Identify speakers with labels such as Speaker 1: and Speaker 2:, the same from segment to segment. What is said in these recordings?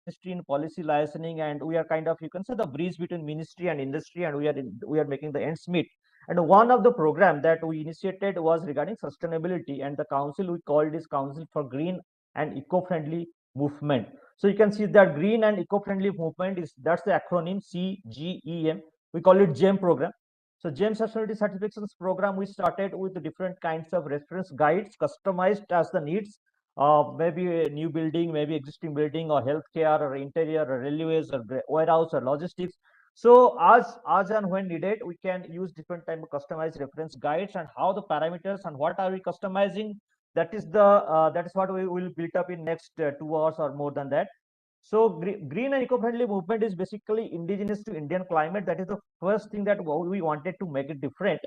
Speaker 1: ministry in policy licensing, and we are kind of, you can say, the bridge between ministry and industry, and we are making the ends meet. And one of the program that we initiated was regarding sustainability, and the council we called is Council for Green and Eco-Friendly Movement. So you can see that Green and Eco-Friendly Movement is, that's the acronym CGEM. We call it GEM program. So GEM Sustainability Certifications program, we started with the different kinds of reference guides customized as the needs, maybe a new building, maybe existing building, or healthcare, or interior, or railways, or warehouse, or logistics. So as and when needed, we can use different type of customized reference guides, and how the parameters and what are we customizing. That is what we will build up in next 2 hours or more than that. So green and eco-friendly movement is basically indigenous to Indian climate. That is the first thing that we wanted to make it different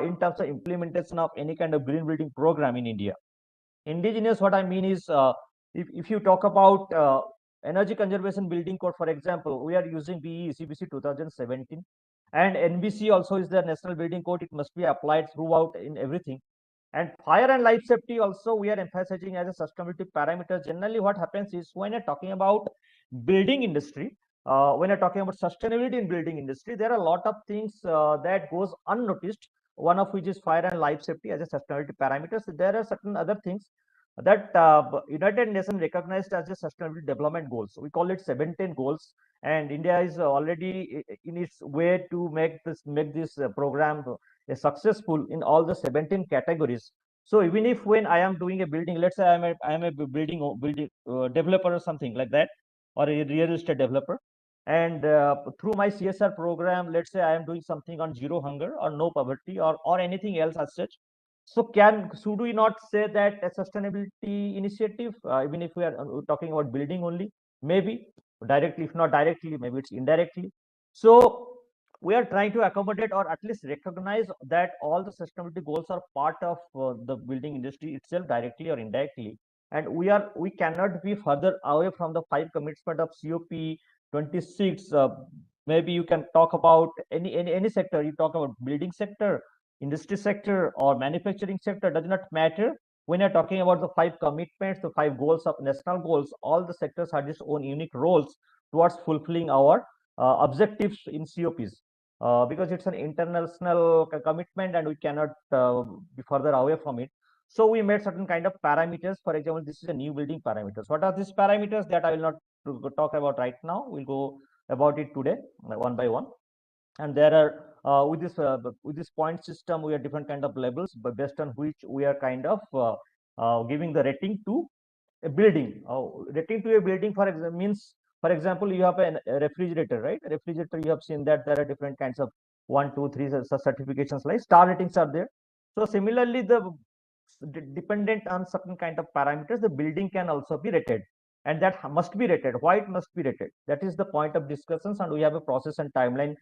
Speaker 1: in terms of implementation of any kind of green building program in India. Indigenous, what I mean is, if you talk about energy conservation building code, for example, we are using BE CBC 2017, and NBC also is the national building code. It must be applied throughout in everything. And fire and life safety also we are emphasizing as a sustainability parameter. Generally, what happens is, when you're talking about building industry, when you're talking about sustainability in building industry, there are a lot of things that goes unnoticed. One of which is fire and life safety as a sustainability parameter. So there are certain other things that United Nations recognized as a sustainability development goals. We call it 17 goals, and India is already in its way to make this program successful in all the 17 categories. So even if when I am doing a building, let's say I am a building developer or something like that, or a real estate developer, and through my CSR program, let's say I am doing something on zero hunger or no poverty, or anything else as such. So should we not say that a sustainability initiative, even if we are talking about building only, maybe directly, if not directly, maybe it's indirectly. So we are trying to accommodate, or at least recognize, that all the sustainability goals are part of the building industry itself, directly or indirectly. And we cannot be further away from the 5 commitment of COP 26. Maybe you can talk about any sector. You talk about building sector, industry sector, or manufacturing sector, does not matter. When you're talking about the 5 commitments, the 5 goals of national goals, all the sectors have its own unique roles towards fulfilling our objectives in COPs, because it's an international commitment, and we cannot be further away from it. So we made certain kind of parameters. For example, this is a new building parameters. What are these parameters? That I will not talk about right now. We'll go about it today, one by one. And there are with this point system, we have different kind of levels, but based on which we are kind of giving the rating to a building. Rating to a building, for example, means, for example, you have a refrigerator, right? A refrigerator, you have seen that there are different kinds of 1, 2, 3 certifications, like star ratings are there. So similarly, the dependent on certain kind of parameters, the building can also be rated, and that must be rated. Why it must be rated? That is the point of discussions, and we have a process and timeline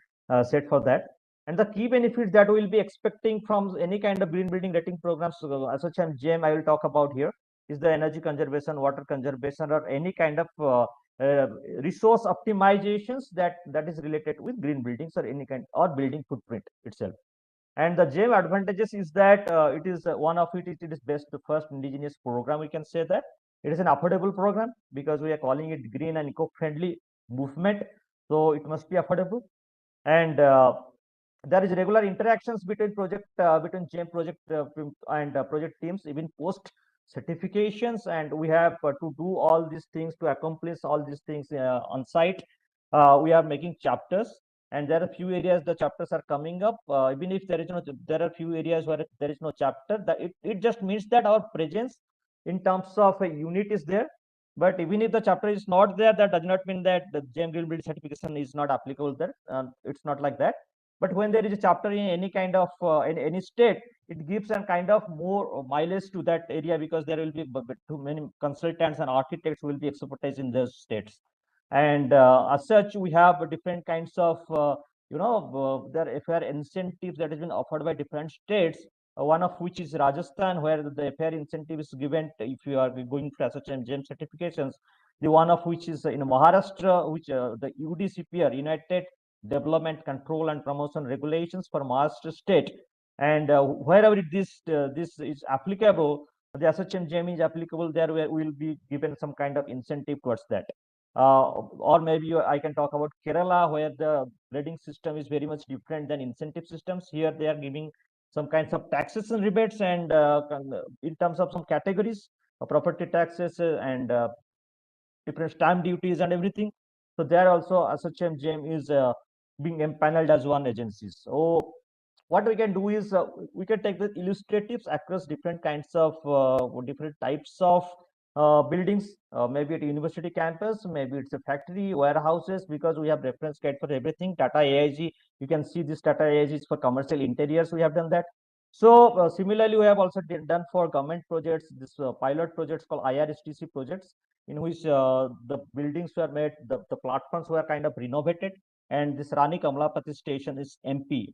Speaker 1: set for that. And the key benefits that we will be expecting from any kind of green building rating programs, ASSOCHAM GM, I will talk about here, is the energy conservation, water conservation, or any kind of uh, resource optimizations that is related with green buildings, or any kind, or building footprint itself. And the GEM advantages is that it is one of it is best the first indigenous program. We can say that it is an affordable program, because we are calling it green and eco-friendly movement. So it must be affordable. And there is regular interactions between GEM project and project teams, even post certifications, and we have to do all these things, to accomplish all these things on site. We are making chapters, and there are few areas the chapters are coming up. Even if there are few areas where there is no chapter, that it just means that our presence in terms of a unit is there. But even if the chapter is not there, that does not mean that the GEM green build certification is not applicable there. It's not like that. But when there is a chapter in any kind of in any state, it gives a kind of more mileage to that area, because there will be too many consultants and architects will be expertise in those states. And as such, we have different kinds of there FAIR incentives that has been offered by different states. One of which is Rajasthan, where the FAIR incentive is given if you are going for such and GEM certifications. The one of which is in Maharashtra, which the UDCPR, United Development Control and Promotion Regulations for Maharashtra State. And wherever this is applicable, the ASSOCHAM GEM is applicable, there we will be given some kind of incentive towards that. or maybe I can talk about Kerala, where the grading system is very much different than incentive systems. Here they are giving some kinds of taxes and rebates, and in terms of some categories, property taxes and different stamp duties and everything. So there also ASSOCHAM GEM is being empaneled as one agency. So what we can do is we can take the illustratives across different kinds of different types of buildings, maybe at university campus, maybe it's a factory, warehouses, because we have reference guide for everything. Tata AIG, you can see this Tata AIG is for commercial interiors. We have done that. So similarly, we have also done for government projects, this pilot projects called IRSTC projects, in which the buildings were made, the platforms were kind of renovated, and this Rani Kamalapati station is MP.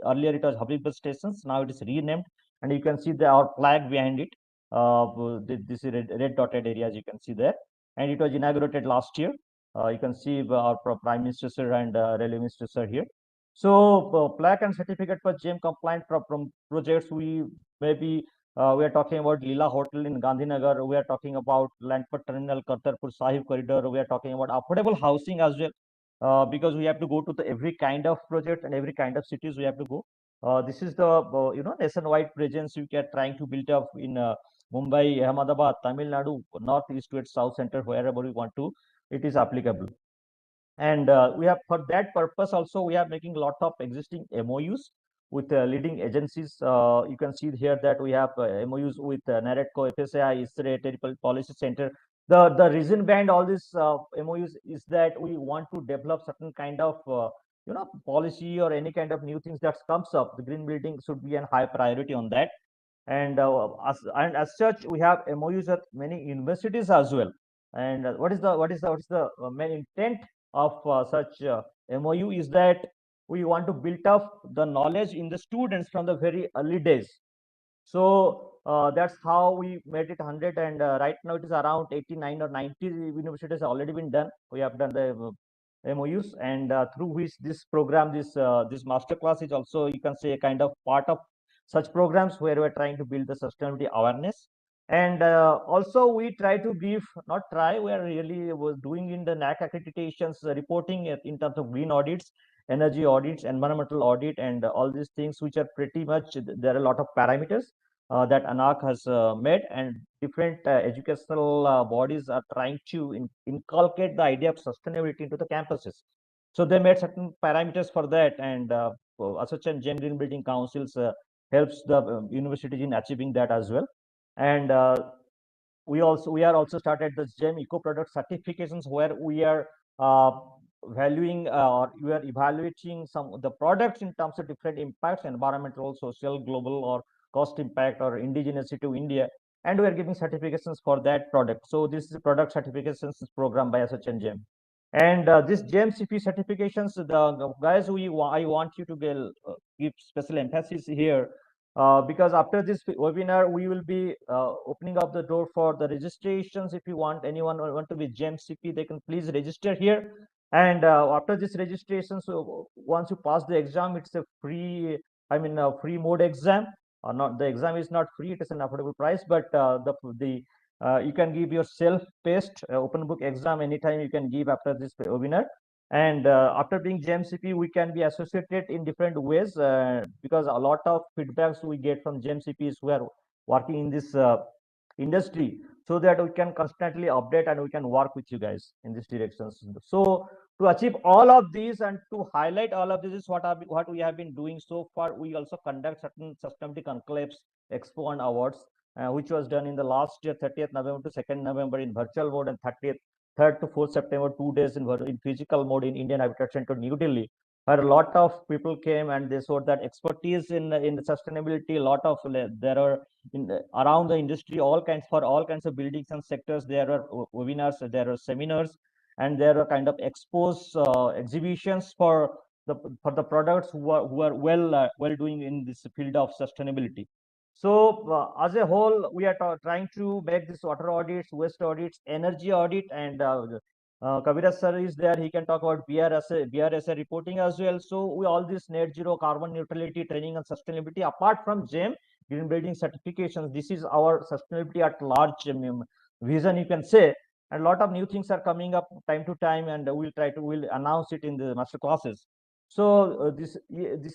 Speaker 1: Earlier it was Habibpur stations, now it is renamed, and you can see our flag behind it. This is red dotted area, as you can see there, and it was inaugurated last year. You can see our Prime Minister sir and Railway Minister sir here. So plaque and certificate for GM compliant from projects, we are talking about Leela Hotel in Gandhinagar. We are talking about Landpur Terminal, Kartarpur Sahib Corridor. We are talking about affordable housing as well, because we have to go to every kind of project and every kind of cities we have to go. This is the nationwide presence we are trying to build up in Mumbai, Ahmedabad, Tamil Nadu, north, east, west, south, center, wherever we want to. It is applicable. And we have, for that purpose also, we are making a lot of existing MOUs with leading agencies. You can see here that we have MOUs with NAREDCO, FSAI, ISRE, Territorial Policy Center. The reason behind all these MOUs is that we want to develop certain kind of policy or any kind of new things that comes up. The green building should be a high priority on that. And as such, we have MOUs at many universities as well. And what is the main intent of such MOU is that we want to build up the knowledge in the students from the very early days. So that's how we made it 100, and right now it is around 89 or 90 universities already been done. We have done the MOUs, and through which this program, this master class is also, you can say, a kind of part of such programs where we're trying to build the sustainability awareness. And also we try to give, not try, we are really was doing in the NAC accreditations, reporting in terms of green audits, energy audits, environmental audit, and all these things, which are pretty much, there are a lot of parameters that ANAC has made, and different educational bodies are trying to inculcate the idea of sustainability into the campuses. So they made certain parameters for that, and ASSOCHAM GEM Green Building Councils helps the universities in achieving that as well. And we are also started the GEM eco product certifications, where we are uh, valuing or we are evaluating some of the products in terms of different impacts, environmental, social, global, or cost impact, or indigeneity to India, and we are giving certifications for that product. So this is a product certifications program by ASSOCHAM GEM. And this GEM CP certifications, the guys, I want you to give special emphasis here, because after this webinar, we will be opening up the door for the registrations. If you want, anyone want to be GEM CP, they can please register here. And after this registration, so once you pass the exam, it's a free, free mode exam. Not the exam is not free; it is an affordable price. But you can give your self-paced open book exam anytime you can give after this webinar. And after being GMCP, we can be associated in different ways, because a lot of feedbacks we get from GMCPs who are working in this industry, so that we can constantly update and we can work with you guys in this direction. So to achieve all of these and to highlight all of this is what we have been doing so far. We also conduct certain sustainability conclaves, expo and awards, which was done in the last year, 30th November to 2nd November in virtual mode, and 30th 3rd to 4th September, 2 days in physical mode in Indian Habitat Center, New Delhi, where a lot of people came and they showed that expertise in sustainability. A lot of there are around the industry, all kinds of buildings and sectors. There are webinars, there are seminars, and there are kind of expos, exhibitions for the products who are well doing in this field of sustainability. So as a whole, we are trying to make this water audits, waste audits, energy audit, and Kaviraj sir is there. He can talk about BRSA reporting as well. So we all this net zero, carbon neutrality training and sustainability. Apart from GEM green building certifications, this is our sustainability at large vision, you can say. and a lot of new things are coming up time to time, and we'll announce it in the master classes. So this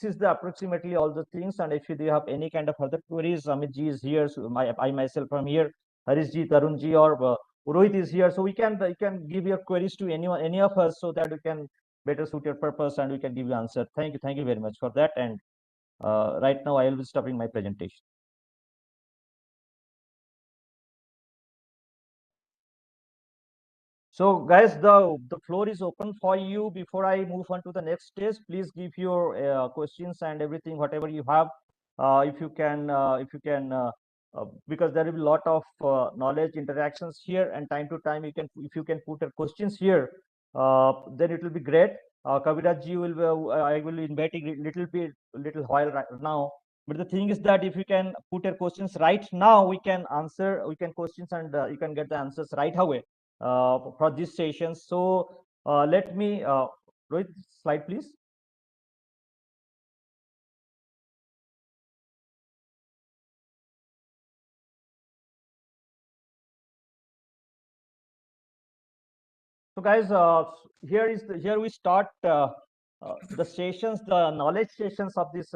Speaker 1: is the approximately all the things. And if you do have any kind of other queries, Amit ji is here, so I myself am here, Harish ji, Tarun ji, or Rohit is here, so you can give your queries to anyone, any of us, so that we can better suit your purpose and we can give you answer. Thank you very much for that. And right now I will be stopping my presentation. So guys, the floor is open for you. Before I move on to the next stage, please give your questions and everything, whatever you have. If you can, because there will be a lot of knowledge interactions here, and time to time, if you can put your questions here, then it will be great. Kaviraj ji I will invite a little while right now. But the thing is that if you can put your questions right now, we can questions, and you can get the answers right away for this session. So let me, Rohit, slide please. So guys, here we start the sessions, the knowledge sessions of this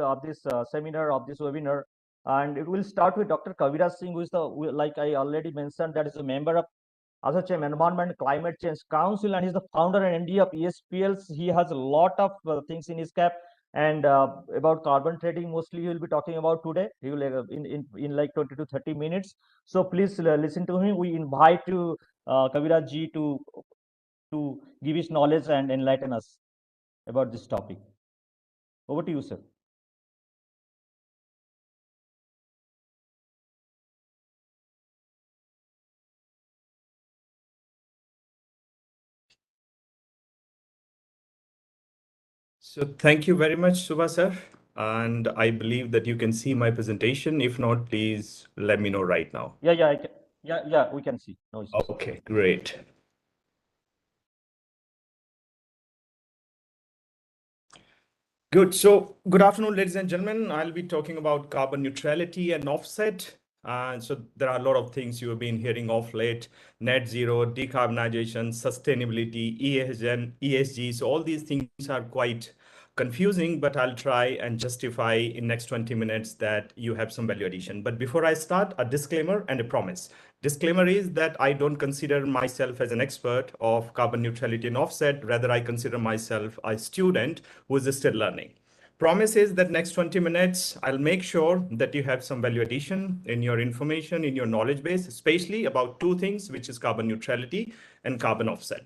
Speaker 1: seminar, of this webinar, and it will start with Dr. Kaviraj Singh, who is like I already mentioned, that is a member of ASSOCHAM Environment Climate Change Council, and he's the founder and MD of ESPLs. He has a lot of things in his cap, and about carbon trading mostly he will be talking about today. He will in like 20 to 30 minutes. So please listen to him. We invite to Kaviraj ji to give his knowledge and enlighten us about this topic. Over to you, sir.
Speaker 2: So thank you very much, Subha sir. And I believe that you can see my presentation. If not, please let me know right now.
Speaker 1: Yeah, we can see. No issues.
Speaker 2: Okay, great. Good. So, good afternoon, ladies and gentlemen. I'll be talking about carbon neutrality and offset. So, there are a lot of things you have been hearing of late: net zero, decarbonization, sustainability, ESG. So, all these things are quite confusing, but I'll try and justify in next 20 minutes that you have some value addition. But before I start, a disclaimer and a promise. Disclaimer is that I don't consider myself as an expert of carbon neutrality and offset. Rather, I consider myself a student who is still learning. Promise is that next 20 minutes, I'll make sure that you have some value addition in your information, in your knowledge base, especially about two things, which is carbon neutrality and carbon offset.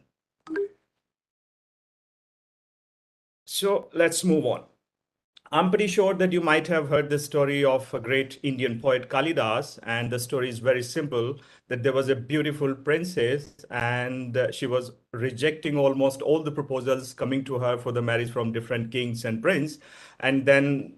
Speaker 2: So let's move on. I'm pretty sure that you might have heard the story of a great Indian poet Kalidas, and the story is very simple, that there was a beautiful princess, and she was rejecting almost all the proposals coming to her for the marriage from different kings and prince. And then,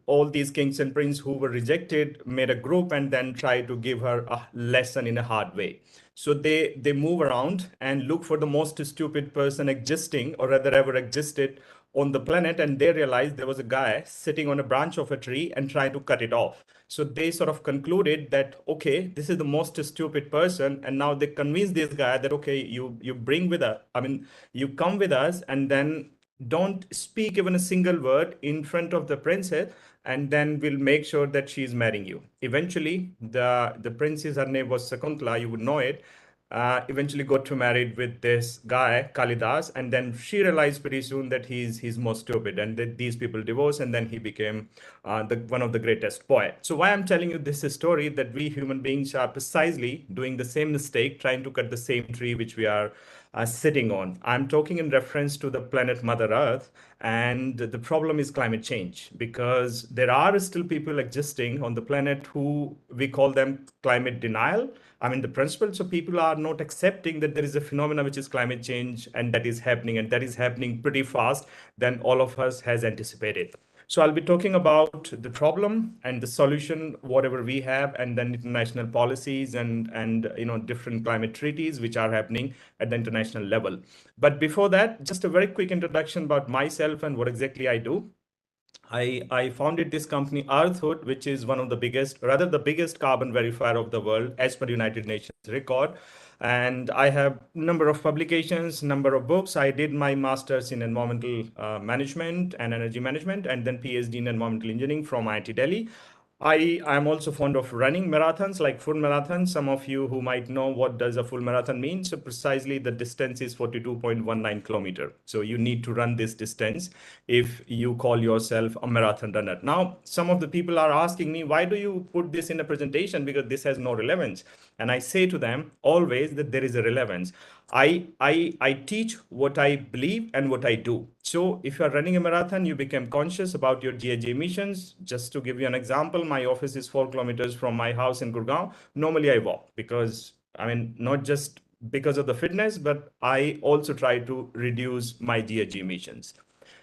Speaker 2: all these kings and prince who were rejected made a group and then tried to give her a lesson in a hard way. So they move around and look for the most stupid person existing, or rather ever existed on the planet, and they realized there was a guy sitting on a branch of a tree and trying to cut it off. So they sort of concluded that, okay, this is the most stupid person, and now they convince this guy that, okay, you bring with us, I mean, you come with us, and then don't speak even a single word in front of the princess, and then we'll make sure that she's marrying you. Eventually, the princess, her name was Sakuntala, you would know it, eventually got to married with this guy Kalidas, and then she realized pretty soon that he's more stupid, and that these people divorced, and then he became the one of the greatest poets. So why I'm telling you this story, that we human beings are precisely doing the same mistake, trying to cut the same tree which we are sitting on. I'm talking in reference to the planet Mother Earth, and the problem is climate change, because there are still people existing on the planet who we call them climate denial. I mean, the principle, so people are not accepting that there is a phenomena which is climate change, and that is happening, and that is happening pretty fast than all of us has anticipated. So I'll be talking about the problem and the solution, whatever we have, and then international policies and different climate treaties which are happening at the international level. But before that, just a very quick introduction about myself and what exactly I do. I founded this company Earthhood, which is one of the biggest, rather the biggest carbon verifier of the world as per United Nations record. And I have number of publications, number of books. I did my master's in environmental management and energy management, and then PhD in environmental engineering from IIT Delhi. I am also fond of running marathons, like full marathons. Some of you who might know what does a full marathon mean. So precisely the distance is 42.19 kilometer. So you need to run this distance if you call yourself a marathon runner. Now, some of the people are asking me, why do you put this in a presentation? Because this has no relevance. And I say to them always that there is a relevance. I teach what I believe and what I do. So if you are running a marathon, you become conscious about your GHG emissions. Just to give you an example, my office is 4 kilometers from my house in Gurgaon. Normally I walk because, I mean, not just because of the fitness, but I also try to reduce my GHG emissions.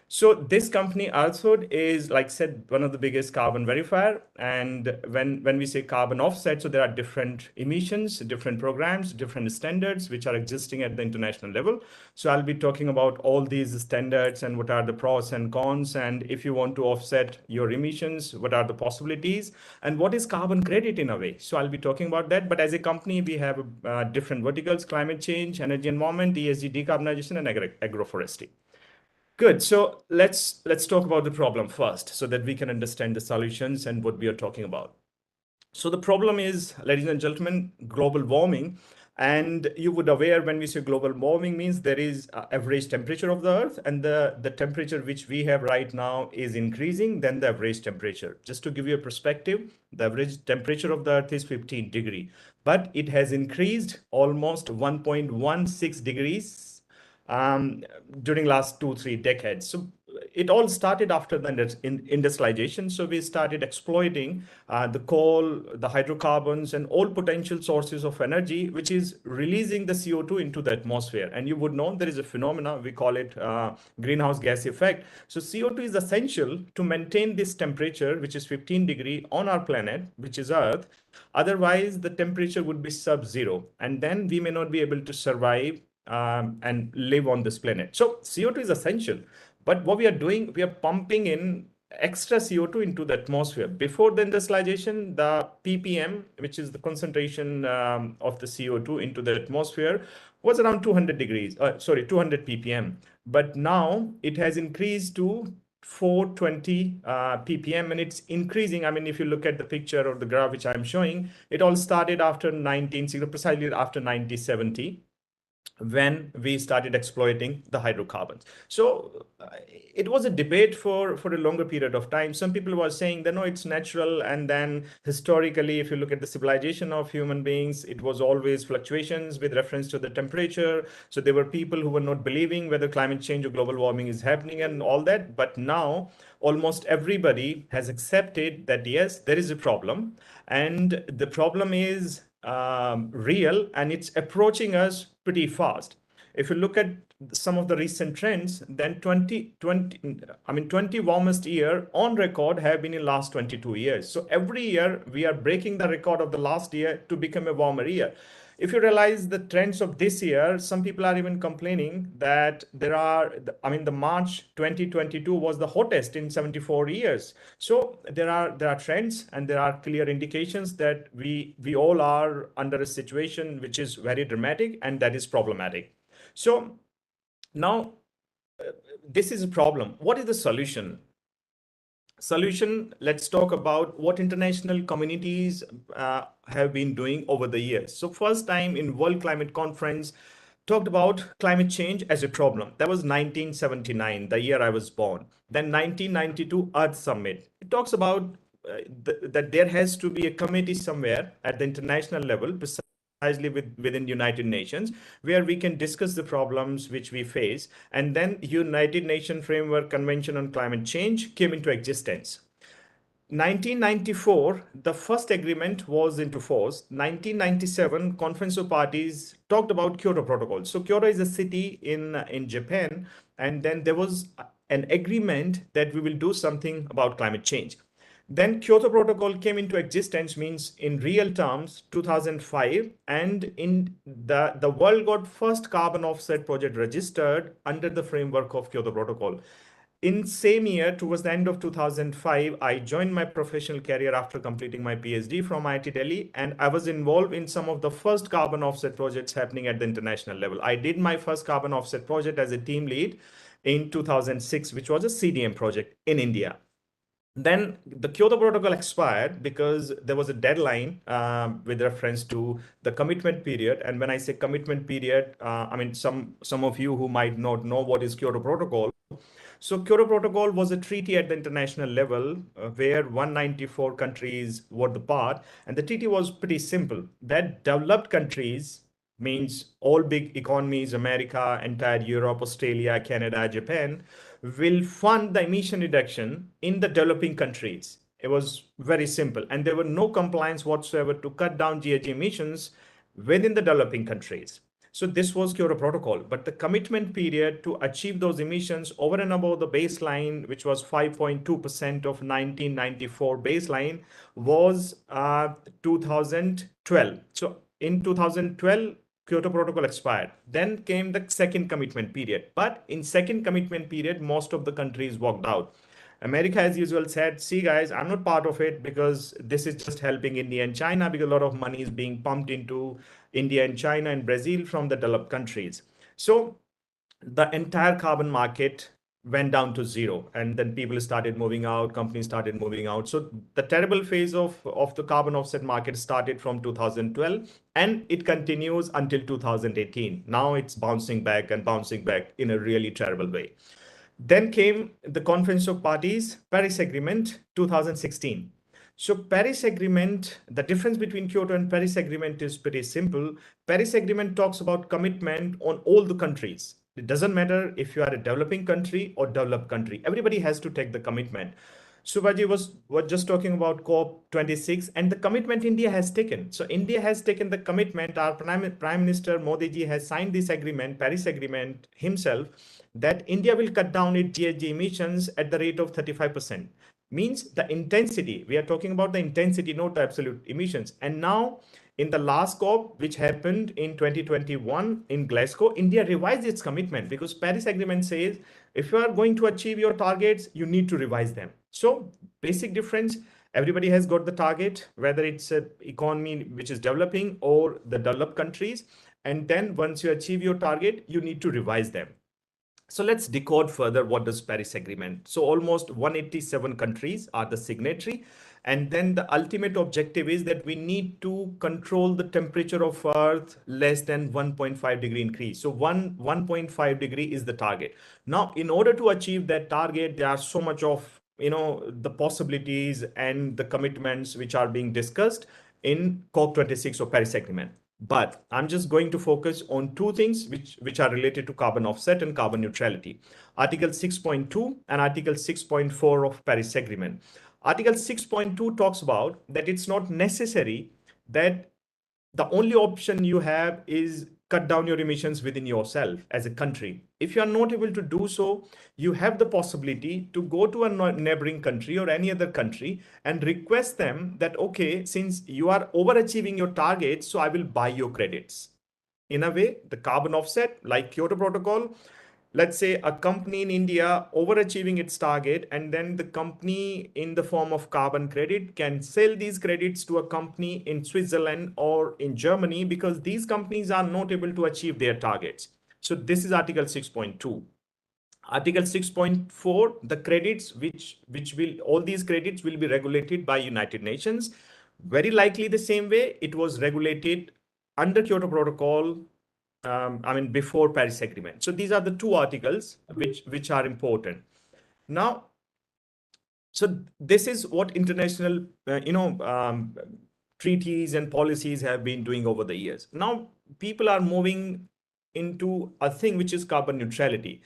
Speaker 2: So this company Alsod is, like I said, one of the biggest carbon verifier. And when we say carbon offset, so there are different emissions, different programs, different standards which are existing at the international level. So I'll be talking about all these standards and what are the pros and cons. And if you want to offset your emissions, what are the possibilities and what is carbon credit in a way. So I'll be talking about that. But as a company, we have different verticals: climate change, energy environment, ESG, decarbonization, and agroforestry. Good. So let's talk about the problem first so that we can understand the solutions and what we are talking about. So the problem is, ladies and gentlemen, global warming. And you would aware when we say global warming means there is average temperature of the earth, and the temperature which we have right now is increasing than the average temperature. Just to give you a perspective, the average temperature of the earth is 15 degree, but it has increased almost 1.16 degrees um, during last 2-3 decades. So it all started after the industrialization. So we started exploiting the coal, the hydrocarbons, and all potential sources of energy, which is releasing the CO2 into the atmosphere. And you would know there is a phenomena, we call it greenhouse gas effect. So CO2 is essential to maintain this temperature, which is 15 degree on our planet, which is Earth. Otherwise, the temperature would be sub-zero. And then we may not be able to survive and live on this planet. So CO2 is essential. But what we are doing, we are pumping in extra CO2 into the atmosphere. Before the industrialization, the ppm, which is the concentration of the CO2 into the atmosphere, was around 200 degrees, 200 ppm. But now it has increased to 420 ppm, and it's increasing. I mean, if you look at the picture or the graph which I'm showing, it all started after 1960, precisely after 1970, when we started exploiting the hydrocarbons. So it was a debate for a longer period of time. Some people were saying that no, it's natural. And then historically, if you look at the civilization of human beings, it was always fluctuations with reference to the temperature. So there were people who were not believing whether climate change or global warming is happening and all that. But now almost everybody has accepted that yes, there is a problem, and the problem is real, and it's approaching us pretty fast. If you look at some of the recent trends, then 20 warmest year on record have been in last 22 years. So every year we are breaking the record of the last year to become a warmer year. If you realize the trends of this year, some people are even complaining that the March 2022 was the hottest in 74 years. So there are trends, and there are clear indications that we all are under a situation which is very dramatic and that is problematic. So now this is a problem. What is the solution? Let's talk about what international communities have been doing over the years. So first time in World Climate Conference talked about climate change as a problem. That was 1979, the year I was born. Then 1992 Earth Summit. It talks about that there has to be a committee somewhere at the international level, precisely within the United Nations, where we can discuss the problems which we face. And then United Nations Framework Convention on Climate Change came into existence. 1994, the first agreement was into force. 1997, Conference of Parties talked about Kyoto Protocol. So Kyoto is a city in Japan, and then there was an agreement that we will do something about climate change. Then Kyoto Protocol came into existence, means in real terms, 2005, and in the world got first carbon offset project registered under the framework of Kyoto Protocol. in same year, towards the end of 2005, I joined my professional career after completing my PhD from IIT Delhi, and I was involved in some of the first carbon offset projects happening at the international level. I did my first carbon offset project as a team lead in 2006, which was a CDM project in India. Then the Kyoto Protocol expired because there was a deadline with reference to the commitment period. And when I say commitment period, I mean some of you who might not know what is Kyoto Protocol. So Kyoto Protocol was a treaty at the international level where 194 countries were the part, and the treaty was pretty simple. That developed countries means all big economies, America, entire Europe, Australia, Canada, Japan, will fund the emission reduction in the developing countries. It was very simple, and there were no compliance whatsoever to cut down GHG emissions within the developing countries. So this was Kyoto Protocol, but the commitment period to achieve those emissions over and above the baseline, which was 5.2% of 1994 baseline, was 2012. So in 2012, Kyoto Protocol expired. Then came the second commitment period. But in second commitment period, most of the countries walked out. America, as usual, said, see, guys, I'm not part of it because this is just helping India and China because a lot of money is being pumped into India and China and Brazil from the developed countries. So the entire carbon market went down to zero, and then people started moving out, companies started moving out. So the terrible phase of the carbon offset market started from 2012, and it continues until 2018. Now it's bouncing back and bouncing back in a really terrible way. Then came the Conference of Parties, Paris Agreement 2016. So Paris Agreement, the difference between Kyoto and Paris Agreement is pretty simple. Paris Agreement talks about commitment on all the countries. It doesn't matter if you are a developing country or developed country. Everybody has to take the commitment. Subaji was just talking about COP26 and the commitment India has taken. So India has taken the commitment. Our Prime Minister Modi ji has signed this agreement, Paris Agreement himself, that India will cut down its GHG emissions at the rate of 35%. Means the intensity, we are talking about the intensity, not the absolute emissions. And now in the last COP, which happened in 2021 in Glasgow, India revised its commitment because Paris Agreement says if you are going to achieve your targets, you need to revise them. So basic difference, everybody has got the target, whether it's an economy which is developing or the developed countries. And then once you achieve your target, you need to revise them. So let's decode further what does Paris Agreement. So almost 187 countries are the signatory. And then the ultimate objective is that we need to control the temperature of Earth less than 1.5 degree increase. So 1.5 degree is the target. Now, in order to achieve that target, there are so much of the possibilities and the commitments which are being discussed in COP26 or Paris Agreement. But I'm just going to focus on two things which are related to carbon offset and carbon neutrality. Article 6.2 and Article 6.4 of Paris Agreement. Article 6.2 talks about that it's not necessary that the only option you have is cut down your emissions within yourself as a country. If you are not able to do so, you have the possibility to go to a neighboring country or any other country and request them that, okay, since you are overachieving your targets, so I will buy your credits. In a way, the carbon offset, like Kyoto Protocol, let's say a company in India overachieving its target, and then the company in the form of carbon credit can sell these credits to a company in Switzerland or in Germany because these companies are not able to achieve their targets. So this is Article 6.2. Article 6.4, the credits which will all these credits will be regulated by United Nations. Very likely the same way it was regulated under Kyoto Protocol, before Paris Agreement. So these are the two articles which are important. Now, so this is what international, treaties and policies have been doing over the years. Now, people are moving into a thing which is carbon neutrality.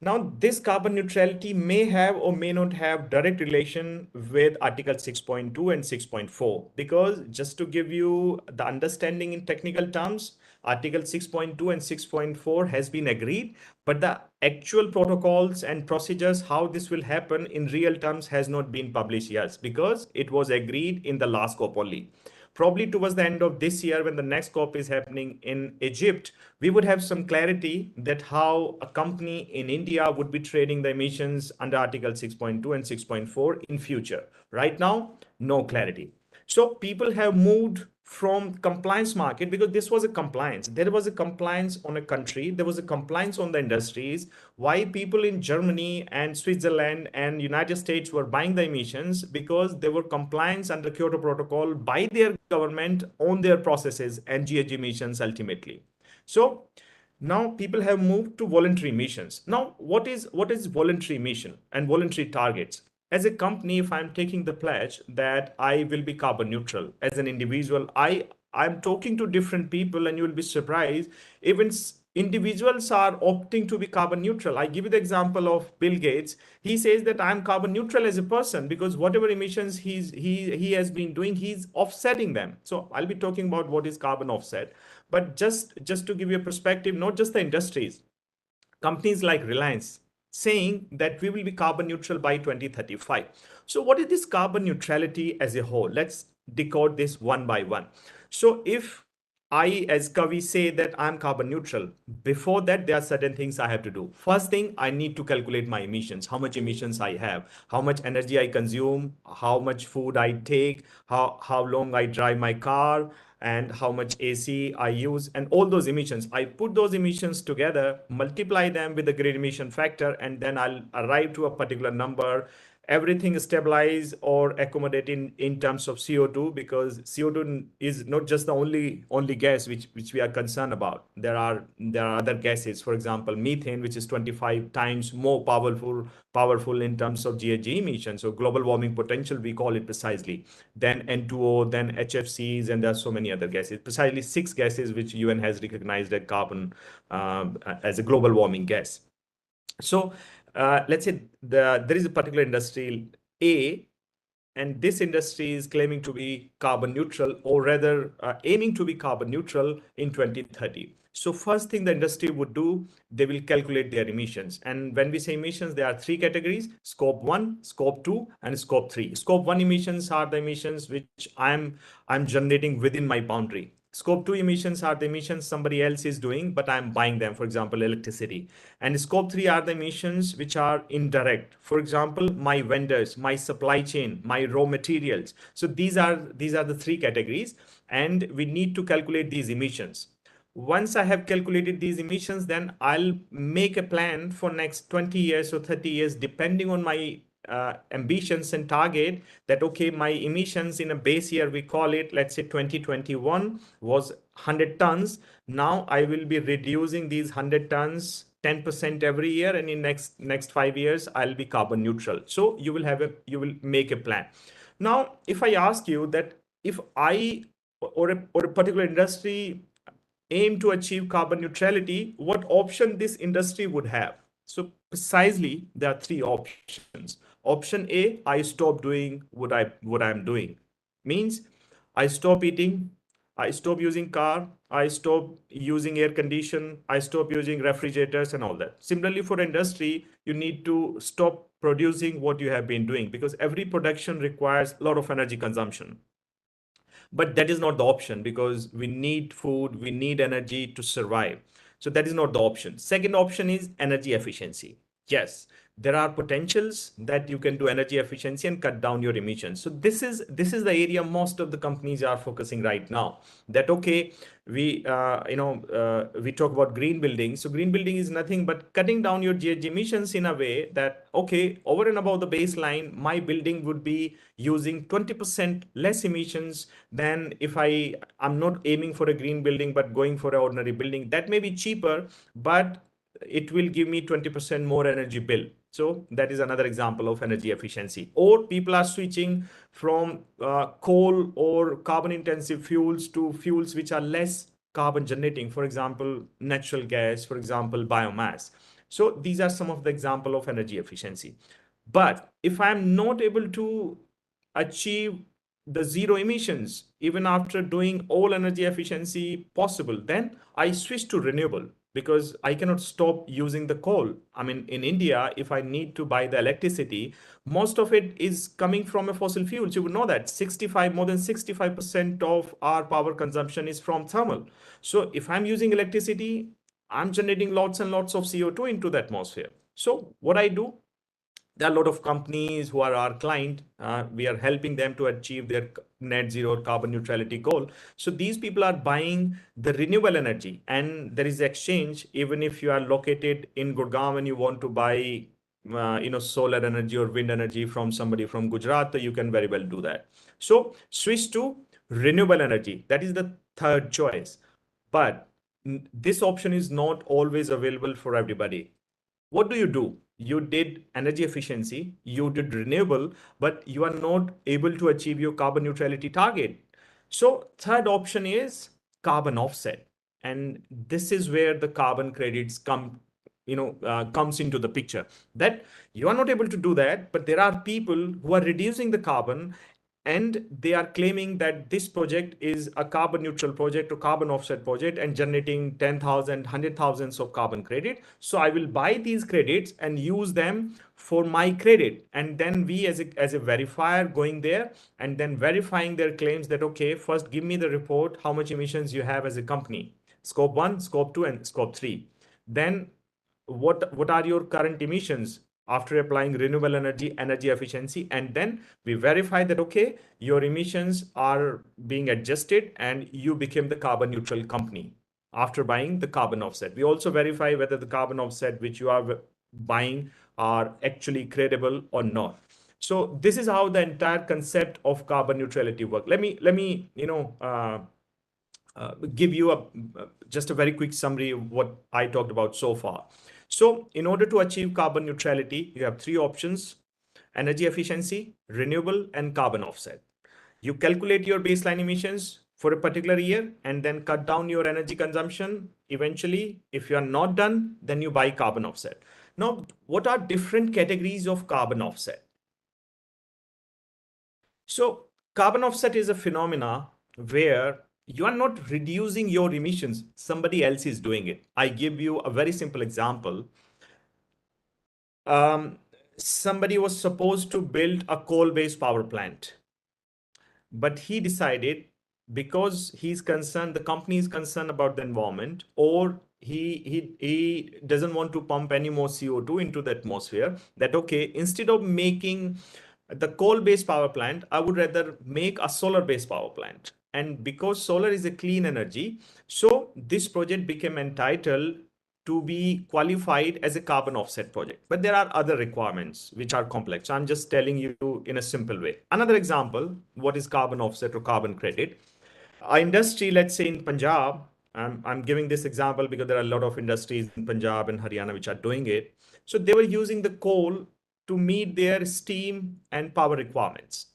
Speaker 2: Now, this carbon neutrality may have or may not have direct relation with Article 6.2 and 6.4, because just to give you the understanding in technical terms, Article 6.2 and 6.4 has been agreed, but the actual protocols and procedures, how this will happen in real terms has not been published yet because it was agreed in the last COP only. Probably towards the end of this year, when the next COP is happening in Egypt, we would have some clarity that how a company in India would be trading the emissions under Article 6.2 and 6.4 in future. Right now, no clarity. So people have moved from compliance market, because this was a compliance. There was a compliance on a country. There was a compliance on the industries. Why people in Germany and Switzerland and United States were buying the emissions? Because they were compliance under Kyoto Protocol by their government on their processes and GHG emissions ultimately. So now people have moved to voluntary emissions. Now, what is voluntary emission and voluntary targets? As a company, if I'm taking the pledge that I will be carbon neutral as an individual, I'm talking to different people, and you will be surprised. Even individuals are opting to be carbon neutral. I give you the example of Bill Gates. He says that I'm carbon neutral as a person, because whatever emissions he has been doing, he's offsetting them. So I'll be talking about what is carbon offset. But just to give you a perspective, not just the industries, companies like Reliance saying that we will be carbon neutral by 2035. So what is this carbon neutrality as a whole? Let's decode this one by one. So if I, as Kavi, say that I'm carbon neutral, before that, there are certain things I have to do. First thing, I need to calculate my emissions, how much emissions I have, how much energy I consume, how much food I take, how long I drive my car, and how much AC I use, and all those emissions. I put those emissions together, multiply them with the grid emission factor, and then I'll arrive to a particular number. Everything stabilize or accommodate in terms of CO2, because CO2 is not just the only gas which we are concerned about. There are other gases, for example, methane, which is 25 times more powerful in terms of GHG emissions, so global warming potential, we call it precisely, then N2O, then HFCs, and there are so many other gases, precisely 6 gases which UN has recognized as carbon, as a global warming gas. So let's say there is a particular industry A, and this industry is claiming to be carbon neutral, or rather aiming to be carbon neutral in 2030. So first thing the industry would do, they will calculate their emissions. And when we say emissions, there are 3 categories: scope 1, scope 2, and scope 3. Scope 1 emissions are the emissions which I'm generating within my boundary. Scope 2 emissions are the emissions somebody else is doing, but I'm buying them, for example, electricity. And scope 3 are the emissions which are indirect. For example, my vendors, my supply chain, my raw materials. So these are the 3 categories, and we need to calculate these emissions. Once I have calculated these emissions, then I'll make a plan for next 20 years or 30 years, depending on my ambitions and target, that okay, my emissions in a base year, we call it, let's say 2021 was 100 tons. Now I will be reducing these 100 tons 10% every year, and in next 5 years I'll be carbon neutral. So you will make a plan. Now if I ask you that, if I or a particular industry aim to achieve carbon neutrality, what option this industry would have? So precisely, there are 3 options. Option A, I stop doing what I'm doing. Means I stop eating, I stop using car, I stop using air condition, I stop using refrigerators and all that. Similarly, for industry, you need to stop producing what you have been doing, because every production requires a lot of energy consumption. But that is not the option, because we need food, we need energy to survive. So that is not the option. Second option is energy efficiency. Yes, there are potentials that you can do energy efficiency and cut down your emissions. So this is the area most of the companies are focusing right now. That okay, we talk about green building. So green building is nothing but cutting down your GHG emissions in a way that okay, over and above the baseline, my building would be using 20% less emissions than if I'm not aiming for a green building but going for an ordinary building. That may be cheaper, but it will give me 20% more energy bill. So that is another example of energy efficiency. Or people are switching from coal or carbon intensive fuels to fuels which are less carbon generating, for example, natural gas, for example, biomass. So these are some of the example of energy efficiency. But if I'm not able to achieve the zero emissions, even after doing all energy efficiency possible, then I switch to renewable. because I cannot stop using the coal. I mean, in India, if I need to buy the electricity, most of it is coming from a fossil fuels. You would know that more than 65% of our power consumption is from thermal. So if I'm using electricity, I'm generating lots and lots of CO2 into the atmosphere. So what I do, there are a lot of companies who are our client. We are helping them to achieve their net zero carbon neutrality goal. So these people are buying the renewable energy, and there is exchange. Even if you are located in Gurgaon and you want to buy, solar energy or wind energy from somebody from Gujarat, you can very well do that. So switch to renewable energy. That is the third choice. But this option is not always available for everybody. What do? You did energy efficiency, you did renewable, but you are not able to achieve your carbon neutrality target. So third option is carbon offset. And this is where the carbon credits comes into the picture, that you are not able to do that, but there are people who are reducing the carbon, and they are claiming that this project is a carbon neutral project or carbon offset project and generating 10,000, of carbon credit. So I will buy these credits and use them for my credit. And then we as a verifier going there and then verifying their claims that, okay, first give me the report, how much emissions you have as a company, scope 1, scope 2, and scope 3. Then what are your current emissions after applying renewable energy efficiency, and then we verify that, okay, your emissions are being adjusted and you became the carbon neutral company after buying the carbon offset. We also verify whether the carbon offset which you are buying are actually credible or not. So this is how the entire concept of carbon neutrality work. Let me give you just a very quick summary of what I talked about so far. So in order to achieve carbon neutrality, you have three options: energy efficiency, renewable, and carbon offset. You calculate your baseline emissions for a particular year and then cut down your energy consumption. Eventually, if you are not done, then you buy carbon offset. Now, what are different categories of carbon offset? So carbon offset is a phenomena where you are not reducing your emissions, somebody else is doing it. I give you a very simple example. Um, Somebody was supposed to build a coal-based power plant, but he decided, because he's concerned, the company is concerned about the environment, or he doesn't want to pump any more CO2 into the atmosphere, that, okay, instead of making the coal-based power plant, I would rather make a solar-based power plant. And because solar is a clean energy, so this project became entitled to be qualified as a carbon offset project. But there are other requirements which are complex. I'm just telling you in a simple way. Another example, what is carbon offset or carbon credit? Our industry, let's say in Punjab, I'm giving this example because there are a lot of industries in Punjab and Haryana which are doing it. So they were using the coal to meet their steam and power requirements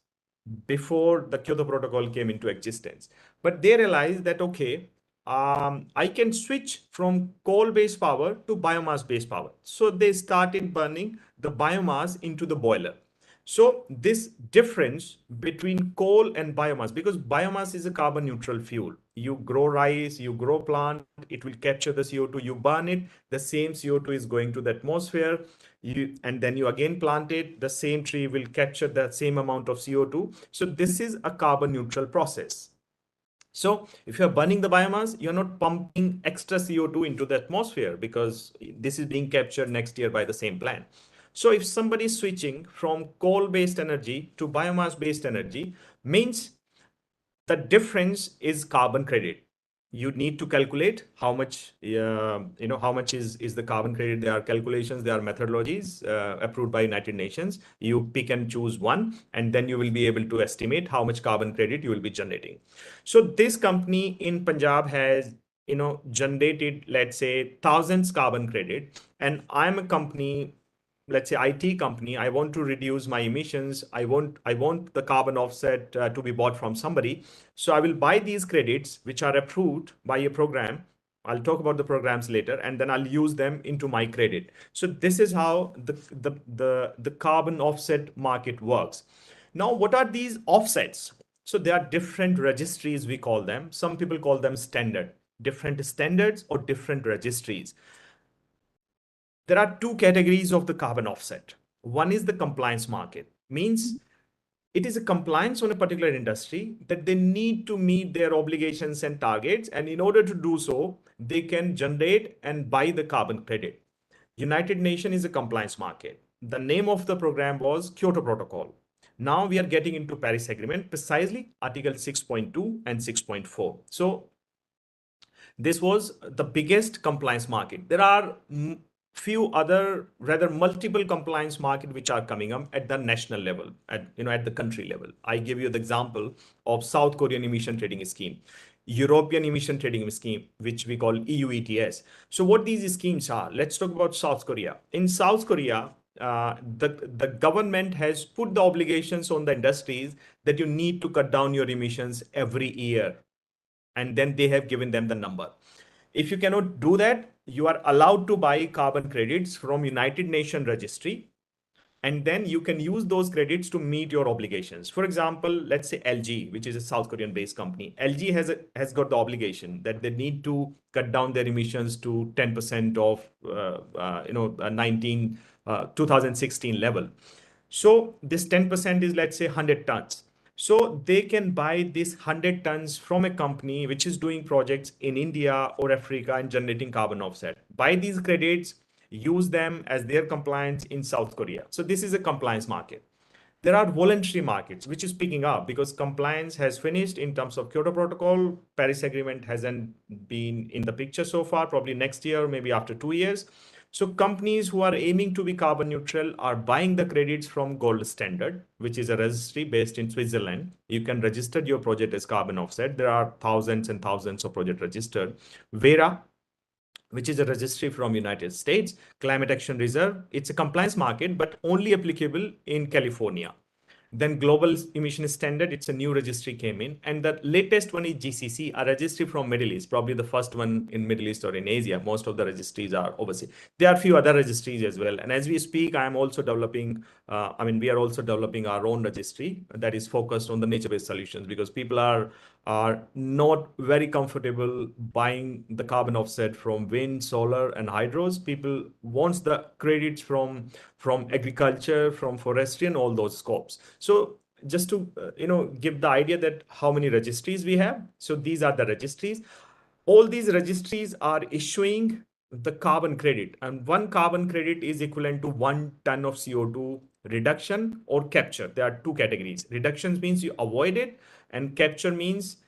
Speaker 2: before the Kyoto Protocol came into existence. But they realized that, okay, I can switch from coal-based power to biomass-based power. So they started burning the biomass into the boiler. So this difference between coal and biomass, because biomass is a carbon neutral fuel. You grow rice, you grow plant, it will capture the CO2, you burn it, the same CO2 is going to the atmosphere, and then you again plant it, the same tree will capture that same amount of CO2. So this is a carbon neutral process. So if you're burning the biomass, you're not pumping extra CO2 into the atmosphere because this is being captured next year by the same plant. So if somebody is switching from coal-based energy to biomass-based energy, means the difference is carbon credit. You need to calculate how much, how much is the carbon credit. There are calculations, there are methodologies approved by United Nations. You pick and choose one, and then you will be able to estimate how much carbon credit you will be generating. So this company in Punjab has, generated, let's say, thousands carbon credit, and I'm a company, let's say IT company, I want to reduce my emissions. I want the carbon offset to be bought from somebody. So I will buy these credits which are approved by a program. I'll talk about the programs later, and then I'll use them into my credit. So this is how the carbon offset market works. Now, what are these offsets? So there are different registries, we call them. Some people call them standard. different standards, or different registries. There are two categories of the carbon offset. One is the compliance market, means it is a compliance on a particular industry that they need to meet their obligations and targets. And in order to do so, they can generate and buy the carbon credit. United Nations is a compliance market. The name of the program was Kyoto Protocol. Now we are getting into Paris Agreement, precisely Article 6.2 and 6.4. So this was the biggest compliance market. There are few other, rather multiple compliance market which are coming up at the national level, at the country level. I give you the example of South Korean emission trading scheme, European emission trading scheme, which we call EU ETS. So what these schemes are, let's talk about South Korea. In South Korea, the government has put the obligations on the industries that you need to cut down your emissions every year, and then they have given them the number. If you cannot do that, you are allowed to buy carbon credits from United Nations registry, and then you can use those credits to meet your obligations. For example, let's say LG, which is a South Korean based company. LG has got the obligation that they need to cut down their emissions to 10% of 2016 level. So this 10% is, let's say, 100 tons. So they can buy this 100 tons from a company which is doing projects in India or Africa and generating carbon offset. Buy these credits, use them as their compliance in South Korea. So this is a compliance market. There are voluntary markets, which is picking up because compliance has finished in terms of Kyoto Protocol. Paris Agreement hasn't been in the picture so far, probably next year, maybe after 2 years. So companies who are aiming to be carbon neutral are buying the credits from Gold Standard, which is a registry based in Switzerland. You can register your project as carbon offset. There are thousands and thousands of projects registered. Vera, which is a registry from United States. Climate Action Reserve, it's a compliance market, but only applicable in California. Then Global Emission Standard, it's a new registry came in. And the latest one is GCC, a registry from Middle East, probably the first one in Middle East or in Asia. Most of the registries are overseas. There are a few other registries as well. And as we speak, I am also developing, we are also developing our own registry that is focused on the nature-based solutions, because people are not very comfortable buying the carbon offset from wind, solar, and hydros. People wants the credits from agriculture, from forestry, and all those scopes. So just to give the idea that how many registries we have. So these are the registries. All these registries are issuing the carbon credit, and one carbon credit is equivalent to 1 ton of CO2 reduction or capture. There are two categories. Reductions means you avoid it, and capture means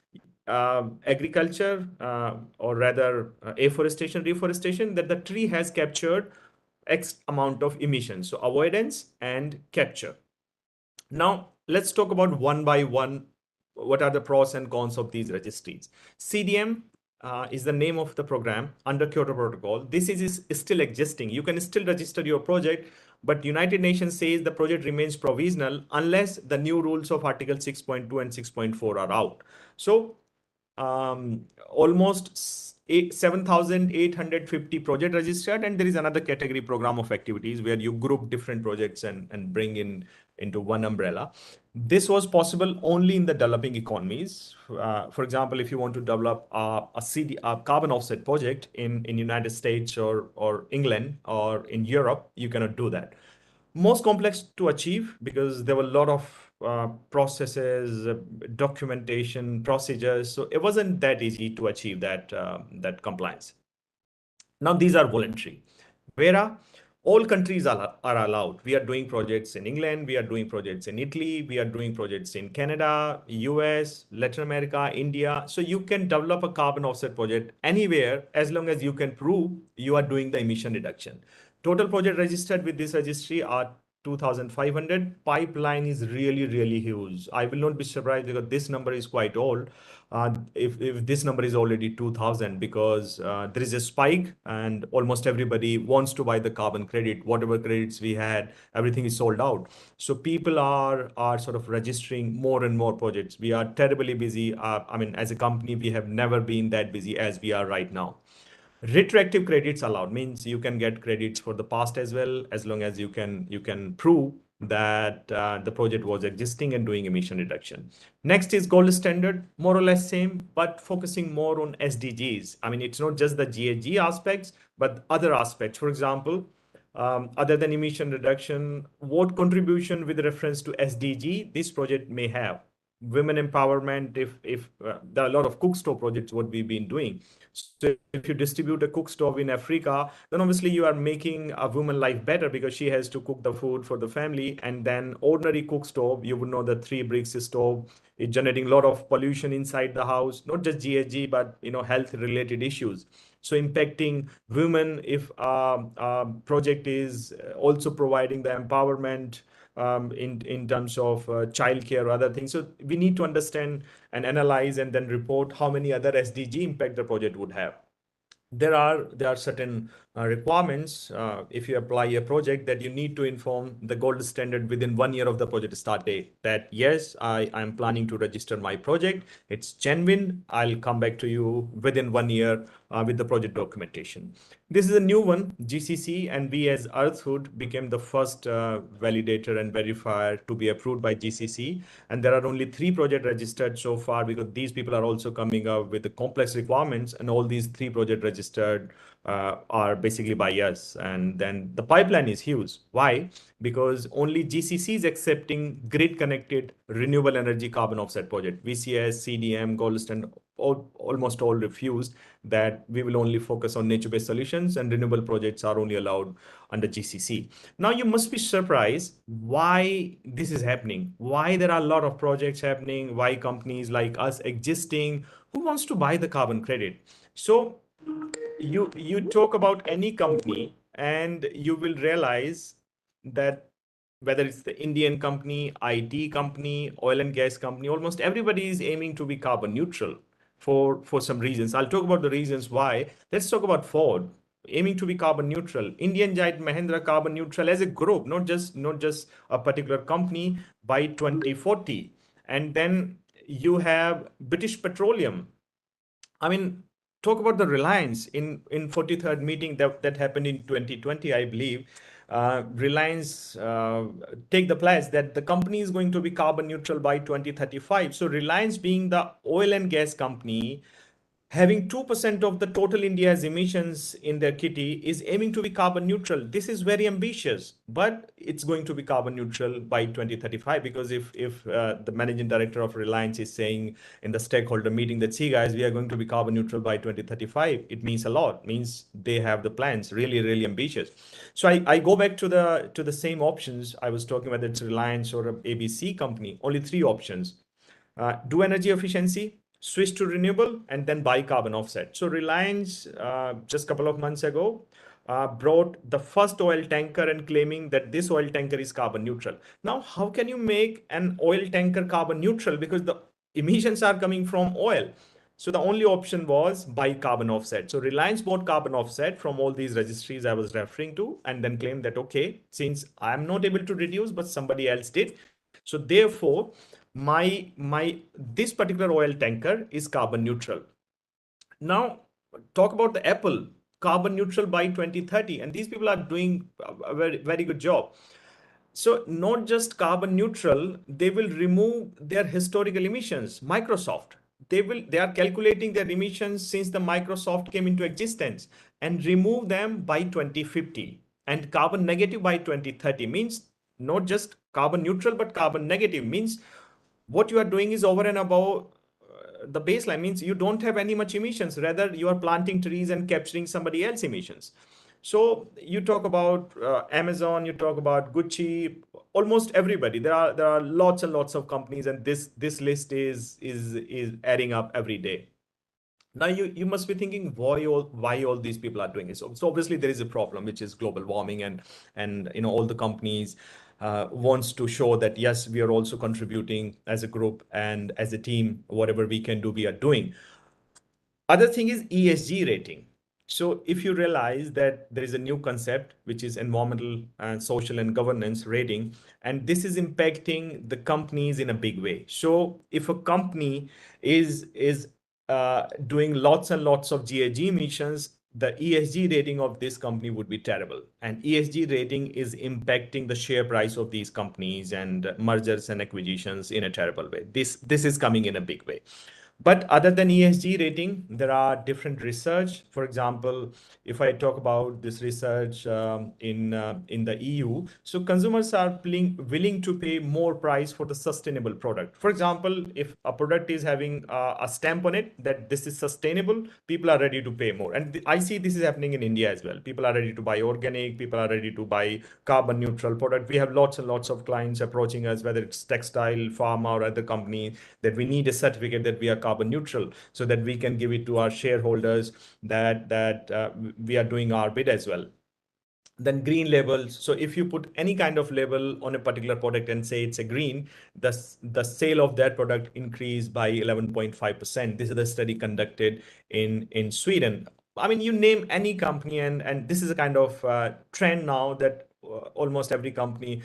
Speaker 2: agriculture, or rather afforestation, reforestation, that the tree has captured X amount of emissions. So avoidance and capture. Now let's talk about one by one. What are the pros and cons of these registries? CDM is the name of the program under Kyoto Protocol. This is still existing. You can still register your project, but United Nations says the project remains provisional unless the new rules of Article 6.2 and 6.4 are out. So almost 7,850 project registered, and there is another category program of activities where you group different projects and bring into one umbrella. This was possible only in the developing economies. For example, if you want to develop a carbon offset project in United States or England or in Europe, you cannot do that. Most complex to achieve because there were a lot of processes, documentation, procedures. So it wasn't that easy to achieve that compliance. Now these are voluntary. Where all countries are allowed. We are doing projects in England, we are doing projects in Italy, we are doing projects in Canada, US, Latin America, India. So you can develop a carbon offset project anywhere as long as you can prove you are doing the emission reduction. Total project registered with this registry are 2,500. Pipeline is really, really huge. I will not be surprised because this number is quite old. If this number is already 2,000, because there is a spike and almost everybody wants to buy the carbon credit. Whatever credits we had, everything is sold out. So people are sort of registering more and more projects. We are terribly busy. As a company, we have never been that busy as we are right now. Retroactive credits allowed means you can get credits for the past as well, as long as you can prove that the project was existing and doing emission reduction. Next is gold standard, more or less same, but focusing more on SDGs. I mean, it's not just the GHG aspects, but other aspects. For example, other than emission reduction, what contribution with reference to SDG this project may have? Women empowerment, if there are a lot of cook stove projects what we've been doing. So if you distribute a cook stove in Africa, then obviously you are making a woman life better because she has to cook the food for the family. And then ordinary cook stove, you would know the 3 bricks stove is generating a lot of pollution inside the house, not just GHG, but health related issues. So impacting women if project is also providing the empowerment in terms of childcare or other things. So we need to understand and analyze and then report how many other SDG impact the project would have. There are certain requirements if you apply a project, that you need to inform the gold standard within 1 year of the project start date, that yes, I'm planning to register my project, it's genuine, I'll come back to you within 1 year with the project documentation. This is a new one, GCC, and we as Earthhood became the first validator and verifier to be approved by GCC. And there are only 3 projects registered so far, because these people are also coming up with the complex requirements, and all these 3 projects registered are basically by us. And then the pipeline is huge. Why? Because only GCC is accepting grid connected renewable energy carbon offset project. VCS, CDM, Gold Standard, almost all refused, that we will only focus on nature-based solutions, and renewable projects are only allowed under GCC. Now you must be surprised why this is happening, why there are a lot of projects happening, why companies like us existing, who wants to buy the carbon credit. So you talk about any company and you will realize that whether it's the Indian company, IT company, oil and gas company, almost everybody is aiming to be carbon neutral for some reasons. I'll talk about the reasons why. Let's talk about Ford aiming to be carbon neutral. Indian giant Mahindra carbon neutral as a group, not just a particular company by 2040. And then you have British Petroleum. I mean, talk about the Reliance in 43rd meeting that happened in 2020, I believe. Reliance take the pledge that the company is going to be carbon neutral by 2035. So Reliance, being the oil and gas company, having 2% of the total India's emissions in their kitty, is aiming to be carbon neutral. This is very ambitious, but it's going to be carbon neutral by 2035, because if the managing director of Reliance is saying in the stakeholder meeting that, see guys, we are going to be carbon neutral by 2035, it means a lot. It means they have the plans, really, really ambitious. So I go back to the same options I was talking, whether it's Reliance or a ABC company, only 3 options. Do energy efficiency, switch to renewable, and then buy carbon offset. So Reliance, just a couple of months ago, brought the first oil tanker and claiming that this oil tanker is carbon neutral. Now, how can you make an oil tanker carbon neutral? Because the emissions are coming from oil. So the only option was buy carbon offset. So Reliance bought carbon offset from all these registries I was referring to, and then claimed that, okay, since I'm not able to reduce, but somebody else did, so therefore my this particular oil tanker is carbon neutral. Now, talk about the Apple, carbon neutral by 2030, and these people are doing a very, very good job. So not just carbon neutral, they will remove their historical emissions. Microsoft, they are calculating their emissions since the Microsoft came into existence, and remove them by 2050, and carbon negative by 2030. Means not just carbon neutral, but carbon negative. Means what you are doing is over and above the baseline. Means you don't have any much emissions, rather you are planting trees and capturing somebody else's emissions. So you talk about Amazon, you talk about Gucci, almost everybody. There are lots and lots of companies, and this list is adding up every day. Now you must be thinking, why all these people are doing it. So obviously there is a problem, which is global warming, and all the companies wants to show that yes, we are also contributing as a group and as a team. Whatever we can do, we are doing. Other thing is ESG rating. So if you realize that there is a new concept, which is environmental and social and governance rating, and this is impacting the companies in a big way. So if a company is doing lots and lots of GHG emissions, the ESG rating of this company would be terrible. And ESG rating is impacting the share price of these companies and mergers and acquisitions in a terrible way. This is coming in a big way. But other than ESG rating, there are different research. For example, if I talk about this research in the EU, so consumers are willing to pay more price for the sustainable product. For example, if a product is having a stamp on it that this is sustainable, people are ready to pay more. And I see this is happening in India as well. People are ready to buy organic. People are ready to buy carbon neutral product. We have lots and lots of clients approaching us, whether it's textile, pharma, or other company, that we need a certificate that we are carbon neutral so that we can give it to our shareholders that we are doing our bit as well. Then green labels. So if you put any kind of label on a particular product and say it's a green, the sale of that product increased by 11.5%. This is a study conducted in Sweden. I mean, you name any company, and this is a kind of trend now that almost every company,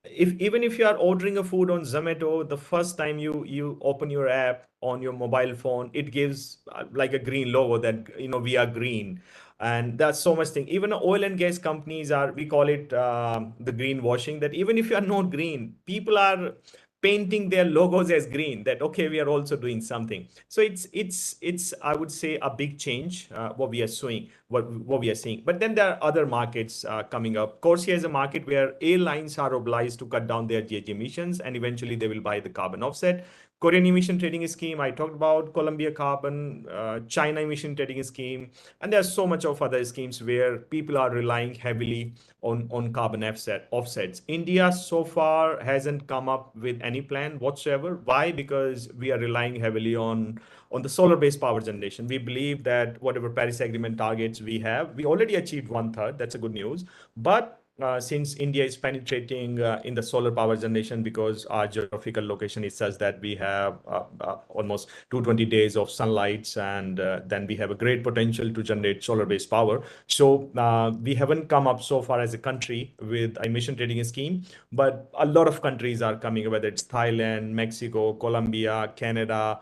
Speaker 2: even if you are ordering a food on Zomato, the first time you open your app on your mobile phone, it gives like a green logo that we are green, and that's so much thing. Even oil and gas companies are, we call it the greenwashing, that even if you are not green, people are painting their logos as green, that okay, we are also doing something. So it's I would say a big change what we are seeing, what we are seeing. But then there are other markets coming up. Corsia is a market where airlines are obliged to cut down their GHG emissions, and eventually they will buy the carbon offset. Korean emission trading scheme, I talked about, Colombia carbon, China emission trading scheme, and there's so much of other schemes where people are relying heavily on carbon offsets. India so far hasn't come up with any plan whatsoever. Why? Because we are relying heavily on the solar-based power generation. We believe that whatever Paris Agreement targets we have, we already achieved 1/3. That's a good news. But since India is penetrating in the solar power generation, because our geographical location is such that we have almost 220 days of sunlight, and then we have a great potential to generate solar-based power. So we haven't come up so far as a country with emission trading scheme, but a lot of countries are coming, whether it's Thailand, Mexico, Colombia, Canada,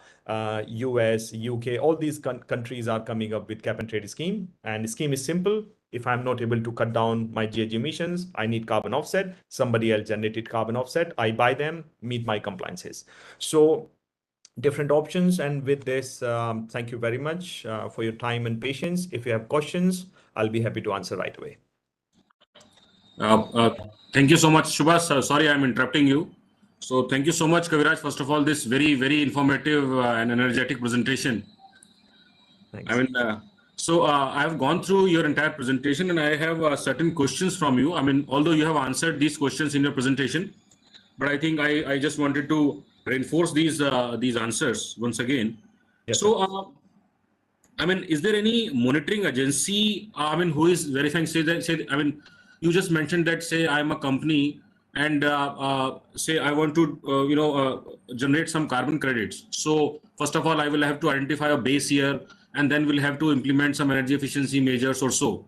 Speaker 2: US, UK, all these countries are coming up with cap and trade scheme. And the scheme is simple. If I'm not able to cut down my GHG emissions, I need carbon offset. Somebody else generated carbon offset. I buy them, meet my compliances. So different options. And with this, thank you very much for your time and patience. If you have questions, I'll be happy to answer right away.
Speaker 3: Thank you so much, Subhas. Sorry, I'm interrupting you. So thank you so much, Kaviraj. First of all, this very, very informative and energetic presentation.
Speaker 2: Thanks.
Speaker 3: I mean, I have gone through your entire presentation, and I have certain questions from you. I mean, although you have answered these questions in your presentation, but I think I just wanted to reinforce these answers once again.
Speaker 2: Yes,
Speaker 3: so, I mean, is there any monitoring agency, I mean, who is verifying, I mean, you just mentioned that, say, I'm a company and say I want to, generate some carbon credits. So first of all, I will have to identify a base year, and then we'll have to implement some energy efficiency measures or so.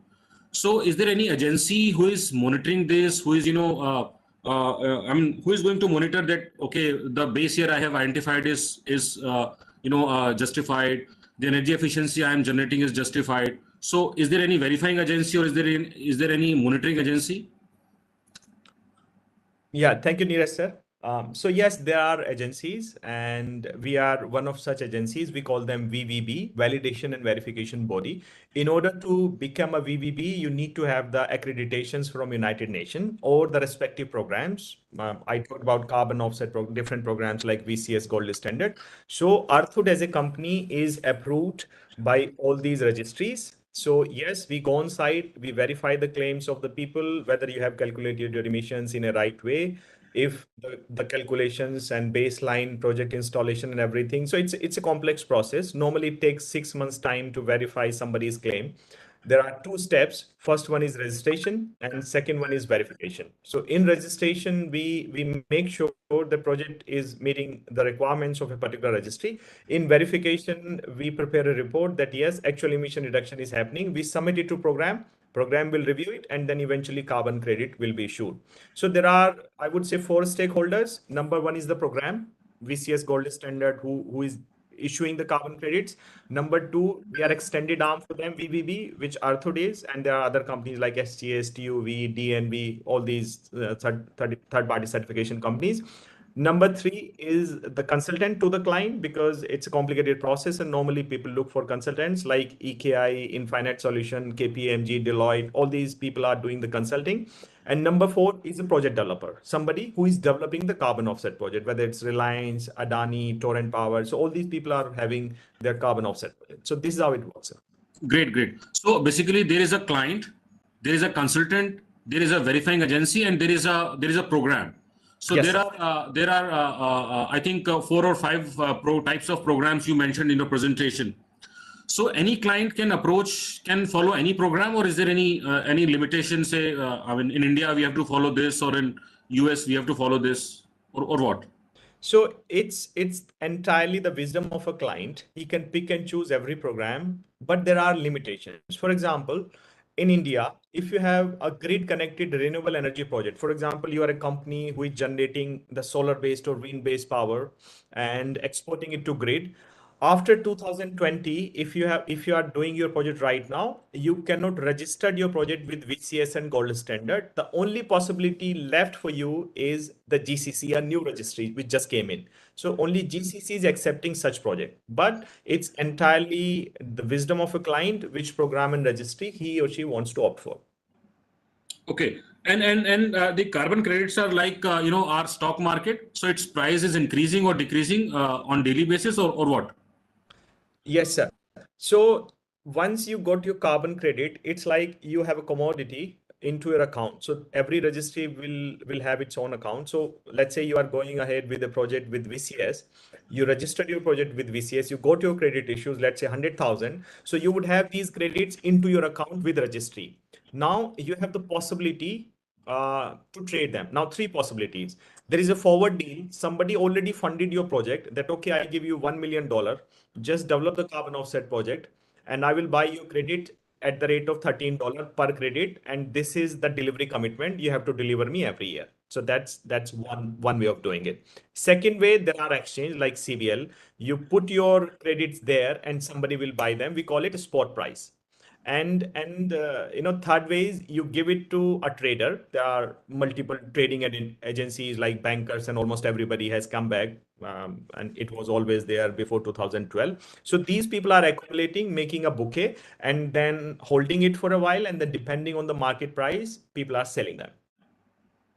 Speaker 3: So is there any agency who is monitoring this, who is, I mean, who is going to monitor that, okay, the base year I have identified is justified, the energy efficiency I am generating is justified. So is there any verifying agency, or is there any monitoring agency?
Speaker 2: Yeah, thank you, Neeraj sir. So yes, there are agencies, and we are one of such agencies. We call them VVB, Validation and Verification Body. In order to become a VVB, you need to have the accreditations from United Nations or the respective programs. I talked about carbon offset, different programs like VCS Gold Standard. So Earthwood as a company is approved by all these registries. So yes, we go on site, we verify the claims of the people, whether you have calculated your emissions in a right way, if the calculations and baseline project installation and everything. So it's a complex process. Normally it takes 6 months time to verify somebody's claim. There are two steps. First one is registration, and second one is verification. So in registration, we make sure the project is meeting the requirements of a particular registry. In verification, we prepare a report that yes, actual emission reduction is happening. We submit it to program will review it, and then eventually carbon credit will be issued. So there are, I would say, 4 stakeholders. Number one is the program, VCS Gold Standard, who issuing the carbon credits. Number two, we are extended arm for them, VBB, which Arthod is, and there are other companies like SGS, TUV, DNV, all these third party certification companies. Number three is the consultant to the client, because it's a complicated process and normally people look for consultants like EKI, Infinite Solution, KPMG, Deloitte. All these people are doing the consulting. And number four is a project developer, somebody who is developing the carbon offset project, whether it's Reliance, Adani, Torrent Power. So all these people are having their carbon offset project. So this is how it works.
Speaker 3: Great, great. So basically, there is a client, there is a consultant, there is a verifying agency, and there is a program. So
Speaker 2: Yes,
Speaker 3: there
Speaker 2: sir.
Speaker 3: are I think 4 or 5 types of programs you mentioned in your presentation. So any client can follow any program, or is there any limitation? Say, I mean, in India we have to follow this, or in US we have to follow this, or what?
Speaker 2: So it's entirely the wisdom of a client. He can pick and choose every program, but there are limitations. For example, in India, if you have a grid connected renewable energy project, for example, you are a company who is generating the solar based or wind based power and exporting it to grid. After 2020, if you are doing your project right now, you cannot register your project with VCS and gold standard. The only possibility left for you is the GCC, a new registry which just came in. So only GCC is accepting such project, but it's entirely the wisdom of a client which program and registry he or she wants to opt for.
Speaker 3: Okay. And the carbon credits are like our stock market. So its price is increasing or decreasing on daily basis, or what?
Speaker 2: Yes, sir. So once you got your carbon credit, it's like you have a commodity into your account. So every registry will have its own account. So let's say you are going ahead with a project with VCS. You registered your project with VCS. You got your credit issues, let's say 100,000. So you would have these credits into your account with registry. Now you have the possibility to trade them. Now, three possibilities. There is a forward deal. Somebody already funded your project that, okay, I give you $1 million, just develop the carbon offset project, and I will buy your credit at the rate of $13 per credit. And this is the delivery commitment. You have to deliver me every year. So that's one way of doing it. Second way, there are exchange like CBL. You put your credits there and somebody will buy them. We call it a spot price. And third way is you give it to a trader. There are multiple trading agencies like bankers, and almost everybody has come back, and it was always there before 2012. So these people are accumulating, making a bouquet, and then holding it for a while, and then depending on the market price, people are selling them.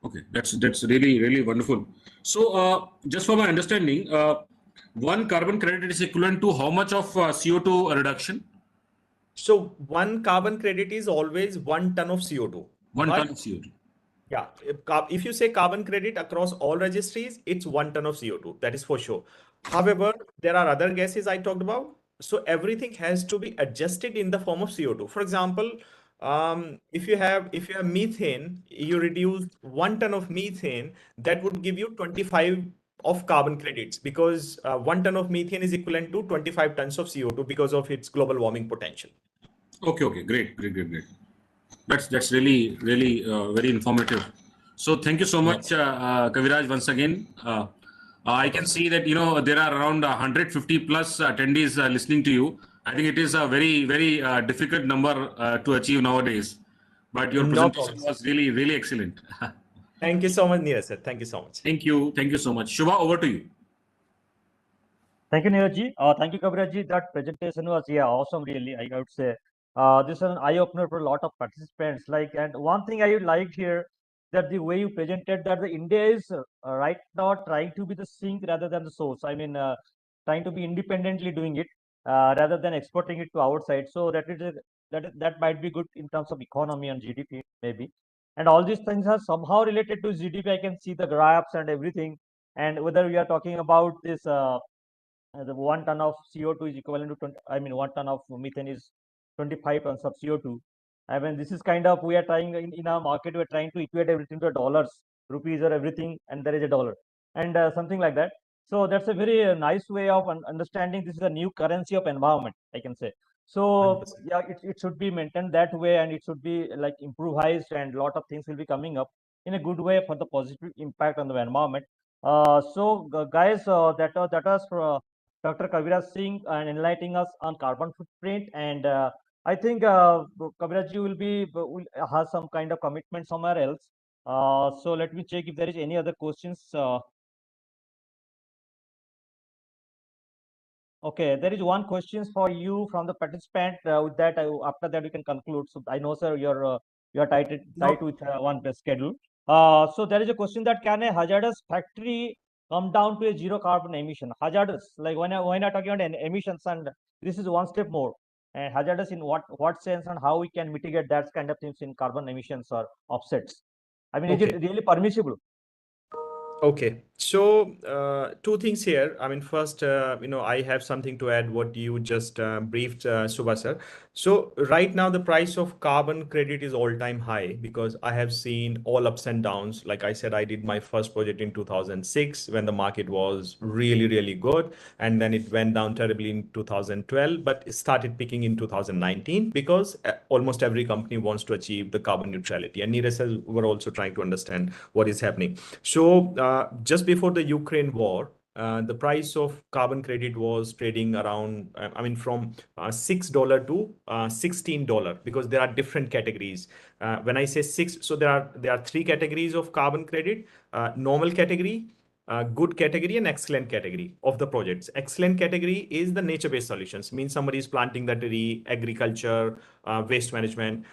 Speaker 3: Okay, that's really wonderful. So just for my understanding, one carbon credit is equivalent to how much of CO2 reduction?
Speaker 2: So one carbon credit is always 1 ton of CO2.
Speaker 3: 1 ton
Speaker 2: But
Speaker 3: of CO2.
Speaker 2: yeah, if you say carbon credit across all registries, it's 1 ton of CO2. That is for sure. However, there are other gases I talked about. So everything has to be adjusted in the form of CO2. For example, if you have methane, you reduce 1 ton of methane, that would give you 25 of carbon credits, because 1 ton of methane is equivalent to 25 tons of CO2 because of its global warming potential.
Speaker 3: Okay, great. That's really very informative. So thank you so much, Kaviraj, once again. I can see that there are around 150 plus attendees listening to you. I think it is a very difficult number to achieve nowadays. But your
Speaker 2: No
Speaker 3: presentation
Speaker 2: problem.
Speaker 3: was really excellent.
Speaker 2: Thank you so much, Neeraj sir. Thank you so much.
Speaker 3: Thank you so much. Shubha, over to you.
Speaker 1: Thank you, Neeraj. Thank you, Kaviraj. That presentation was awesome. Really, I would say this is an eye opener for a lot of participants. And one thing I liked here, that the way you presented that the India is right now trying to be the sink rather than the source. I mean, trying to be independently doing it rather than exporting it to outside. So that might be good in terms of economy and GDP maybe. And all these things are somehow related to GDP. I can see the graphs and everything. And whether we are talking about this. The 1 ton of CO2 is equivalent to 20, I mean, 1 ton of methane is 25 tons of CO2. I mean, this is kind of, we are trying in our market, we're trying to equate everything to dollars, rupees or everything, and there is a dollar and something like that. So that's a very nice way of understanding this is a new currency of environment, I can say. So
Speaker 2: 100%.
Speaker 1: yeah, it should be maintained that way, and it should be like improvised, and a lot of things will be coming up in a good way for the positive impact on the environment. So guys, that was for Dr. Kaviraj Singh and enlightening us on carbon footprint. And I think Kaviraj ji will have some kind of commitment somewhere else. So let me check if there is any other questions. Okay, there is one question for you from the participant. With that, after that we can conclude. So I know, sir, you're tight with one schedule. So there is a question that can a hazardous factory come down to a zero carbon emission? Hazardous, like when I talking about emissions, and this is one step more. And hazardous in what sense, and how we can mitigate that kind of things in carbon emissions or offsets? I mean, is
Speaker 2: Okay.
Speaker 1: it really permissible?
Speaker 2: Okay, so two things here. I mean, first, I have something to add what you just briefed, Subha sir. So right now, the price of carbon credit is all-time high because I have seen all ups and downs. Like I said, I did my first project in 2006 when the market was really, really good, and then it went down terribly in 2012, but it started picking in 2019 because almost every company wants to achieve the carbon neutrality, and Neeraj says we're also trying to understand what is happening. So just before the Ukraine war, the price of carbon credit was trading around, I mean, from $6 to $16 because there are different categories. When I say six, so there are three categories of carbon credit: normal category, good category, and excellent category of the projects. Excellent category is the nature-based solutions, means somebody is planting the tree, agriculture, waste management,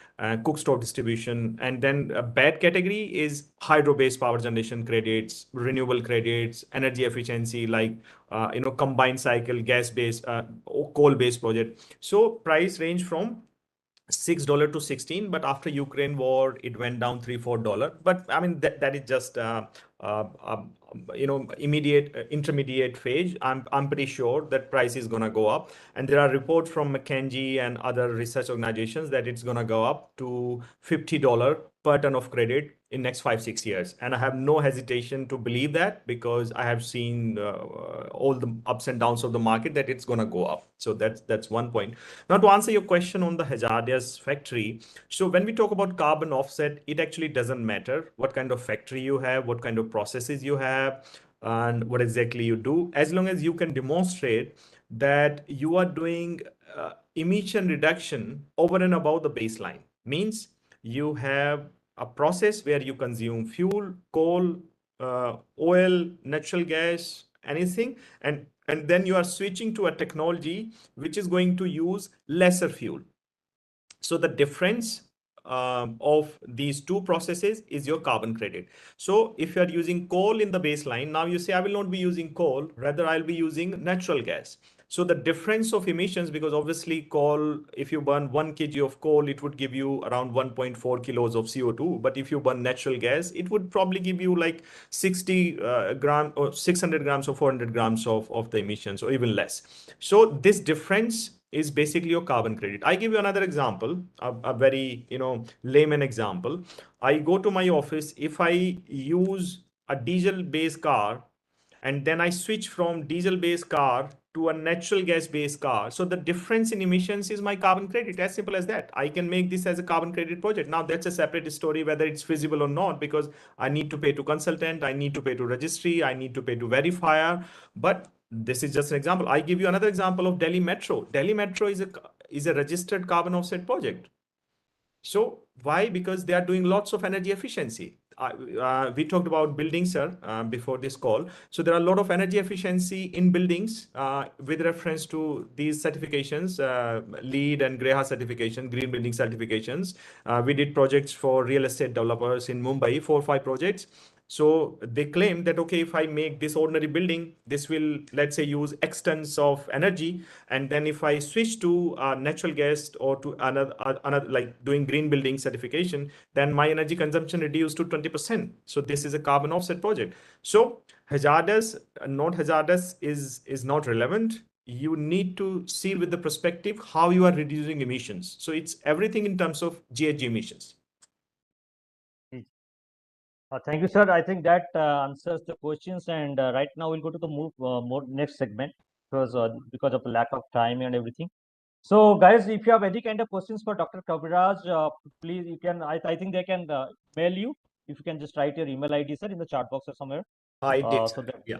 Speaker 2: cook stove distribution. And then a bad category is hydro-based power generation credits, renewable credits, energy efficiency, like combined cycle, gas-based, or coal-based project. So price range from $6 to 16, but after Ukraine war it went down $3-4. But I mean that is just uh, um, immediate intermediate phase. I'm pretty sure that price is going to go up, and there are reports from McKinsey and other research organizations that it's going to go up to $50 per ton of credit in next 5-6 years. And I have no hesitation to believe that because I have seen all the ups and downs of the market that it's going to go up. So that's one point. Now, to answer your question on the hazardous factory, so when we talk about carbon offset, it actually doesn't matter what kind of factory you have, what kind of processes you have, and what exactly you do, as long as you can demonstrate that you are doing emission reduction over and above the baseline. Means you have a process where you consume fuel, coal, oil, natural gas, anything, and then you are switching to a technology which is going to use lesser fuel. So the difference of these two processes is your carbon credit. So if you are using coal in the baseline, now you say, I will not be using coal, rather I'll be using natural gas. So the difference of emissions, because obviously coal, if you burn 1 kg of coal, it would give you around 1.4 kilos of CO2. But if you burn natural gas, it would probably give you like 60 gram or 600 grams or 400 grams of the emissions, or even less. So this difference is basically your carbon credit. I give you another example, a very layman example. I go to my office. If I use a diesel based car and then I switch from diesel based car to a natural gas based car, so the difference in emissions is my carbon credit. As simple as that. I can make this as a carbon credit project. Now that's a separate story whether it's feasible or not, because I need to pay to consultant, I need to pay to registry, I need to pay to verifier. But this is just an example. I give you another example of Delhi Metro. Delhi Metro is a registered carbon offset project. So why? Because they are doing lots of energy efficiency. We talked about buildings, sir, before this call. So there are a lot of energy efficiency in buildings with reference to these certifications, LEED and GREHA certification, green building certifications. We did projects for real estate developers in Mumbai, 4 or 5 projects. So they claim that, okay, if I make this ordinary building, this will, let's say, use X tons of energy. And then if I switch to natural gas or to another like doing green building certification, then my energy consumption reduced to 20%. So this is a carbon offset project. So hazardous, not hazardous is not relevant. You need to see with the perspective how you are reducing emissions. So it's everything in terms of GHG emissions.
Speaker 1: Thank you, sir. I think that answers the questions. And right now we'll go to the more next segment because of the lack of time and everything. So, guys, if you have any kind of questions for Dr. Kaviraj, please you can. I think they can mail you. If you can just write your email ID, sir, in the chat box or somewhere.
Speaker 2: I did,
Speaker 1: So
Speaker 2: sir.
Speaker 1: that
Speaker 2: Yeah.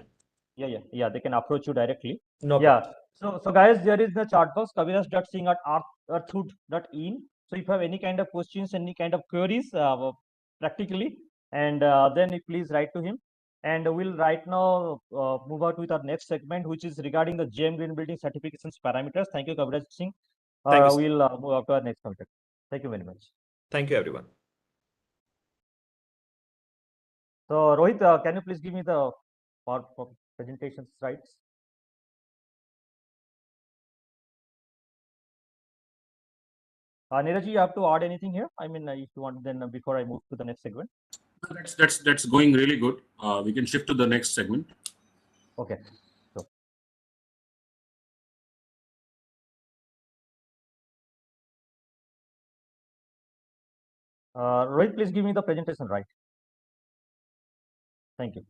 Speaker 1: Yeah. They can approach you directly.
Speaker 2: No
Speaker 1: Yeah.
Speaker 2: problem.
Speaker 1: So guys, there is the chat box kaviraj.singh@earthhood.in. So if you have any kind of questions, any kind of queries, practically, and then you please write to him. And we'll right now move out with our next segment, which is regarding the GM Green Building certifications parameters. Thank you, Kaviraj Singh.
Speaker 2: Thank you, sir.
Speaker 1: We'll move out to our next subject. Thank you very much.
Speaker 2: Thank you, everyone.
Speaker 1: So Rohit, can you please give me the presentation slides? Neeraj, you have to add anything here? I mean, if you want, then before I move to the next segment.
Speaker 3: That's going really good. We can shift to the next segment.
Speaker 1: Okay. So, Rohit, please give me the presentation, right? Thank you.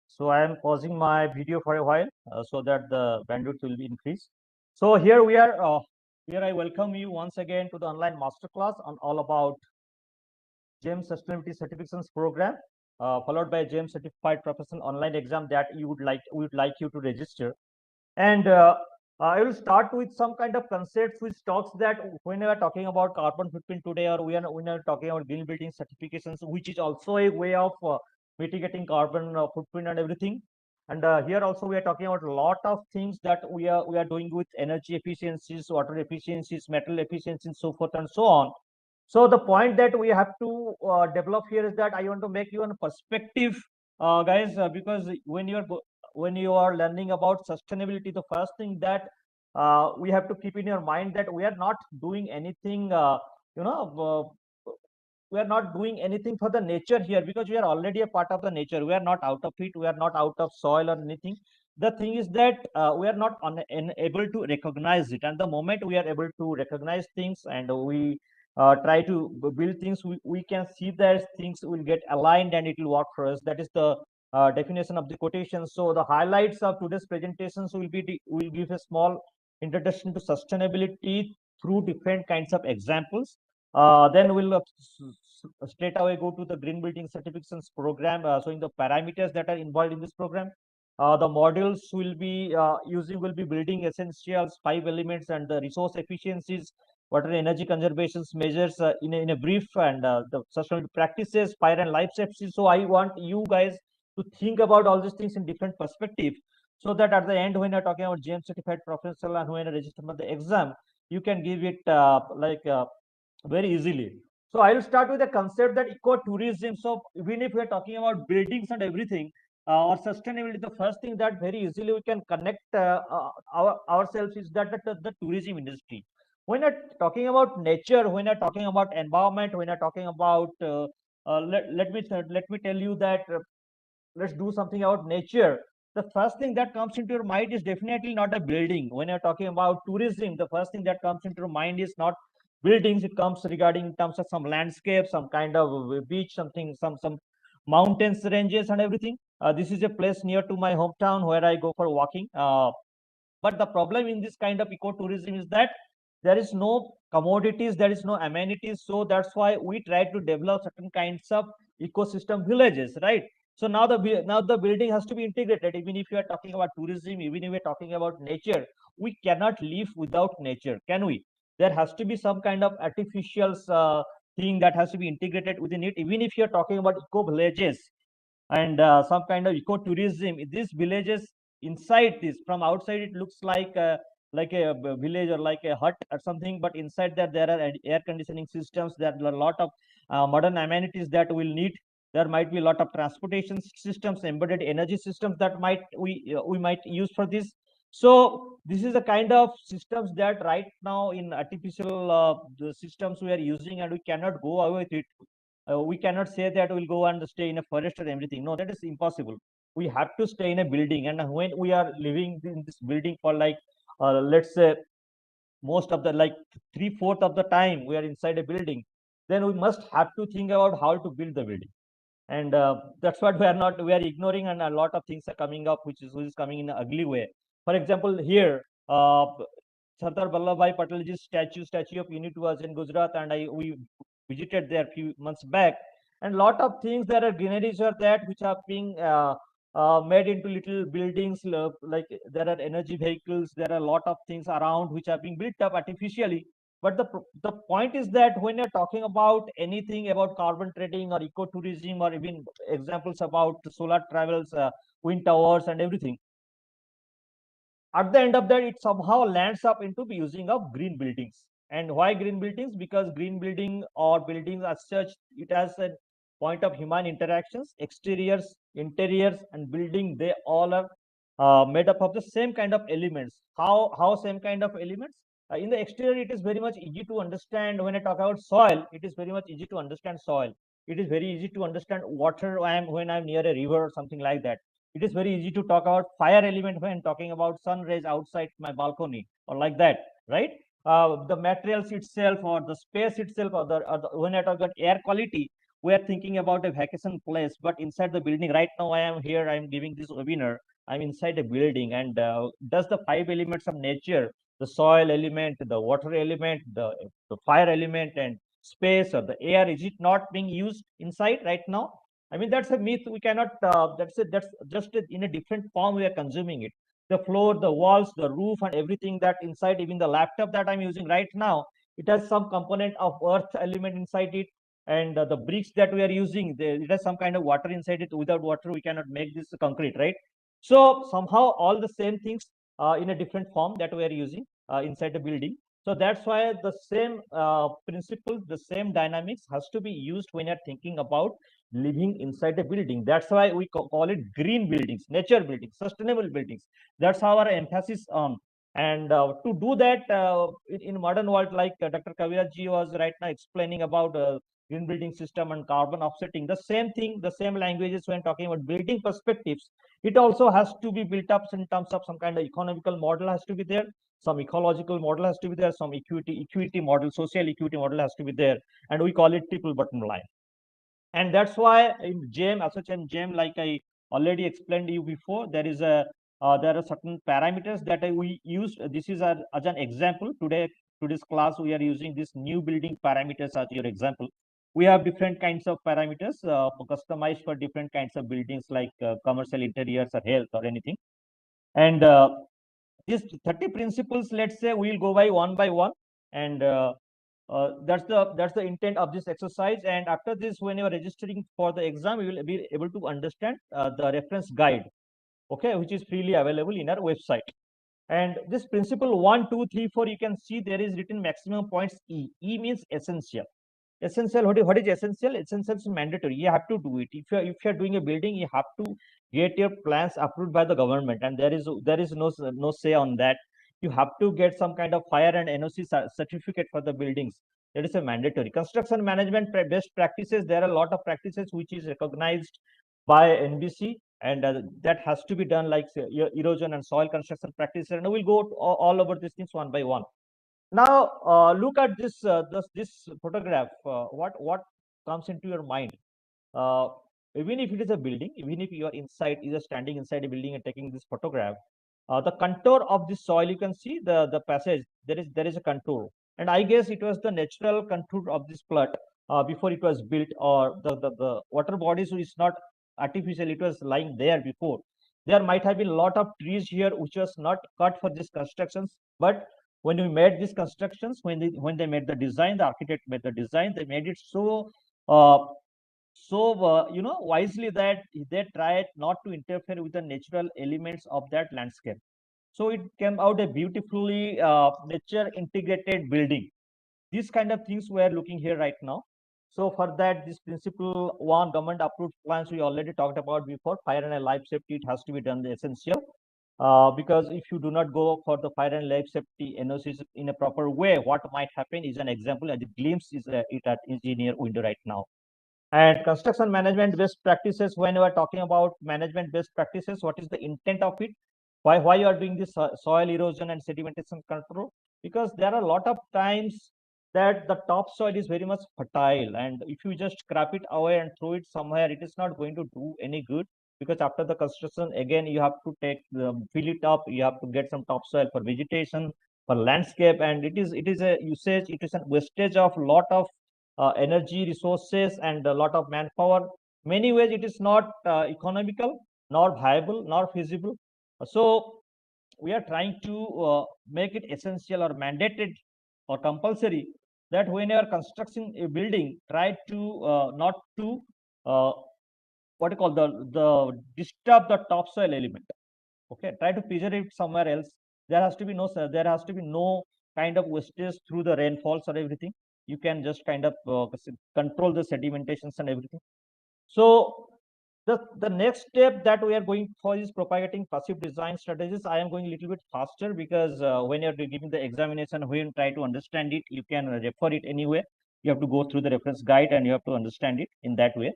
Speaker 1: So I am pausing my video for a while so that the bandwidth will be increased. So here we are. Here I welcome you once again to the online masterclass on all about GEM Sustainability Certifications Program, followed by GEM Certified Professional Online Exam that we would like you to register. And I will start with some kind of concepts which talks that when we are talking about carbon footprint today, or when we are talking about green building certifications, which is also a way of mitigating carbon footprint and everything. And here also we are talking about a lot of things that we are doing with energy efficiencies, water efficiencies, metal efficiencies, so forth and so on. So the point that we have to develop here is that I want to make you a perspective, guys, because when you are learning about sustainability, the first thing that we have to keep in your mind that we are not doing anything, you know, we are not doing anything for the nature here, because we are already a part of the nature. We are not out of it. We are not out of soil or anything. The thing is that we are not able to recognize it. And the moment we are able to recognize things and we try to build things, we can see that things will get aligned and it will work for us. That is the definition of the quotation. So the highlights of today's presentations will give a small introduction to sustainability through different kinds of examples. Then we'll straight away go to the green building certifications program, showing the parameters that are involved in this program. The modules will be building essentials, 5 elements, and the resource efficiencies, water and energy conservation measures in a brief, and the sustainable practices, fire and life safety. So I want you guys to think about all these things in different perspective, so that at the end, when you're talking about GM certified professional and when you register for the exam, you can give it very easily. So I will start with the concept that ecotourism. So even if we are talking about buildings and everything, or sustainability, the first thing that very easily we can connect ourselves is that the tourism industry. When you're talking about nature, when you're talking about environment, when you're talking about let me tell you that let's do something about nature. The first thing that comes into your mind is definitely not a building. When you're talking about tourism, the first thing that comes into your mind is not buildings. It comes regarding in terms of some landscape, some kind of beach, something, some mountains ranges and everything. This is a place near to my hometown where I go for walking. But the problem in this kind of ecotourism is that there is no commodities, there is no amenities. So that's why we try to develop certain kinds of ecosystem villages, right? So now the building has to be integrated. Even if you are talking about tourism, even if we are talking about nature, we cannot live without nature, can we? There has to be some kind of artificial thing that has to be integrated within it. Even if you are talking about eco villages and some kind of ecotourism, these villages, inside this, from outside it looks like a village or like a hut or something, but inside that there are air conditioning systems, there are a lot of modern amenities that will need. There might be a lot of transportation systems, embedded energy systems that we might use for this. So this is the kind of systems that right now in artificial the systems we are using, and we cannot go away with it. We cannot say that we'll go and stay in a forest or everything. No, that is impossible. We have to stay in a building, and when we are living in this building for like let's say most of the like 3/4 of the time we are inside a building, then we must have to think about how to build the building. And that's what we are ignoring, and a lot of things are coming up which is coming in an ugly way. For example, here Sardar Vallabhbhai Patelji's statue of unity was in Gujarat, and we visited there a few months back, and lot of things, there are greeneries are that which are being made into little buildings, like there are energy vehicles, there are a lot of things around which are being built up artificially. But the point is that when you're talking about anything about carbon trading or ecotourism, or even examples about solar travels, wind towers and everything, at the end of that, it somehow lands up into the using of green buildings. And why green buildings? Because green building or buildings as such, it has a point of human interactions, exteriors, interiors, and building. They all are made up of the same kind of elements. How same kind of elements? In the exterior, it is very much easy to understand. When I talk about soil, it is very much easy to understand soil. It is very easy to understand water when I'm near a river or something like that. It is very easy to talk about fire element when talking about sun rays outside my balcony or like that, right? The materials itself, or the space itself, or the when I talk about air quality, we are thinking about a vacation place, but inside the building right now, I am here, I am giving this webinar, I'm inside a building. And does the five elements of nature, the soil element, the water element, the fire element, and space or the air, is it not being used inside right now? I mean, that's a myth. We cannot. That's just in a different form we are consuming it. The floor, the walls, the roof, and everything that inside, even the laptop that I'm using right now, it has some component of earth element inside it, and the bricks that we are using, it has some kind of water inside it. Without water, we cannot make this concrete, right? So somehow all the same things in a different form that we are using inside the building. So that's why the same principles, the same dynamics has to be used when you're thinking about living inside a building. That's why we call it green buildings, nature buildings, sustainable buildings. That's our emphasis on. And to do that in modern world, like Dr. Kaviraj ji was right now explaining about green building system and carbon offsetting, the same thing, the same languages when talking about building perspectives, it also has to be built up in terms of some kind of economical model has to be there, some ecological model has to be there, some equity model, social equity model has to be there, and we call it triple bottom line. And that's why in GEM, ASSOCHAM GEM, like I already explained to you before, there are certain parameters that we use. This is as an example. Today's class, we are using this new building parameters as your example. We have different kinds of parameters customized for different kinds of buildings, like commercial interiors or health or anything. And these 30 principles, let's say, we'll go by one, and that's the intent of this exercise. And after this, when you are registering for the exam, you will be able to understand the reference guide, okay, which is freely available in our website. And this principle 1, 2, 3, 4, you can see there is written maximum points E. E means essential. Essential, what is essential? Essential is mandatory. You have to do it. If you're doing a building, you have to get your plans approved by the government, and there is no say on that. You have to get some kind of fire and NOC certificate for the buildings. That is a mandatory. Construction management best practices. There are a lot of practices which is recognized by NBC, and that has to be done, like say, erosion and soil construction practices. And we'll go all over these things one by one. Now, look at this photograph. What comes into your mind? Uh, Even if it is a building, even if you are inside, either standing inside a building and taking this photograph, the contour of the soil, you can see the passage. There is a contour, and I guess it was the natural contour of this plot before it was built, or the water bodies is not artificial. It was lying there before. There might have been a lot of trees here which was not cut for these constructions, but when we made these constructions, when they made the design, the architect made the design, they made it uh, wisely that they tried not to interfere with the natural elements of that landscape. So it came out a beautifully nature integrated building. These kind of things we are looking here right now. So for that, this principle one, government approved plans, we already talked about before. Fire and life safety, it has to be done, the essential. Because if you do not go for the fire and life safety NOCs in a proper way, what might happen is an example, and the glimpse is it at engineer window right now. And construction management best practices, when we are talking about management best practices, what is the intent of it? Why you are doing this soil erosion and sedimentation control? Because there are a lot of times that the topsoil is very much fertile, and if you just scrap it away and throw it somewhere, it is not going to do any good, because after the construction again you have to fill it up, you have to get some topsoil for vegetation, for landscape, and it is a usage, it is a wastage of lot of energy resources and a lot of manpower. Many ways it is not economical, nor viable, nor feasible. So we are trying to make it essential or mandated or compulsory that when you are constructing a building, try to not to uh, what you call the disturb the topsoil element. Okay, try to preserve it somewhere else. There has to be no kind of wastage through the rainfalls or everything. You can just kind of control the sedimentations and everything. So the next step that we are going for is propagating passive design strategies. I am going a little bit faster because when you're giving the examination, when you try to understand it, you can refer it anyway. You have to go through the reference guide and you have to understand it in that way.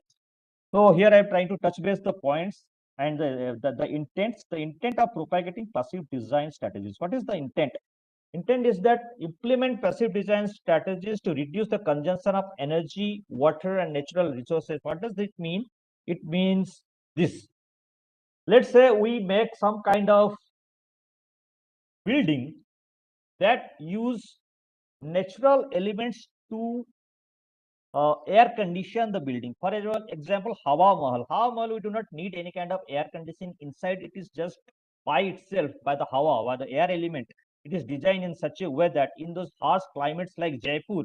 Speaker 1: So here I'm trying to touch base the points and the intents. The intent of propagating passive design strategies. What is the intent? Intent is that implement passive design strategies to reduce the consumption of energy, water, and natural resources. What does this mean? It means this. Let's say we make some kind of building that use natural elements to air condition the building. For example, Hawa Mahal. Hawa Mahal, we do not need any kind of air conditioning inside. It is just by itself, by the Hawa, by the air element. It is designed in such a way that in those harsh climates like Jaipur,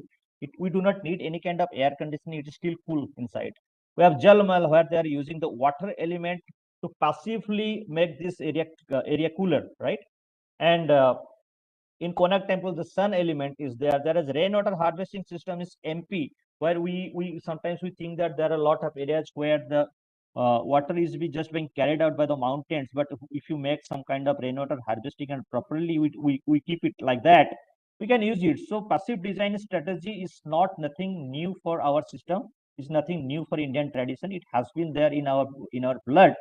Speaker 1: we do not need any kind of air conditioning. It is still cool inside. We have Jal Mahal, where they are using the water element to passively make this area cooler, right? And in Konark temple, the sun element is there. There is rainwater harvesting system is MP, where we sometimes we think that there are a lot of areas where the water is just being carried out by the mountains. But if you make some kind of rainwater harvesting and properly we keep it like that, we can use it. So passive design strategy is not nothing new for our system. It's nothing new for Indian tradition. It has been there in our blood.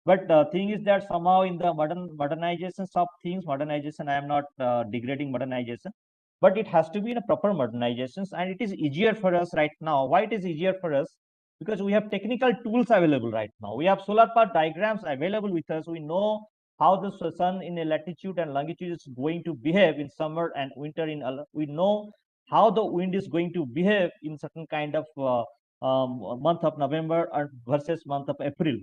Speaker 1: But the thing is that somehow in the modernizations of things, modernization, I am not degrading modernization, but it has to be in a proper modernizations, and it is easier for us right now. Why it is easier for us? Because we have technical tools available right now. We have solar power diagrams available with us. We know how the sun in a latitude and longitude is going to behave in summer and winter. We know how the wind is going to behave in certain kind of month of November versus month of April.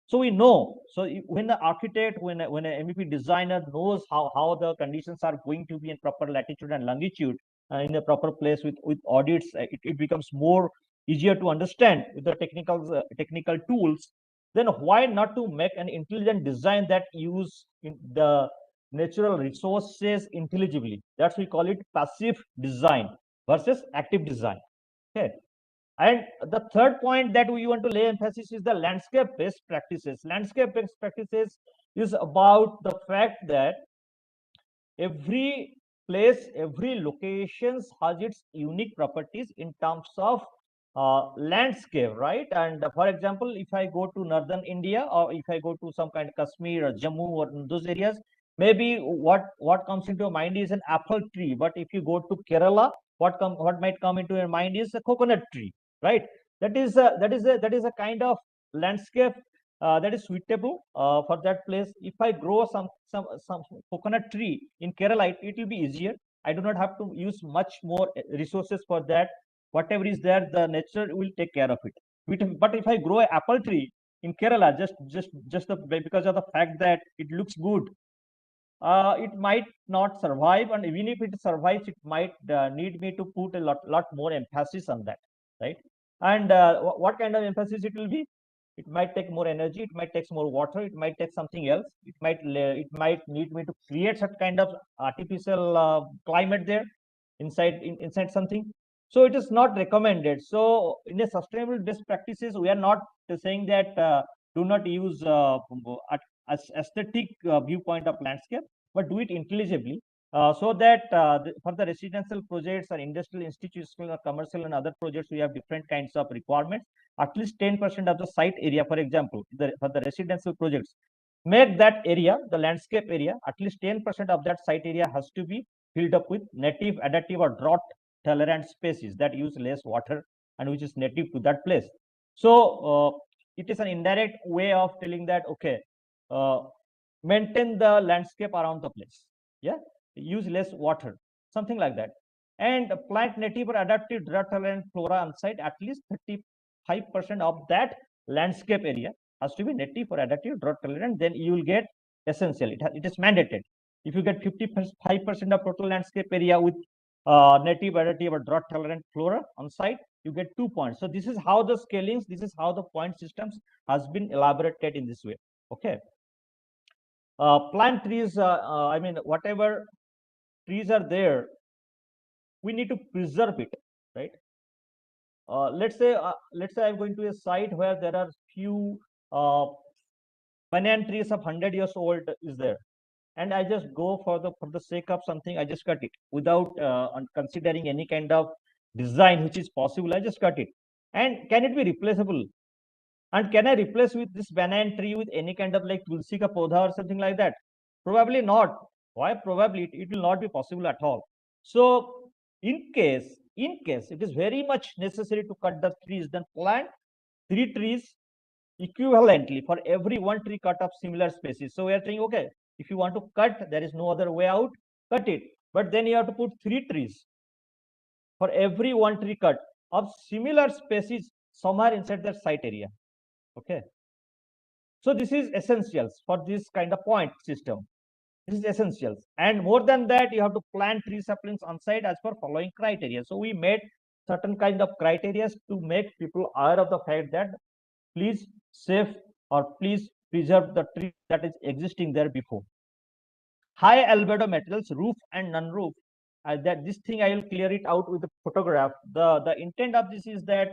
Speaker 1: So we know. So when the architect, when an MEP designer knows how the conditions are going to be in proper latitude and longitude in a proper place with audits, it becomes more easier to understand with the technical tools. Then why not to make an intelligent design that use the natural resources intelligibly? That's we call it passive design versus active design. Okay. And the third point that we want to lay emphasis is the landscape best practices. Landscape best practices is about the fact that every place, every locations has its unique properties in terms of landscape, right? And for example, if I go to northern India, or if I go to some kind of Kashmir or Jammu or those areas, maybe what comes into your mind is an apple tree. But if you go to Kerala, what might come into your mind is a coconut tree, right? That is a kind of landscape that is suitable for that place. If I grow some coconut tree in Kerala, it will be easier. I do not have to use much more resources for that. Whatever is there, the nature will take care of it. But if I grow an apple tree in Kerala, because of the fact that it looks good, it might not survive, and even if it survives, it might need me to put a lot more emphasis on that, right? And what kind of emphasis it will be? It might take more energy, it might take more water, it might take something else, it might need me to create such kind of artificial climate there inside something. So it is not recommended. So in a sustainable best practices, we are not saying that do not use aesthetic viewpoint of landscape, but do it intelligibly, so that for the residential projects or industrial, institutional, or commercial and other projects, we have different kinds of requirements. At least 10% of the site area, for example, for the residential projects, make that area, the landscape area, at least 10% of that site area has to be filled up with native, adaptive, or drought tolerant species that use less water and which is native to that place. So it is an indirect way of telling that, okay, maintain the landscape around the place. Yeah, use less water, something like that. And plant native or adaptive drought tolerant flora on site. At least 35% of that landscape area has to be native or adaptive drought tolerant. Then you will get essential. It is mandated. If you get 55% of total landscape area with native, adaptive, or drought tolerant flora on site, you get 2 points. So this is how the scalings, this is how the point systems has been elaborated in this way. Okay. Plant trees, I mean, whatever trees are there, we need to preserve it, right? Let's say I'm going to a site where there are few banyan trees of 100 years old is there, and I just go for the sake of something, I just cut it without considering any kind of design which is possible. I just cut it. And can it be replaceable? And can I replace with this banyan tree with any kind of like tulsi ka podha or something like that? Probably not. Why? Probably it will not be possible at all. So in case it is very much necessary to cut the trees, then plant 3 trees equivalently for every 1 tree cut of similar species. So we are saying, okay, if you want to cut, there is no other way out, cut it. But then you have to put 3 trees for every 1 tree cut of similar species somewhere inside that site area. Okay. So this is essentials for this kind of point system. This is essentials. And more than that, you have to plant tree saplings on site as per following criteria. So we made certain kind of criteria to make people aware of the fact that please save or please preserve the tree that is existing there before. High albedo materials, roof and non-roof. That this thing I will clear it out with the photograph. The intent of this is that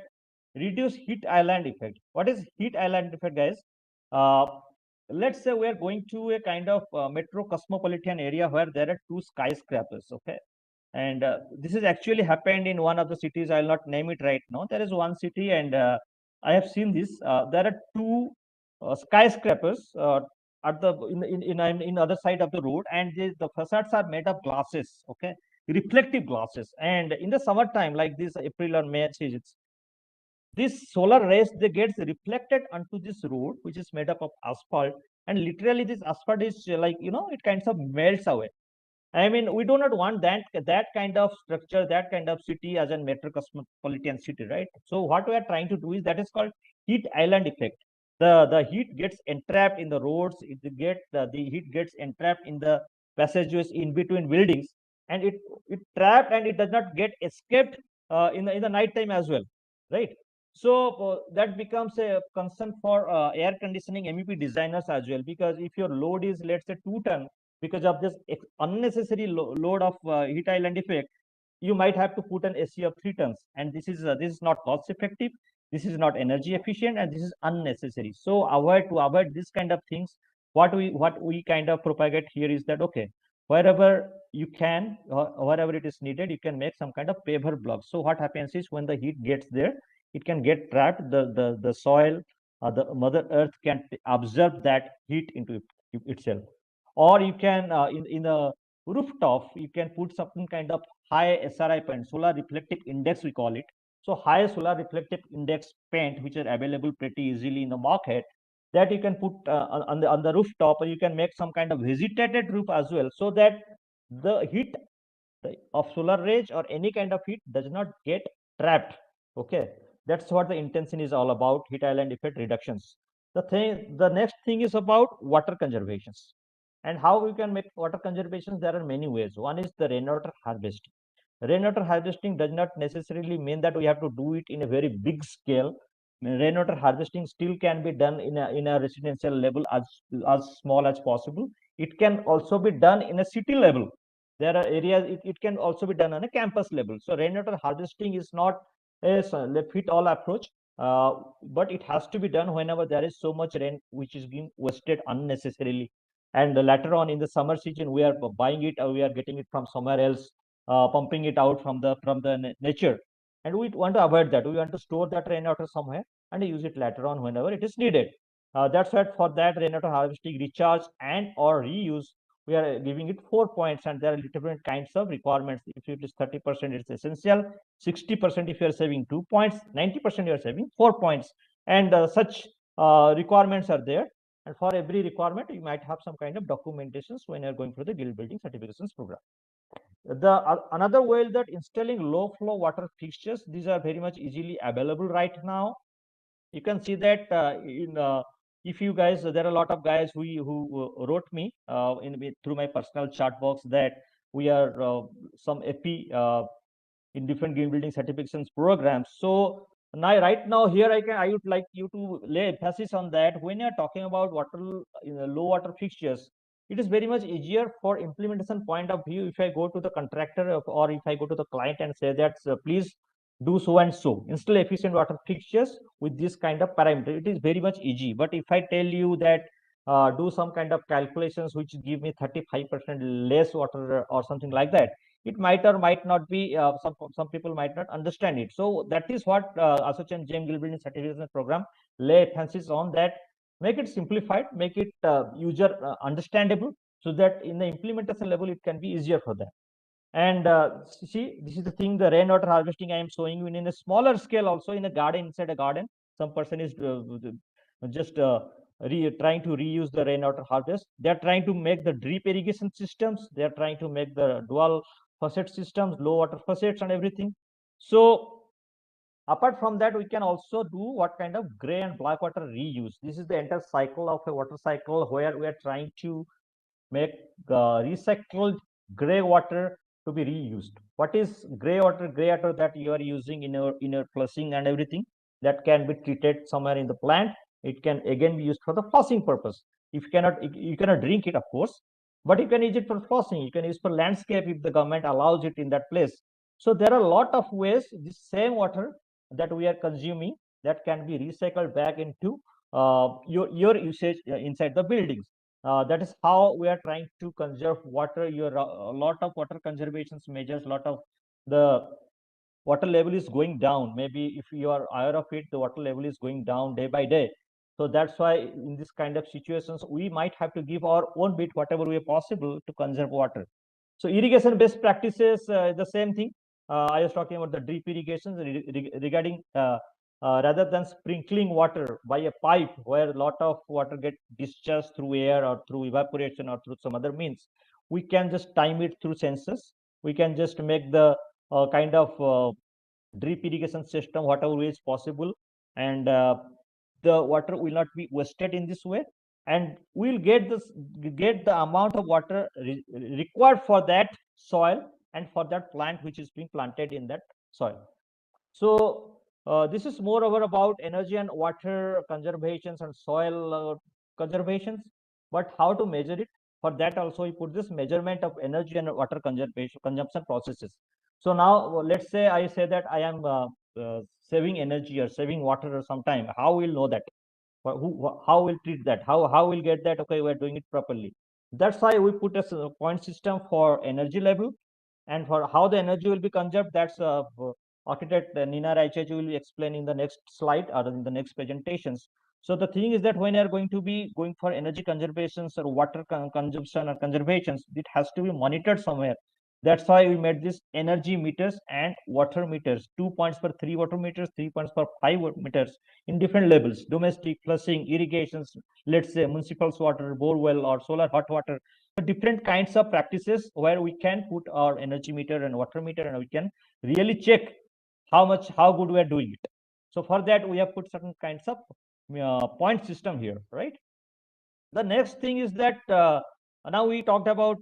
Speaker 1: reduce heat island effect. What is heat island effect, guys? Let's say we are going to a kind of metro cosmopolitan area where there are 2 skyscrapers. Okay, and this is actually happened in one of the cities. I will not name it right now. There is one city, and I have seen this. There are 2 skyscrapers at the in other side of the road, and the facades are made of glasses. Okay, reflective glasses. And in the summertime, like this April or May seasons, this solar rays they gets reflected onto this road, which is made up of asphalt, and literally this asphalt is like, it kind of melts away. I mean, we do not want that kind of structure, that kind of city as a metro cosmopolitan city, right? So what we are trying to do is that is called heat island effect. The heat gets entrapped in the roads. The heat gets entrapped in the passageways in between buildings, and it trapped and it does not get escaped in the night time as well, right? So that becomes a concern for air conditioning MEP designers as well, because if your load is, let's say, 2 ton, because of this unnecessary load of heat island effect, you might have to put an AC of 3 tons, and this is not cost effective, this is not energy efficient, and this is unnecessary. So avoid this kind of things, what we kind of propagate here is that, okay, wherever you can, wherever it is needed, you can make some kind of paver blocks. So what happens is when the heat gets there, it can get trapped. The soil, the mother earth can absorb that heat into itself. Or you can in a rooftop, you can put something kind of high SRI paint, solar reflective index we call it. So high solar reflective index paint, which are available pretty easily in the market, that you can put on the rooftop, or you can make some kind of vegetated roof as well, so that the heat of solar rays or any kind of heat does not get trapped. Okay, that's what the intention is all about, heat island effect reductions. The next thing is about water conservations. And how we can make water conservation? There are many ways. One is the rainwater harvesting. Rainwater harvesting does not necessarily mean that we have to do it in a very big scale. Rainwater harvesting still can be done in a residential level as small as possible. It can also be done in a city level. There are areas it can also be done on a campus level. So rainwater harvesting is not a fit all approach, but it has to be done whenever there is so much rain which is being wasted unnecessarily. And later on in the summer season, we are buying it, or we are getting it from somewhere else, pumping it out from the nature, and we want to avoid that. We want to store that rainwater somewhere and use it later on whenever it is needed. That's why for that rainwater harvesting, recharge and or reuse we are giving it 4 points, and there are different kinds of requirements. If it is 30%, it's essential. 60% if you are saving 2 points, 90% you are saving 4 points, and such requirements are there. And for every requirement, you might have some kind of documentations when you are going through the guild building certifications program. The another way that installing low flow water fixtures, these are very much easily available right now. You can see that in if you guys, there are a lot of guys who wrote me through my personal chat box that we are some FP in different game building certifications programs. So now, right now, here I would like you to lay emphasis on that. When you're talking about water, low water fixtures, it is very much easier for implementation point of view. If I go to the contractor or if I go to the client and say that please do so and so, install efficient water fixtures with this kind of parameter, it is very much easy. But if I tell you that do some kind of calculations which give me 35% less water or something like that, it might or might not be, some people might not understand it. So that is what ASSOCHAM GM Guild Building Certification Program lay emphasis on, that make it simplified, make it user understandable, so that in the implementation level it can be easier for them. And see, this is the thing, the rainwater harvesting I am showing you in a smaller scale, also in a garden, inside a garden. Some person is just trying to reuse the rainwater harvest. They are trying to make the drip irrigation systems. They are trying to make the dual faucet systems, low water faucets and everything. So apart from that, we can also do what kind of gray and black water reuse. This is the entire cycle of a water cycle where we are trying to make recycled gray water to be reused. What is gray water? Gray water that you are using in your flushing and everything, that can be treated somewhere in the plant. It can again be used for the flushing purpose. If you cannot drink it, of course, but you can use it for flushing. You can use for landscape if the government allows it in that place. So there are a lot of ways this same water that we are consuming that can be recycled back into your usage inside the buildings. That is how we are trying to conserve water. A lot of water conservation measures, a lot of the water level is going down. Maybe if you are aware of it, the water level is going down day by day. So that's why in this kind of situations, we might have to give our own bit, whatever way possible, to conserve water. So irrigation best practices, the same thing. I was talking about the drip irrigation regarding rather than sprinkling water by a pipe where a lot of water get discharged through air or through evaporation or through some other means, we can just time it through sensors. We can just make the kind of drip irrigation system whatever way is possible, and the water will not be wasted in this way, and we'll get the amount of water required for that soil and for that plant which is being planted in that soil. So this is moreover about energy and water conservations and soil conservations. But how to measure it? For that also we put this measurement of energy and water consumption processes. So now let's say I say that I am saving energy or saving water or sometime. How we'll know that? How we'll treat that? How we'll get that? Okay, we're doing it properly. That's why we put a point system for energy level, and for how the energy will be conserved. That's architect Nina Raichechi will explain in the next slide or in the next presentations. So the thing is that when you are going to be going for energy conservations or water consumption or conservations, it has to be monitored somewhere. That's why we made this energy meters and water meters, 2 points for 3 water meters, 3 points for 5 meters in different levels: domestic, flushing, irrigations, let's say municipal water, bore well, or solar hot water. So different kinds of practices where we can put our energy meter and water meter, and we can really check how good we are doing it. So for that, we have put certain kinds of point system here, right? The next thing is that now we talked about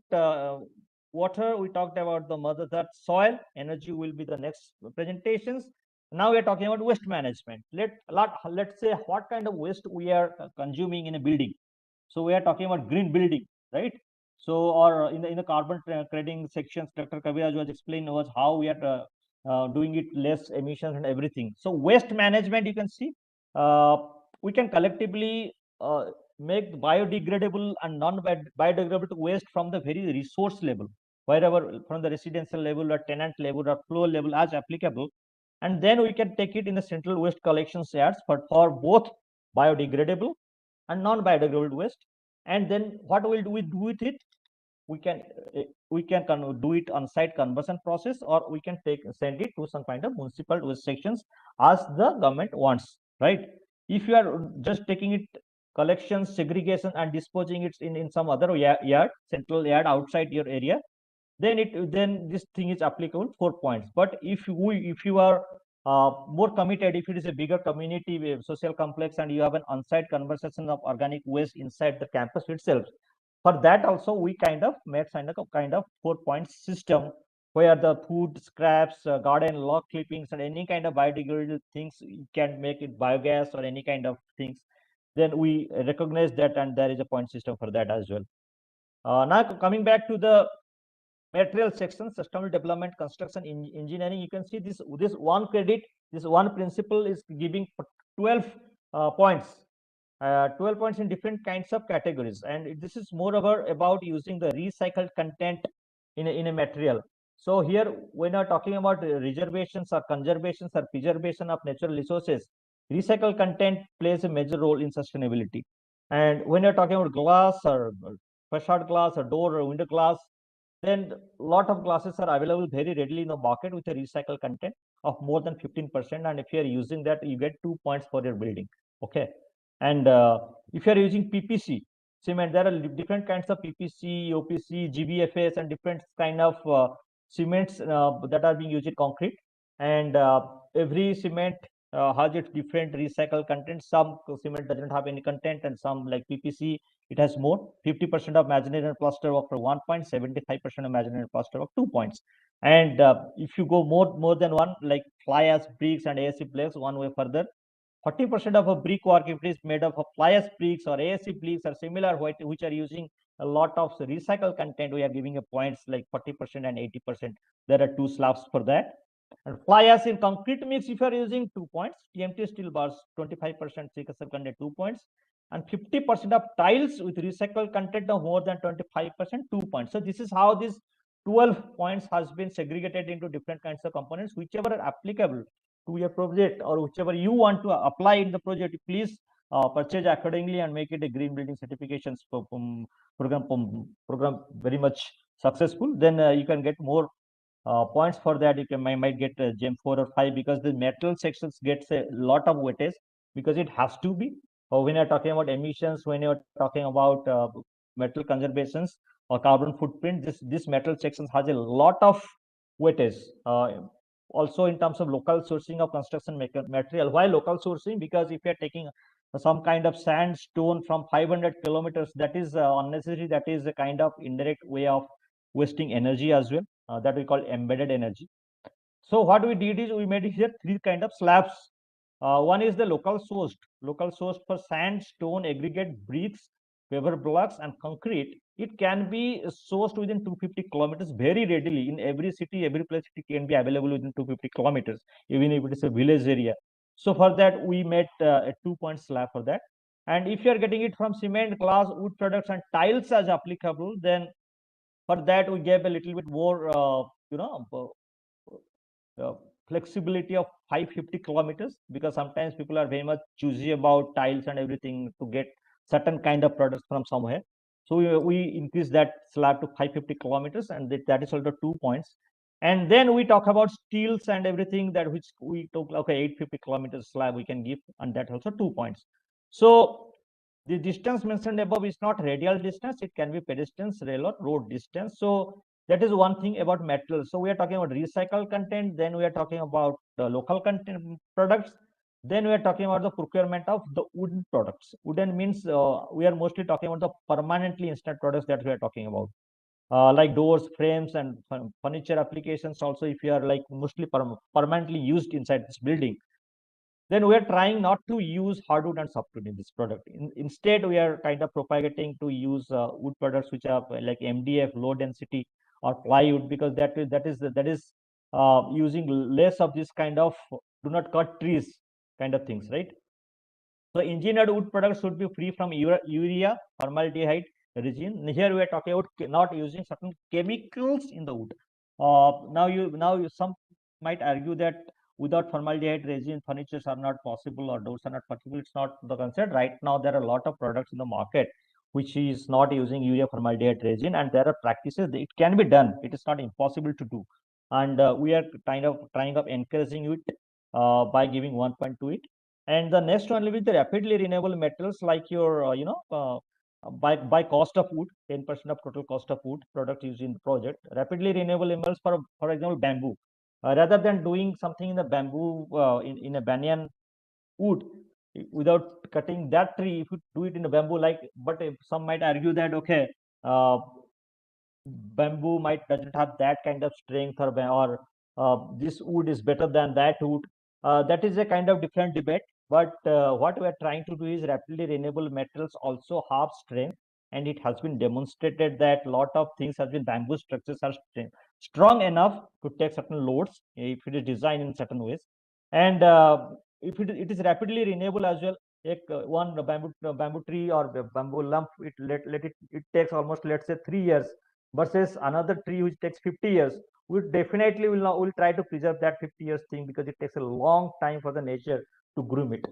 Speaker 1: water, we talked about the mother earth, soil, energy will be the next presentations. Now we are talking about waste management. Let's say what kind of waste we are consuming in a building. So we are talking about green building, right? So, or in the carbon trading sections, Dr. Kaviraj was explaining was how we are doing it less emissions and everything. So waste management, you can see, we can collectively make biodegradable and non-biodegradable waste from the very resource level, wherever from the residential level or tenant level or floor level as applicable, and then we can take it in the central waste collection yards for both biodegradable and non-biodegradable waste. And then what will we do with it? we can do it on site conversion process, or we can send it to some kind of municipal waste sections as the government wants, right? If you are just taking it collection, segregation, and disposing it in some other yard, central yard outside your area, then this thing is applicable 4 points. But if you are more committed, if it is a bigger community social complex and you have an on-site conversation of organic waste inside the campus itself, for that also we kind of make kind of 4 point system, where the food scraps, garden log clippings, and any kind of biodegradable things, you can make it biogas or any kind of things, then we recognize that, and there is a point system for that as well. Now coming back to the material section, sustainable development, construction, engineering, you can see this one credit, this one principle is giving 12 points, 12 points in different kinds of categories, and this is moreover about using the recycled content in a material. So here, when you're talking about reservations or conservations or preservation of natural resources, recycled content plays a major role in sustainability. And when you're talking about glass or facade glass or door or window glass, then a lot of glasses are available very readily in the market with a recycled content of more than 15%, and if you are using that, you get 2 points for your building. Okay. And if you are using PPC cement, there are different kinds of PPC, OPC, GBFS, and different kind of cements that are being used in concrete, and every cement has its different recycled content. Some cement doesn't have any content, and some, like PPC, it has more. 50% of masonry and plaster of 1 point, 75% of masonry and plaster of 2 points. And if you go more than one, like fly ash bricks and ASC blocks, one way further, 40% of a brickwork, if it is made up of fly ash bricks or ASC bricks or similar, which are using a lot of recycled content, we are giving a points like 40% and 80%. There are two slabs for that. And fly ash in concrete mix, if you are using 2 points. TMT steel bars, 25% thickness content, 2 points. And 50% of tiles with recycled content of more than 25%, 2 points. So this is how this 12 points has been segregated into different kinds of components, whichever are applicable to your project or whichever you want to apply in the project. Please purchase accordingly and make it a green building certifications program very much successful. Then you can get more points for that. You can might get gem 4 or 5, because the metal sections gets a lot of weightage, because it has to be. Or when you're talking about emissions, when you're talking about metal conservations or carbon footprint, this metal sections has a lot of weightage. Also in terms of local sourcing of construction material. Why local sourcing? Because if you're taking some kind of sandstone from 500 kilometers, that is unnecessary. That is a kind of indirect way of wasting energy as well, that we call embedded energy. So what we did is we made here three kind of slabs. One is the local sourced for sand, stone, aggregate, bricks, paver blocks, and concrete. It can be sourced within 250 kilometers very readily. In every city, every place, it can be available within 250 kilometers, even if it is a village area. So for that, we made a 2 point slab for that. And if you are getting it from cement, glass, wood products, and tiles as applicable, then for that we gave a little bit more, flexibility of 550 kilometers, because sometimes people are very much choosy about tiles and everything to get certain kind of products from somewhere. So we increase that slab to 550 kilometers, and that is also 2 points. And then we talk about steels and everything, that which we took, okay, 850 kilometers slab we can give, and that also 2 points. So the distance mentioned above is not radial distance, it can be pedestrians, rail, or road distance. So that is one thing about materials. So we are talking about recycled content, then we are talking about the local content products, then we are talking about the procurement of the wooden products. Wooden means we are mostly talking about the permanently installed products that we are talking about, like doors, frames, and furniture applications. Also, if you are like mostly permanently used inside this building, then we are trying not to use hardwood and softwood in this product. Instead, we are kind of propagating to use wood products which are like MDF, low density, or plywood, because that is using less of this kind of do not cut trees kind of things, right? So engineered wood products should be free from urea, formaldehyde, resin. Here we are talking about not using certain chemicals in the wood. Now some might argue that without formaldehyde, resin, furnitures are not possible, or doors are not possible. It's not the concept. Right now, there are a lot of products in the market which is not using urea formaldehyde resin, and there are practices that it can be done. It is not impossible to do, and we are kind of trying of encouraging it by giving 1 point to it. And the next one will be the rapidly renewable metals, like your by cost of wood, 10% of total cost of wood product used in the project. Rapidly renewable metals, for example, bamboo. Rather than doing something in the bamboo in a banyan wood without cutting that tree, if you do it in a bamboo, like, but some might argue that okay, uh, bamboo might doesn't have that kind of strength, or this wood is better than that wood. That is a kind of different debate. But what we are trying to do is rapidly renewable materials also have strength, and it has been demonstrated that lot of things have been bamboo structures are strong enough to take certain loads if it is designed in certain ways. And if it is rapidly renewable as well, like one bamboo tree or bamboo lump, it takes almost, let's say, 3 years, versus another tree which takes 50 years. We definitely will try to preserve that 50 years thing, because it takes a long time for the nature to groom it.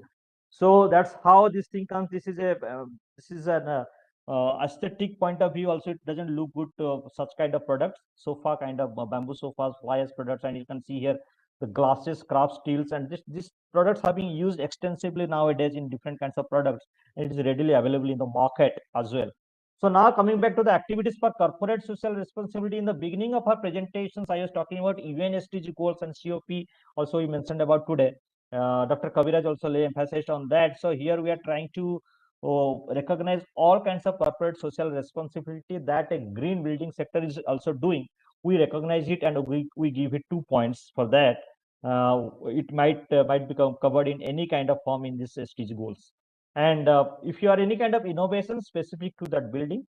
Speaker 1: So that's how this thing comes. This is an aesthetic point of view also. It doesn't look good to such kind of products, sofa kind of bamboo sofas, flyers products. And you can see here the glasses, craft steels, and these products are being used extensively nowadays in different kinds of products, and it is readily available in the market as well. So now coming back to the activities for corporate social responsibility, in the beginning of our presentations, I was talking about UN SDG goals and COP. Also, we mentioned about today. Dr. Kaviraj also lay emphasis on that. So here we are trying to recognize all kinds of corporate social responsibility that a green building sector is also doing. We recognize it, and we give it 2 points for that. It might become covered in any kind of form in this SDG goals. And if you are any kind of innovation specific to that building,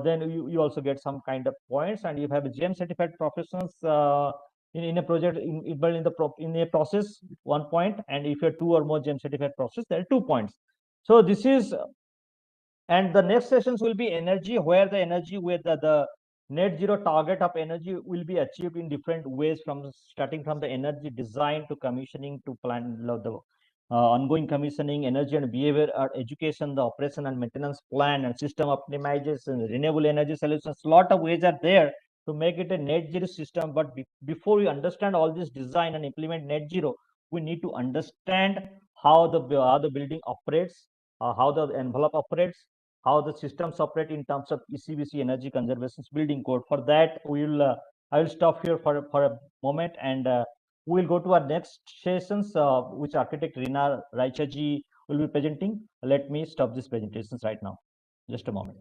Speaker 1: then you also get some kind of points. And you have a GM certified professionals in a project in a process, 1 point. And if you're two or more GM certified process, there are 2 points. So this is, and the next sessions will be energy, where the energy with the net zero target of energy will be achieved in different ways, from starting from the energy design to commissioning to plan the ongoing commissioning, energy and behavior education, the operation and maintenance plan, and system optimization, renewable energy solutions. Lot of ways are there to make it a net zero system. But before we understand all this design and implement net zero, we need to understand how the building operates, how the envelope operates, how the systems operate in terms of ECBC, energy conservation building code. For that, I will stop here for a moment, and we will go to our next sessions, which architect Rina Raichaji will be presenting. Let me stop this presentations right now. Just a moment.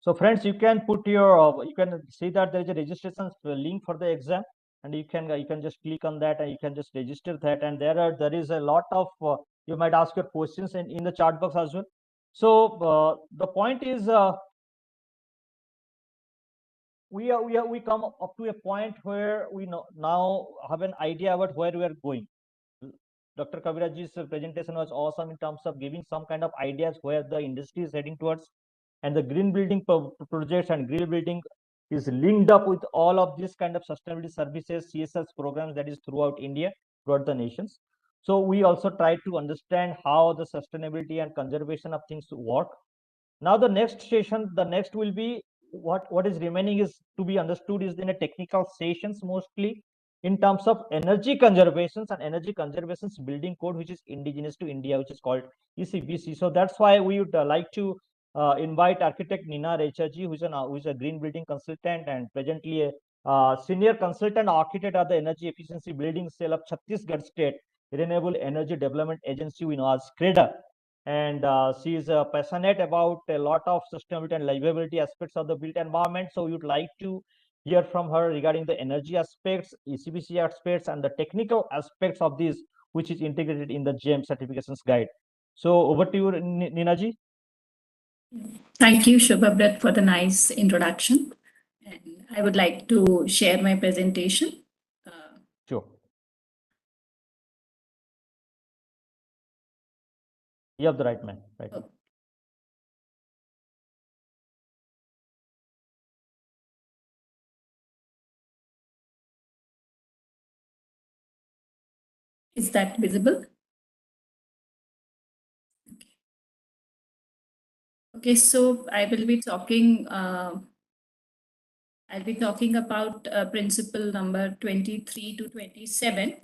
Speaker 1: So friends, you can put your, you can see that there is a registration link for the exam, and you can just click on that, and you can just register that. And there is a lot of, you might ask your questions in the chat box as well. So the point is, we come up to a point where we now have an idea about where we are going. Dr. Kaviraj's presentation was awesome in terms of giving some kind of ideas where the industry is heading towards. And the green building projects and green building is linked up with all of these kind of sustainability services, CSS programs that is throughout India, throughout the nations. So we also try to understand how the sustainability and conservation of things work. Now the next session, the next will be what is remaining is to be understood is in a technical sessions, mostly in terms of energy conservations and energy conservations building code, which is indigenous to India, which is called ECBC. So that's why we would like to invite architect Nina Rechaji, who is a green building consultant and presently a senior consultant architect at the Energy Efficiency Building Cell of Chhattisgarh State Renewable Energy Development Agency, we know as CREDA. And she is passionate about a lot of sustainability and livability aspects of the built environment. So we would like to hear from her regarding the energy aspects, ECBC aspects, and the technical aspects of this, which is integrated in the GM certifications guide. So over to you, Ninaji.
Speaker 4: Thank you, Shubhabrat, for the nice introduction. And I would like to share my presentation.
Speaker 1: Sure. You have the right man. Right.
Speaker 4: Is that visible? Okay, so I will be talking. I'll be talking about principle number 23 to 27,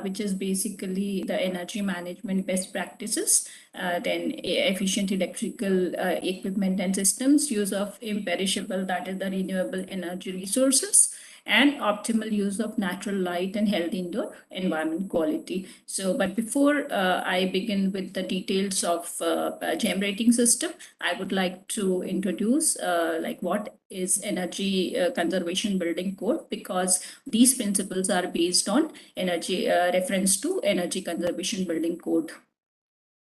Speaker 4: which is basically the energy management best practices, then efficient electrical equipment and systems, use of imperishable, that is the renewable energy resources, and optimal use of natural light and healthy indoor environment quality. So, but before I begin with the details of GEM rating system, I would like to introduce like what is energy conservation building code, because these principles are based on energy reference to energy conservation building code.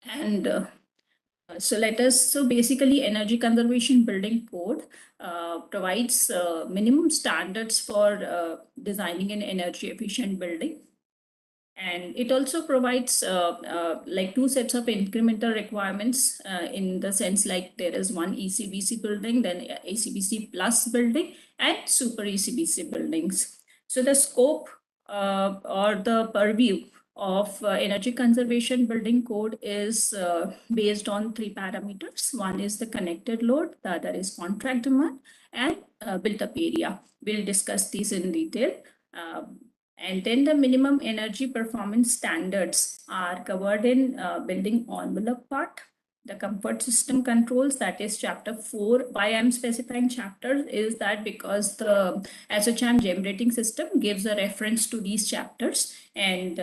Speaker 4: And so basically energy conservation building code provides minimum standards for designing an energy efficient building. And it also provides like two sets of incremental requirements in the sense like there is one ECBC building, then ECBC plus building, and super ECBC buildings. So the scope or the purview of energy conservation building code is based on three parameters. One is the connected load, the other is contract demand, and built up area. We'll discuss these in detail. And then the minimum energy performance standards are covered in building envelope part. The comfort system controls, that is chapter 4. Why I'm specifying chapters is that because the ASSOCHAM GEM rating system gives a reference to these chapters, and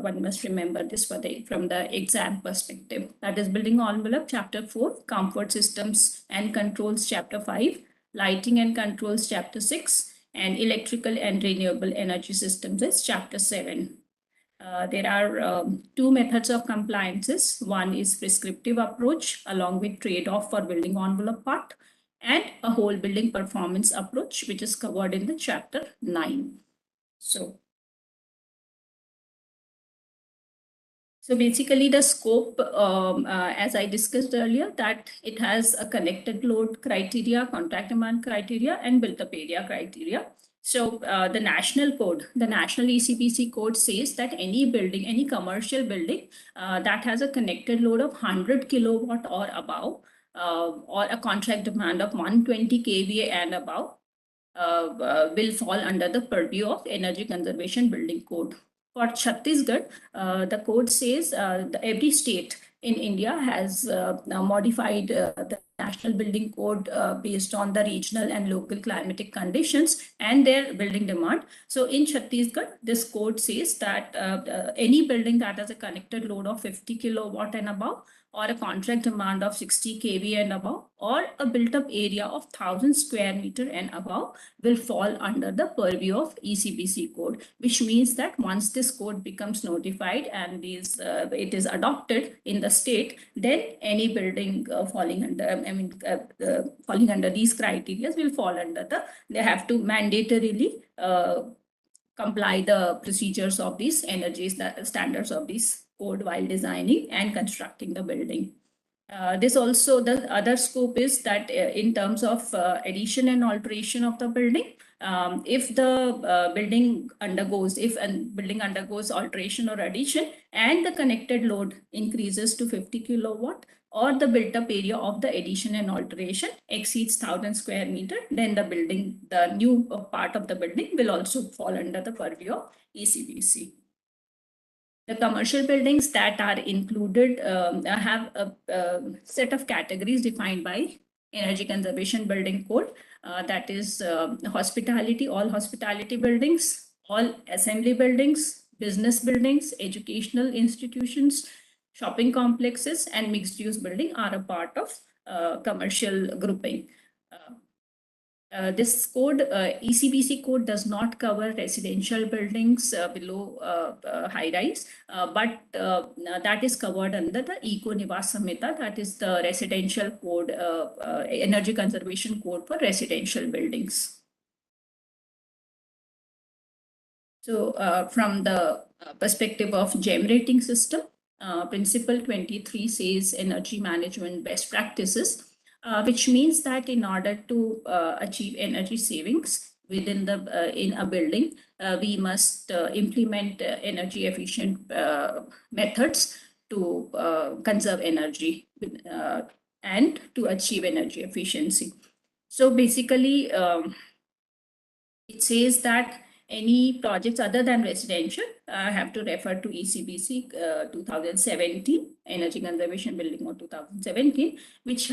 Speaker 4: one must remember this from the exam perspective. That is building envelope chapter 4, comfort systems and controls chapter 5, lighting and controls chapter 6, and electrical and renewable energy systems is chapter 7. There are two methods of compliances. One is prescriptive approach along with trade-off for building envelope part, and a whole building performance approach, which is covered in the chapter 9. So basically the scope, as I discussed earlier, that it has a connected load criteria, contract demand criteria, and built up area criteria. So the national code, the national ECBC code says that any building, any commercial building that has a connected load of 100 kilowatt or above, or a contract demand of 120 kVA and above, will fall under the purview of energy conservation building code. For Chhattisgarh, the code says every state in India has now modified the national building code based on the regional and local climatic conditions and their building demand. So in Chhattisgarh, this code says that any building that has a connected load of 50 kilowatt and above, or a contract demand of 60 kVA and above, or a built-up area of 1,000 square meter and above will fall under the purview of ECBC code, which means that once this code becomes notified and it is adopted in the state, then any building falling under these criteria will fall under they have to mandatorily comply the procedures of these energy standards of this code while designing and constructing the building. This also, the other scope is that in terms of addition and alteration of the building, if the building undergoes alteration or addition and the connected load increases to 50 kilowatt, or the built up area of the addition and alteration exceeds 1,000 square meter, then the new part of the building will also fall under the purview of ECBC. The commercial buildings that are included have a set of categories defined by Energy Conservation Building Code. That is hospitality, all hospitality buildings, all assembly buildings, business buildings, educational institutions, shopping complexes, and mixed-use building are a part of commercial grouping. This code, ECBC code, does not cover residential buildings below high-rise, but that is covered under the Eco Nivas Samhita, that is the residential code, energy conservation code for residential buildings. So from the perspective of GEM rating system, Principle 23 says energy management best practices, which means that in order to achieve energy savings, within the in a building, we must implement energy efficient methods to conserve energy and to achieve energy efficiency. So basically, it says that any projects other than residential have to refer to ECBC 2017, Energy Conservation Building Code 2017, which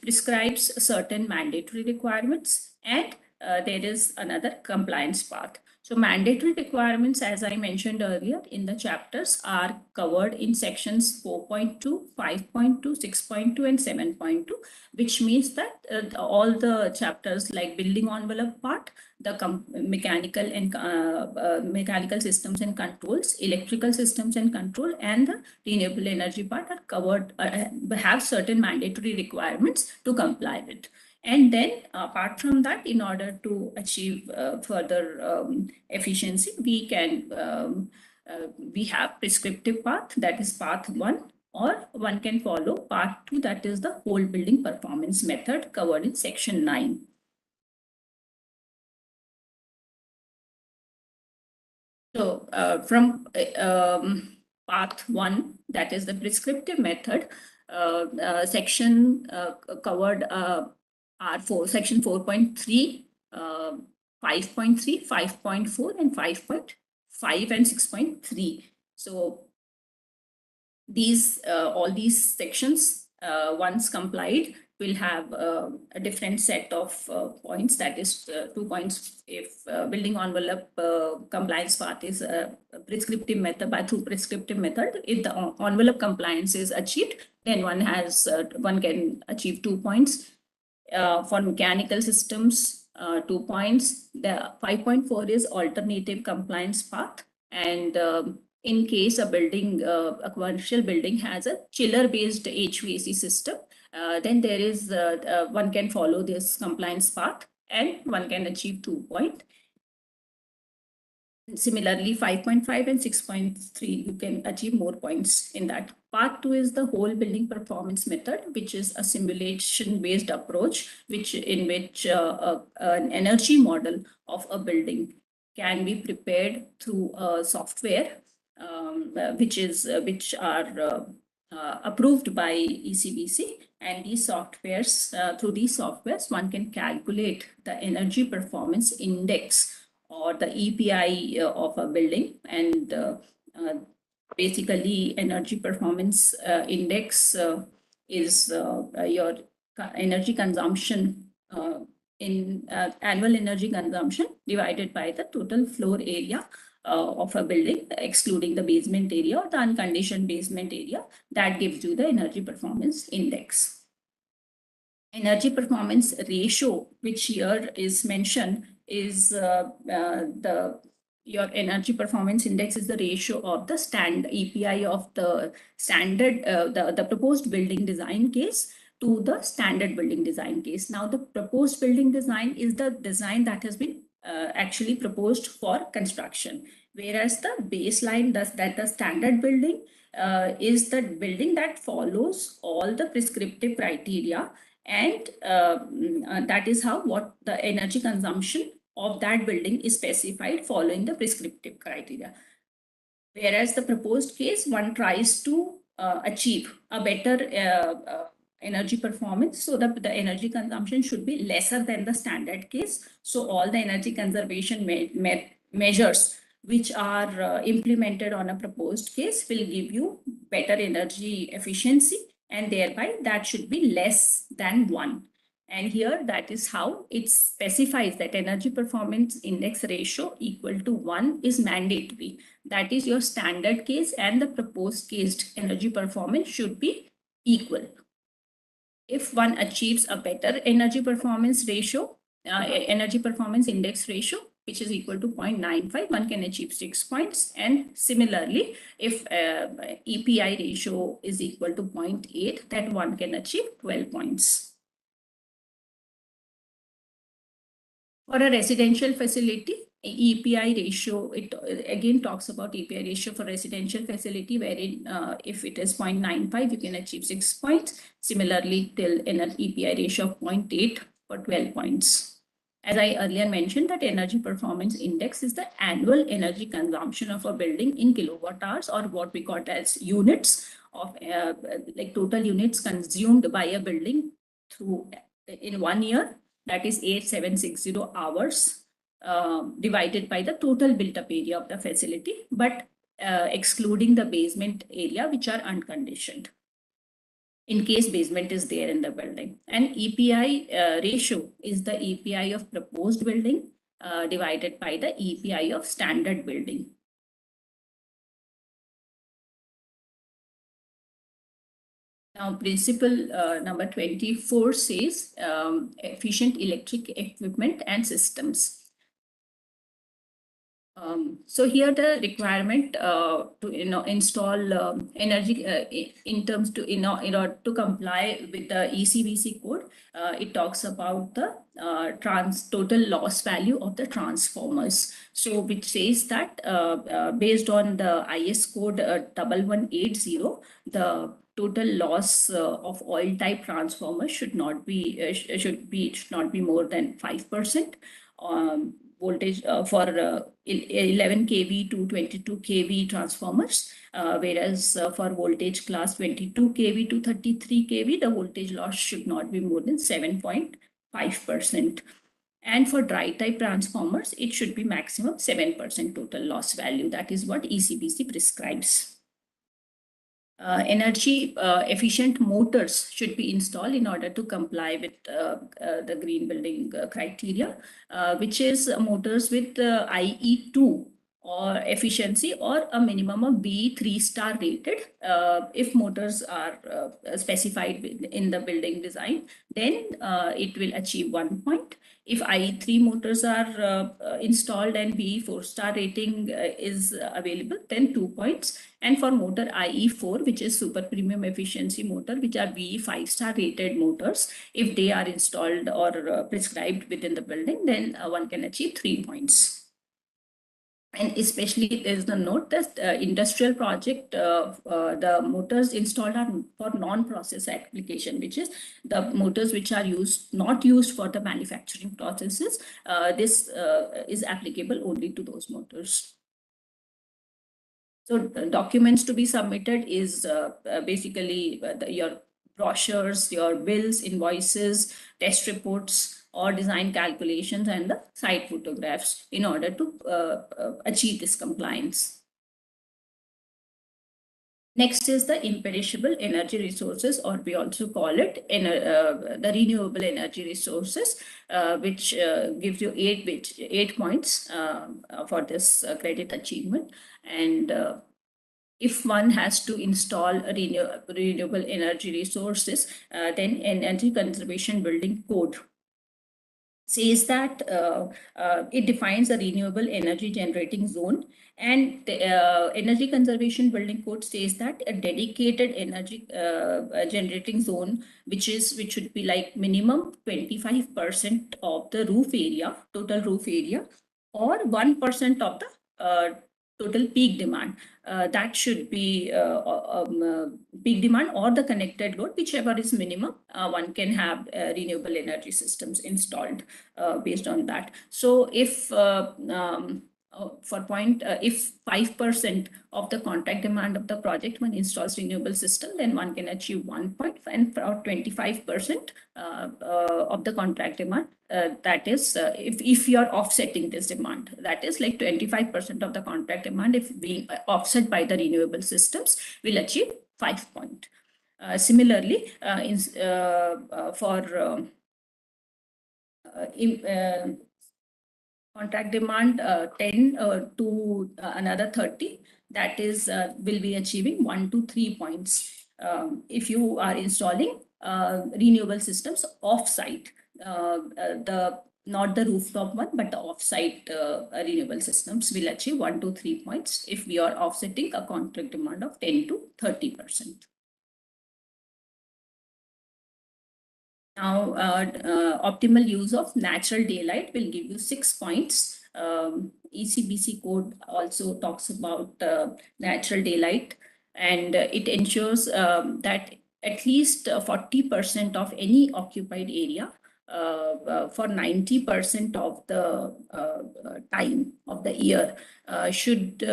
Speaker 4: prescribes certain mandatory requirements, and there is another compliance path. So mandatory requirements, as I mentioned earlier in the chapters, are covered in sections 4.2, 5.2, 6.2, and 7.2, which means that all the chapters like building envelope part, the mechanical systems and controls, electrical systems and control, and the renewable energy part are covered, have certain mandatory requirements to comply with. And then apart from that, in order to achieve further efficiency, we have prescriptive path, that is path 1, or one can follow part 2, that is the whole building performance method covered in section 9. So from path 1, that is the prescriptive method, section covered R4, section 4.3, 5.3, 5.4, and 5.5 and 6.3. So these all these sections, once complied, will have a different set of points, that is 2 points if building envelope compliance path is a prescriptive method. Through prescriptive method, if the envelope compliance is achieved, then one can achieve 2 points. For mechanical systems, 2 points. The 5.4 is alternative compliance path, and in case a building, a commercial building has a chiller-based HVAC system, then there is one can follow this compliance path and one can achieve 2 points. Similarly, 5.5 and 6.3, you can achieve more points in that. Part 2 is the whole building performance method, which is a simulation-based approach, in which an energy model of a building can be prepared through software, which are approved by ECBC, and these softwares, through these softwares, one can calculate the energy performance index or the EPI of a building, and basically energy performance index is your energy consumption in annual energy consumption divided by the total floor area of a building, excluding the basement area or the unconditioned basement area. That gives you the energy performance index. Energy performance ratio, which here is mentioned, is your energy performance index is the ratio of the standard EPI of the standard the proposed building design case to the standard building design case. Now, the proposed building design is the design that has been actually proposed for construction, whereas the baseline that the standard building is the building that follows all the prescriptive criteria, and that is how what the energy consumption of that building is specified following the prescriptive criteria. Whereas the proposed case, one tries to achieve a better energy performance, so that the energy consumption should be lesser than the standard case. So all the energy conservation measures which are implemented on a proposed case will give you better energy efficiency, and thereby that should be less than 1. And here, that is how it specifies that energy performance index ratio equal to 1 is mandatory. That is, your standard case and the proposed case energy performance should be equal. If one achieves a better energy performance ratio, energy performance index ratio, which is equal to 0.95, one can achieve 6 points. And similarly, if EPI ratio is equal to 0.8, then one can achieve 12 points. For a residential facility, EPI ratio, it again talks about EPI ratio for residential facility, wherein if it is 0.95, you can achieve 6 points. Similarly, till in an EPI ratio of 0.8 for 12 points. As I earlier mentioned, that energy performance index is the annual energy consumption of a building in kilowatt hours, or what we call as units of like total units consumed by a building through in 1 year, that is 8760 hours, divided by the total built up area of the facility, but excluding the basement area, which are unconditioned, in case basement is there in the building. And EPI ratio is the EPI of proposed building divided by the EPI of standard building. Now, principle number 24 says efficient electric equipment and systems. So here the requirement to install energy in terms to in order to comply with the ECBC code, it talks about the total loss value of the transformers. So which says that based on the IS code 1180, the total loss of oil type transformers should not be more than 5%. Voltage for 11 kV to 22 kV transformers, whereas for voltage class 22 kV to 33 kV, the voltage loss should not be more than 7.5%. And for dry type transformers, it should be maximum 7% total loss value. That is what ECBC prescribes. Energy efficient motors should be installed in order to comply with the green building criteria, which is motors with IE2 or efficiency or a minimum of B 3-star rated. If motors are specified in the building design, then it will achieve 1 point. If IE3 motors are installed and B 4-star rating is available, then 2 points. And for motor IE4, which is super premium efficiency motor, which are B 5-star rated motors, if they are installed or prescribed within the building, then one can achieve 3 points. And especially there is the note that industrial project, the motors installed are for non-process application, which is the motors which are not used for the manufacturing processes. This is applicable only to those motors. So documents to be submitted is basically your brochures, your bills, invoices, test reports, or design calculations, and the site photographs in order to achieve this compliance. Next is the imperishable energy resources, or we also call it the renewable energy resources, which gives you 8 points for this credit achievement. And if one has to install renewable energy resources, then Energy Conservation Building Code says that it defines a renewable energy generating zone, and the Energy Conservation Building Code says that a dedicated energy generating zone, which should be like minimum 25% of the roof area, total roof area, or 1% of the total peak demand. That should be peak demand or the connected load, whichever is minimum. One can have renewable energy systems installed based on that. So if if 5% of the contract demand of the project one installs renewable system, then one can achieve 1 point, and for 25% of the contract demand, that is if you are offsetting this demand, that is like 25% of the contract demand, if being offset by the renewable systems, will achieve 5 point. Similarly, for contract demand 10 to another 30, that is will be achieving 1 to 3 points if you are installing renewable systems off-site, not the rooftop one, but the off-site renewable systems will achieve 1 to 3 points if we are offsetting a contract demand of 10 to 30%. Now, optimal use of natural daylight will give you 6 points. ECBC code also talks about natural daylight, and it ensures that at least 40% of any occupied area for 90% of the time of the year should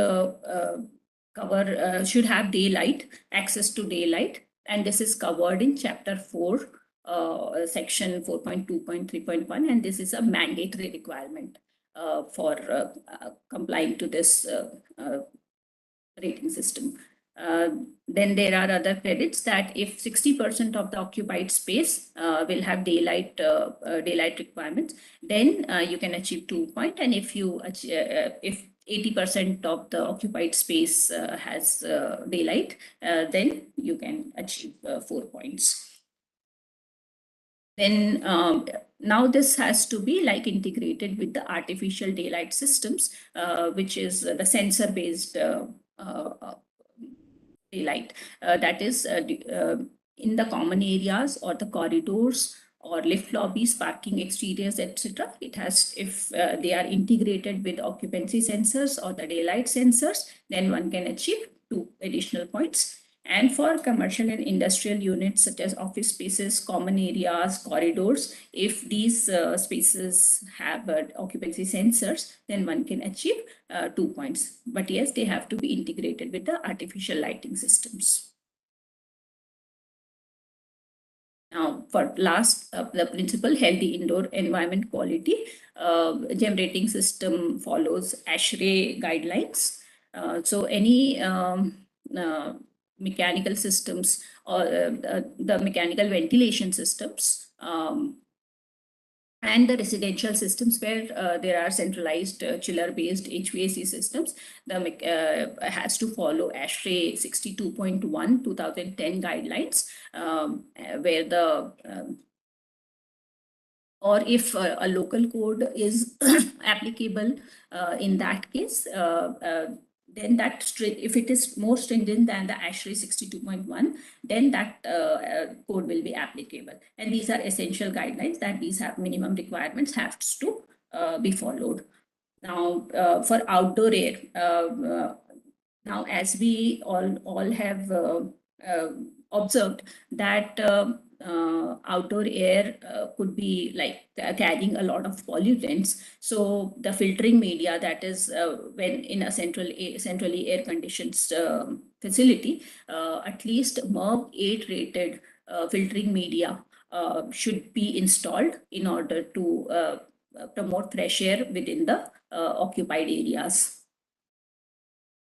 Speaker 4: should have daylight, access to daylight, and this is covered in Chapter 4, Section 4.2.3.1, and this is a mandatory requirement for complying to this rating system. Then there are other credits that if 60% of the occupied space will have daylight requirements, then you can achieve 2 points. And if you if 80% of the occupied space has daylight, then you can achieve 4 points. Then now this has to be like integrated with the artificial daylight systems, which is the sensor-based daylight. That is in the common areas or the corridors or lift lobbies, parking exteriors, etc. It has, if they are integrated with occupancy sensors or the daylight sensors, then one can achieve 2 additional points. And for commercial and industrial units such as office spaces, common areas, corridors, if these spaces have occupancy sensors, then one can achieve 2 points. But yes, they have to be integrated with the artificial lighting systems. Now, for last, the principle healthy indoor environment quality, GEM rating system follows ASHRAE guidelines. So any mechanical systems or the mechanical ventilation systems and the residential systems where there are centralized chiller-based HVAC systems, the has to follow ASHRAE 62.1 2010 guidelines, where the or if a local code is applicable in that case, then that if it is more stringent than the ASHRAE 62.1, then that code will be applicable. And these are essential guidelines that these have minimum requirements have to be followed. Now, for outdoor air, now as we all have observed that outdoor air could be like carrying a lot of pollutants. So the filtering media, that is when in a centrally air conditioned facility, at least MERV 8 rated filtering media should be installed in order to promote fresh air within the occupied areas.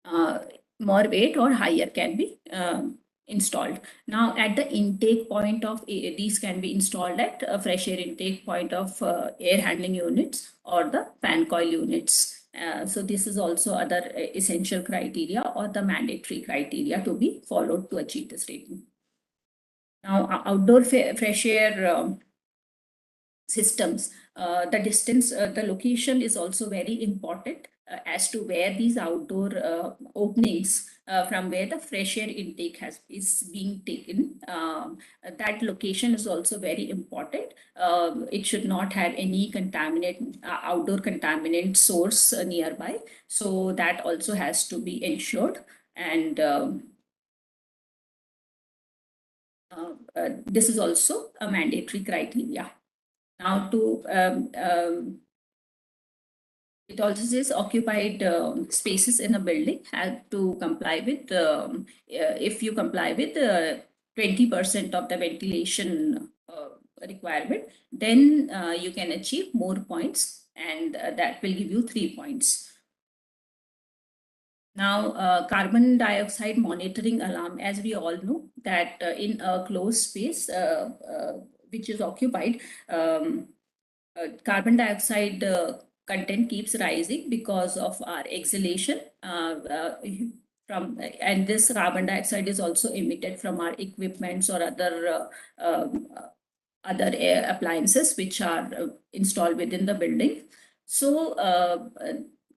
Speaker 4: MERV 8 or higher can be installed. Now at the intake point of these can be installed at a fresh air intake point of air handling units or the fan coil units. So this is also other essential criteria or the mandatory criteria to be followed to achieve this rating. Now outdoor fresh air systems, the distance, the location is also very important as to where these outdoor openings from where the fresh air intake is being taken. That location is also very important. It should not have any contaminant, outdoor contaminant source nearby. So that also has to be ensured. And this is also a mandatory criteria. Now it also says occupied spaces in a building have to comply with, if you comply with 20% of the ventilation requirement, then you can achieve more points, and that will give you 3 points. Now, carbon dioxide monitoring alarm, as we all know that in a closed space which is occupied, carbon dioxide content keeps rising because of our exhalation from, and this carbon dioxide is also emitted from our equipments or other air appliances which are installed within the building. So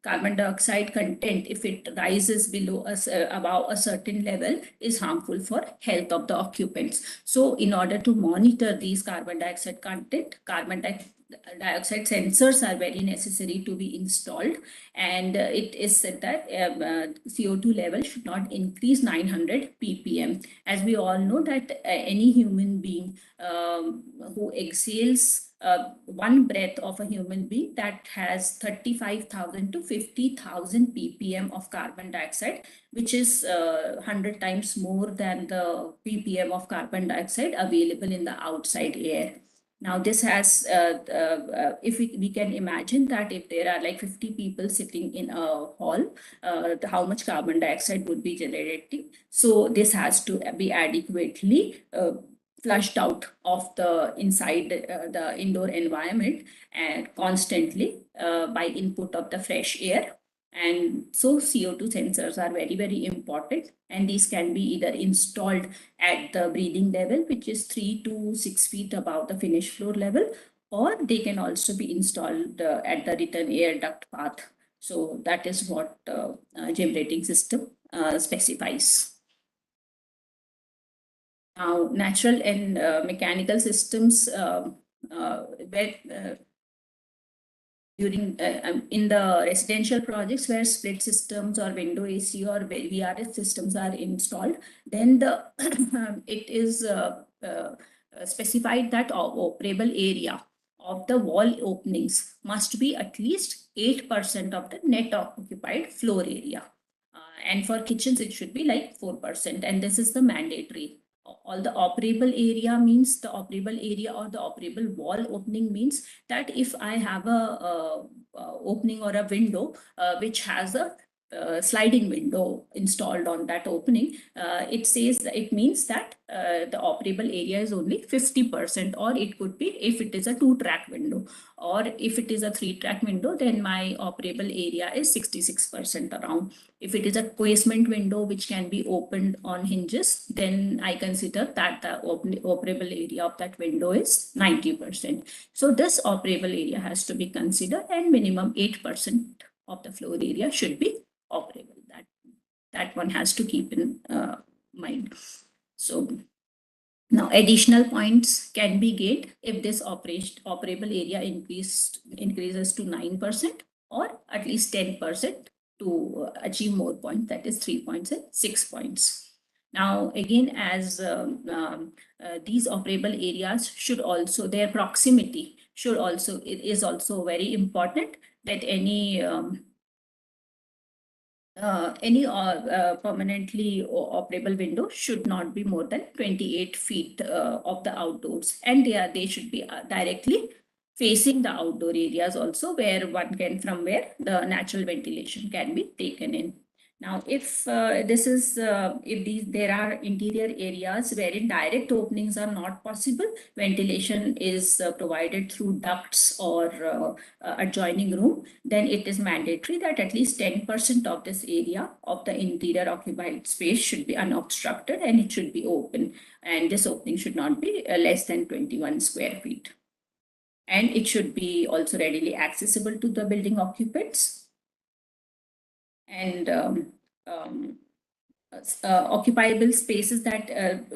Speaker 4: carbon dioxide content, if it rises below above a certain level, is harmful for health of the occupants. So in order to monitor these carbon dioxide content, dioxide sensors are very necessary to be installed, and it is said that CO2 level should not increase 900 ppm. As we all know that any human being who exhales one breath of a human being, that has 35,000 to 50,000 ppm of carbon dioxide, which is 100 times more than the ppm of carbon dioxide available in the outside air. Now, this has, if we can imagine that if there are like 50 people sitting in a hall, how much carbon dioxide would be generating. So this has to be adequately flushed out of the inside the indoor environment and constantly by input of the fresh air. And so CO2 sensors are very, very important, and these can be either installed at the breathing level, which is 3 to 6 feet above the finished floor level, or they can also be installed at the return air duct path. So that is what generating system specifies. Now, natural and mechanical systems where during in the residential projects where split systems or window AC or VRF systems are installed, then the it is specified that operable area of the wall openings must be at least 8% of the net occupied floor area. And for kitchens, it should be like 4%. And this is the mandatory. All the operable area means the operable area or the operable wall opening means that if I have a opening or a window which has a sliding window installed on that opening, it means that the operable area is only 50%, or it could be if it is a 2-track window, or if it is a 3-track window, then my operable area is 66% around. If it is a casement window which can be opened on hinges, then I consider that the operable area of that window is 90%. So this operable area has to be considered, and minimum 8% of the floor area should be operable. That one has to keep in mind. So now additional points can be gained if this operable area increases to 9% or at least 10% to achieve more points, that is 3 points and 6 points. Now, again, as these operable areas should also, their proximity should also, it is also very important that any permanently operable window should not be more than 28 feet of the outdoors, and they should be directly facing the outdoor areas also, where the natural ventilation can be taken in. Now, if there are interior areas wherein direct openings are not possible, ventilation is provided through ducts or adjoining room, then it is mandatory that at least 10% of this area of the interior occupied space should be unobstructed, and it should be open. And this opening should not be less than 21 square feet. And it should be also readily accessible to the building occupants. And occupiable spaces that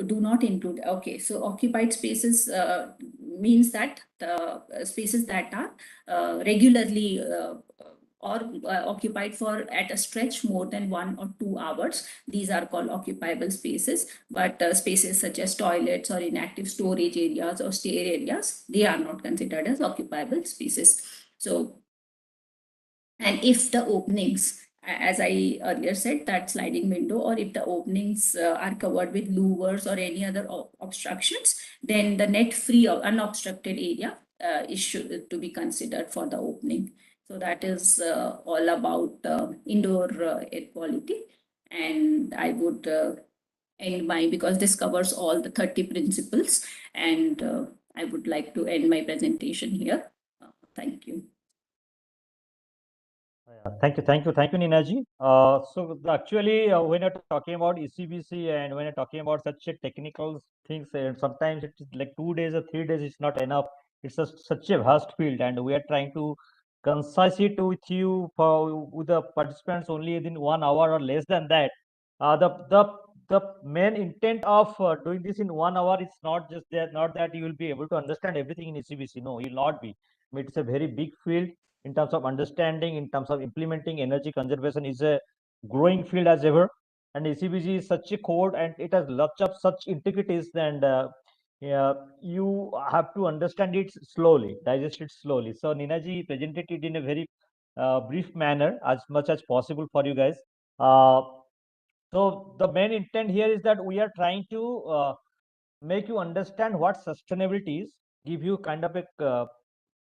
Speaker 4: do not include, okay, so occupied spaces means that the spaces that are regularly or occupied for at a stretch more than 1 or 2 hours, these are called occupiable spaces. But spaces such as toilets or inactive storage areas or stair areas, they are not considered as occupiable spaces. So, and if the openings, as I earlier said, that sliding window, or if the openings are covered with louvers or any other obstructions, then the net free or unobstructed area is to be considered for the opening. So that is all about indoor air quality. And I would end because this covers all the 30 principles, and I would like to end my presentation here. Thank you.
Speaker 1: Thank you, Ninaji. Actually, when you're talking about ECBC and when you're talking about such a technical things, sometimes it is like 2 days or 3 days is not enough. It's such a vast field, and we are trying to concise it with you with the participants only within 1 hour or less than that. The main intent of doing this in 1 hour is not just that, not that you will be able to understand everything in ECBC. No, you'll not be. It's a very big field in terms of understanding, in terms of implementing. Energy conservation is a growing field as ever, and ACBG is such a code, and it has lots of such intricacies, and yeah, you have to understand it slowly, digest it slowly. So Ninaji presented it in a very brief manner, as much as possible for you guys. Uh, so the main intent here is that we are trying to make you understand what sustainability is, give you kind of a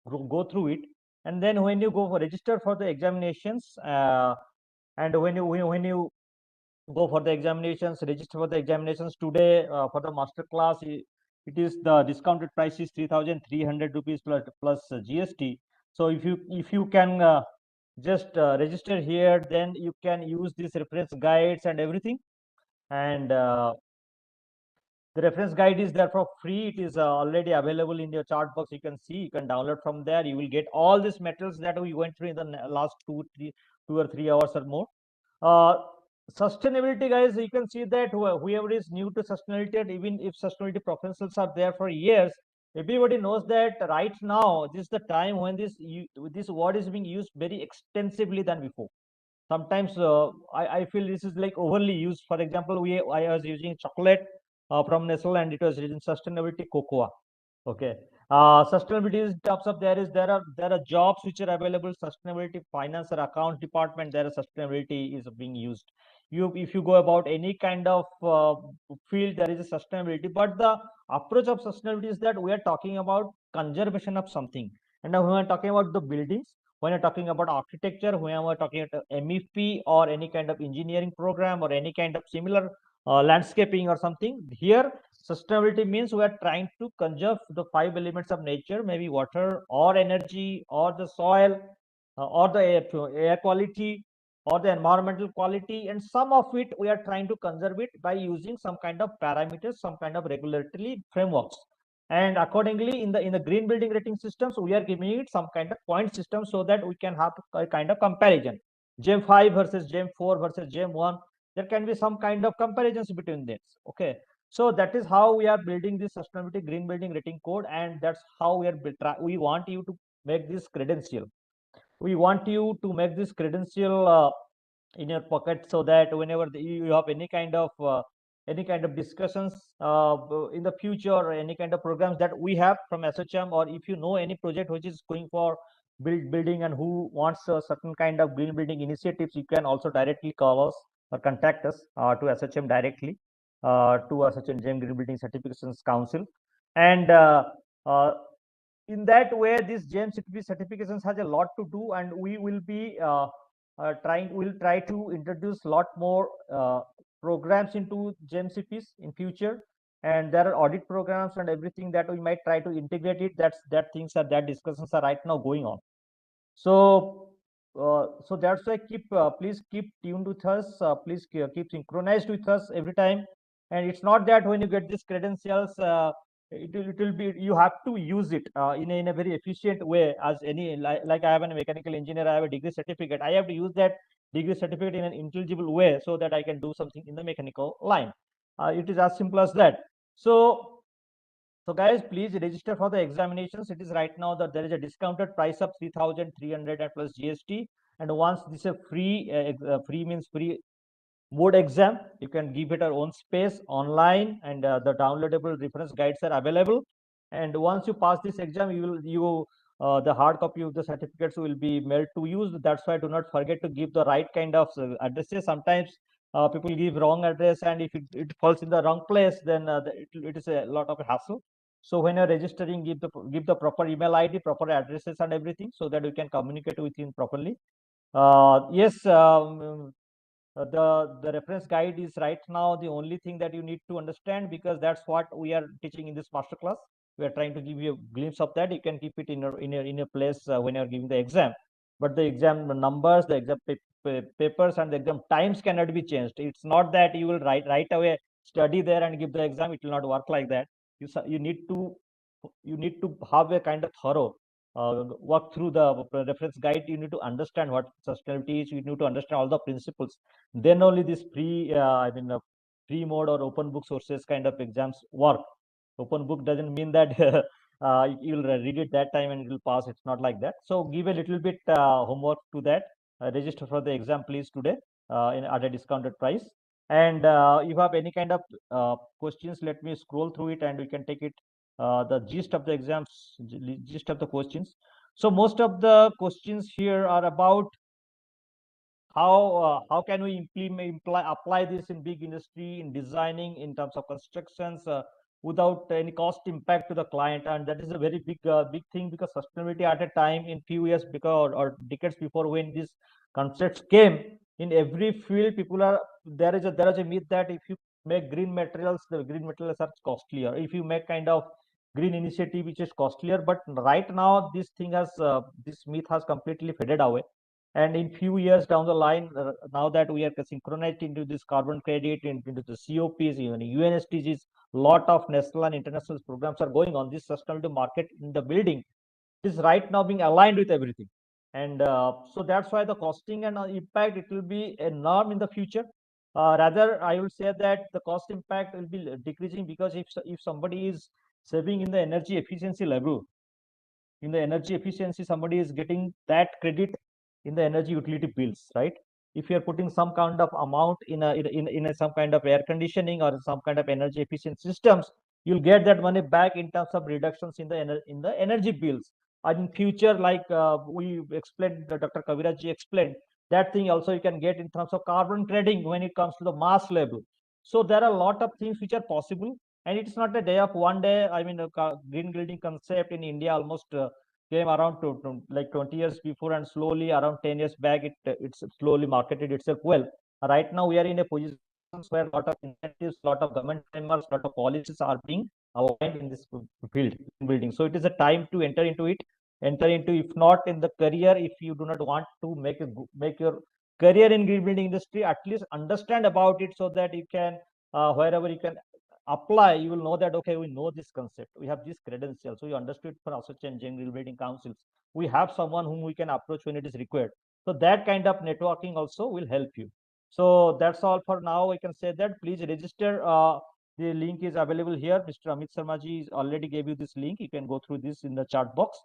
Speaker 1: go through it, and then when you go for register for the examinations, and when you go for the examinations, register for the examinations today, for the master class, it is the discounted price is 3,300 rupees plus GST. So if you can just register here, then you can use these reference guides and everything, and the reference guide is there for free. It is already available in your chart box. You can see, you can download from there. You will get all these materials that we went through in the last 2 or 3 hours or more. uh, Sustainability, guys, you can see that whoever is new to sustainability, and even if sustainability professionals are there for years, everybody knows that right now this is the time when this word is being used very extensively than before. Sometimes I feel this is like overly used. For example, I was using chocolate from Nestle, and it was using sustainability cocoa. Okay. Sustainability in terms of there are jobs which are available. Sustainability finance or account department, there is sustainability is being used. If you go about any kind of field, there is a sustainability. But the approach of sustainability is that we are talking about conservation of something. And now when we are talking about the buildings, when you're talking about architecture, when we're talking about MEP or any kind of engineering program or any kind of similar landscaping or something, here sustainability means we are trying to conserve the 5 elements of nature, maybe water or energy or the soil, or the air quality or the environmental quality, and some of it we are trying to conserve it by using some kind of parameters, some kind of regulatory frameworks. And accordingly, in the green building rating systems, we are giving it some kind of point system so that we can have a kind of comparison. GEM 5 versus GEM 4 versus GEM 1. There can be some kind of comparisons between this. Okay. So that is how we are building this sustainability green building rating code, and that's how we want you to make this credential. We want you to make this credential in your pocket, so that whenever you have any kind of discussions in the future, or any kind of programs that we have from ASSOCHAM, or if you know any project which is going for building and who wants a certain kind of green building initiatives, you can also directly call us or contact us to ASSOCHAM directly, to ASSOCHAM Green Building Certifications Council. And uh, in that way, this GEM certifications has a lot to do, and we will be we'll try to introduce a lot more programs into GEM CPs in future. And there are audit programs and everything that we might try to integrate it. That discussions are right now going on. So so that's why please keep tuned with us. Please keep synchronized with us every time. And it's not that when you get these credentials, it will be, you have to use it in a very efficient way. As any, like I have a mechanical engineer, I have a degree certificate. I have to use that degree certificate in an intelligible way so that I can do something in the mechanical line. It is as simple as that. So guys, please register for the examinations. It is right now that there is a discounted price of 3,300 and plus GST. And once this is free, free means free board exam, you can give it our own space online, and the downloadable reference guides are available. And once you pass this exam, the hard copy of the certificates will be mailed to you. That's why do not forget to give the right kind of addresses. Sometimes people give wrong address, and if it falls in the wrong place, then it is a lot of a hassle. So when you're registering, give the proper email ID, proper addresses and everything, so that we can communicate with you properly. Yes, the reference guide is right now the only thing that you need to understand, because that's what we are teaching in this master class. We are trying to give you a glimpse of that. You can keep it in your place when you're giving the exam. But the exam numbers, the exam papers, and the exam times cannot be changed. It's not that you will right away study there and give the exam. It will not work like that. You need to have a kind of thorough work through the reference guide. You need to understand what sustainability is. You need to understand all the principles. Then only this free mode or open book sources kind of exams work. Open book doesn't mean that you'll read it that time and it will pass. It's not like that. So give a little bit homework to that. Register for the exam, please, today at a discounted price. And if you have any kind of questions, let me scroll through it and we can take it. The gist of the exams, gist of the questions. So most of the questions here are about how can we apply this in big industry, in designing, in terms of constructions, without any cost impact to the client. And that is a very big thing, because sustainability at a time in few years, because or decades before, when these concepts came in every field, people are there is a myth that if you make green materials, the green materials are costlier. If you make kind of green initiative, which is costlier. But right now this thing has this myth has completely faded away. And in few years down the line, now that we are synchronized into this carbon credit, into the COPs, even UNSDGs, lot of national and international programs are going on. This sustainability market in the building is right now being aligned with everything. And so that's why the costing and impact, it will be a norm in the future. Rather, I will say that the cost impact will be decreasing, because if somebody is saving in the energy efficiency level, somebody is getting that credit in the energy utility bills, right? If you're putting some kind of amount in a some kind of air conditioning or some kind of energy efficient systems, you'll get that money back in terms of reductions in the energy bills. And in future, like we explained, Dr. Kaviraji explained, that thing also you can get in terms of carbon trading when it comes to the mass level. So there are a lot of things which are possible, and it's not a day of one day. I mean, green building concept in India almost came around to like 20 years before, and slowly around 10 years back, it's slowly marketed itself well. Right now, we are in a position where a lot of incentives, a lot of government frameworks, a lot of policies are being aligned in this field in building. So it is a time to enter into it. Enter into, if not in the career, if you do not want to make your career in green building industry, at least understand about it, so that you can wherever you can apply, you will know that, okay, we know this concept, we have this credential, so you understood for ASSOCHAM green building councils, we have someone whom we can approach when it is required. So that kind of networking also will help you. So that's all for now. I can say that please register. The link is available here. Mr. Amit Sharma ji already gave you this link. You can go through this in the chat box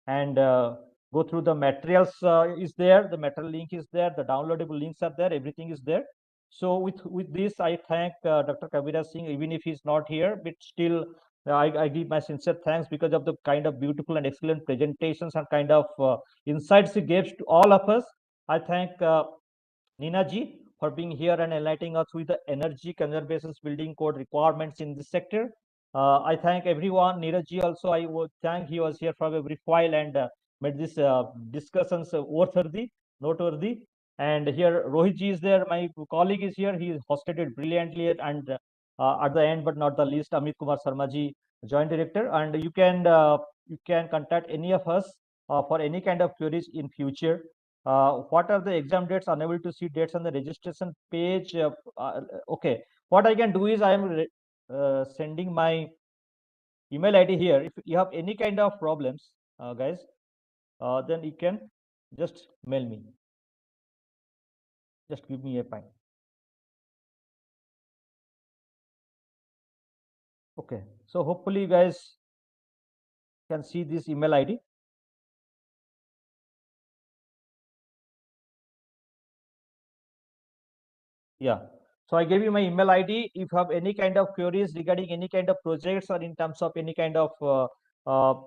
Speaker 1: and go through the materials. Is there, the material link is there, the downloadable links are there, everything is there. So with this, I thank Dr. Kabira Singh, even if he's not here, but still I give my sincere thanks, because of the kind of beautiful and excellent presentations and kind of insights he gave to all of us. I thank Nina ji for being here and enlightening us with the energy conservation building code requirements in this sector. I thank everyone. Neeraj ji also, I would thank, he was here for a brief while and made this discussions worthy, noteworthy. And here Rohit ji is there, my colleague is here. He hosted it brilliantly. And at the end, but not the least, Amit Kumar Sharma ji, Joint Director. And you can contact any of us for any kind of queries in future. What are the exam dates? Unable to see dates on the registration page. Okay, what I can do is I am sending my email ID here. If you have any kind of problems, guys, then you can just mail me. Just give me a time. Okay, so hopefully you guys can see this email ID. Yeah. So I gave you my email ID. If you have any kind of queries regarding any kind of projects, or in terms of any kind of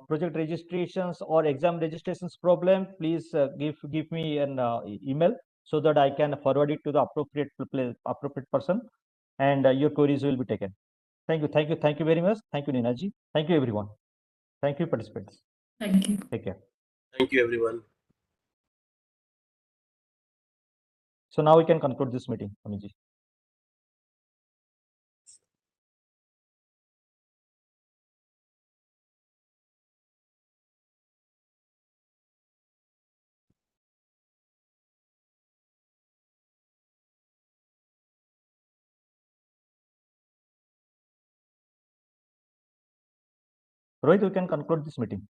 Speaker 1: project registrations or exam registrations problem, please give me an email, so that I can forward it to the appropriate person, and your queries will be taken. Thank you. Thank you. Thank you very much. Thank you, Nina ji. Thank you, everyone. Thank you, participants.
Speaker 4: Thank you.
Speaker 1: Take care.
Speaker 5: Thank you, everyone.
Speaker 1: So now we can conclude this meeting, Amiji. Rohit, we can conclude this meeting.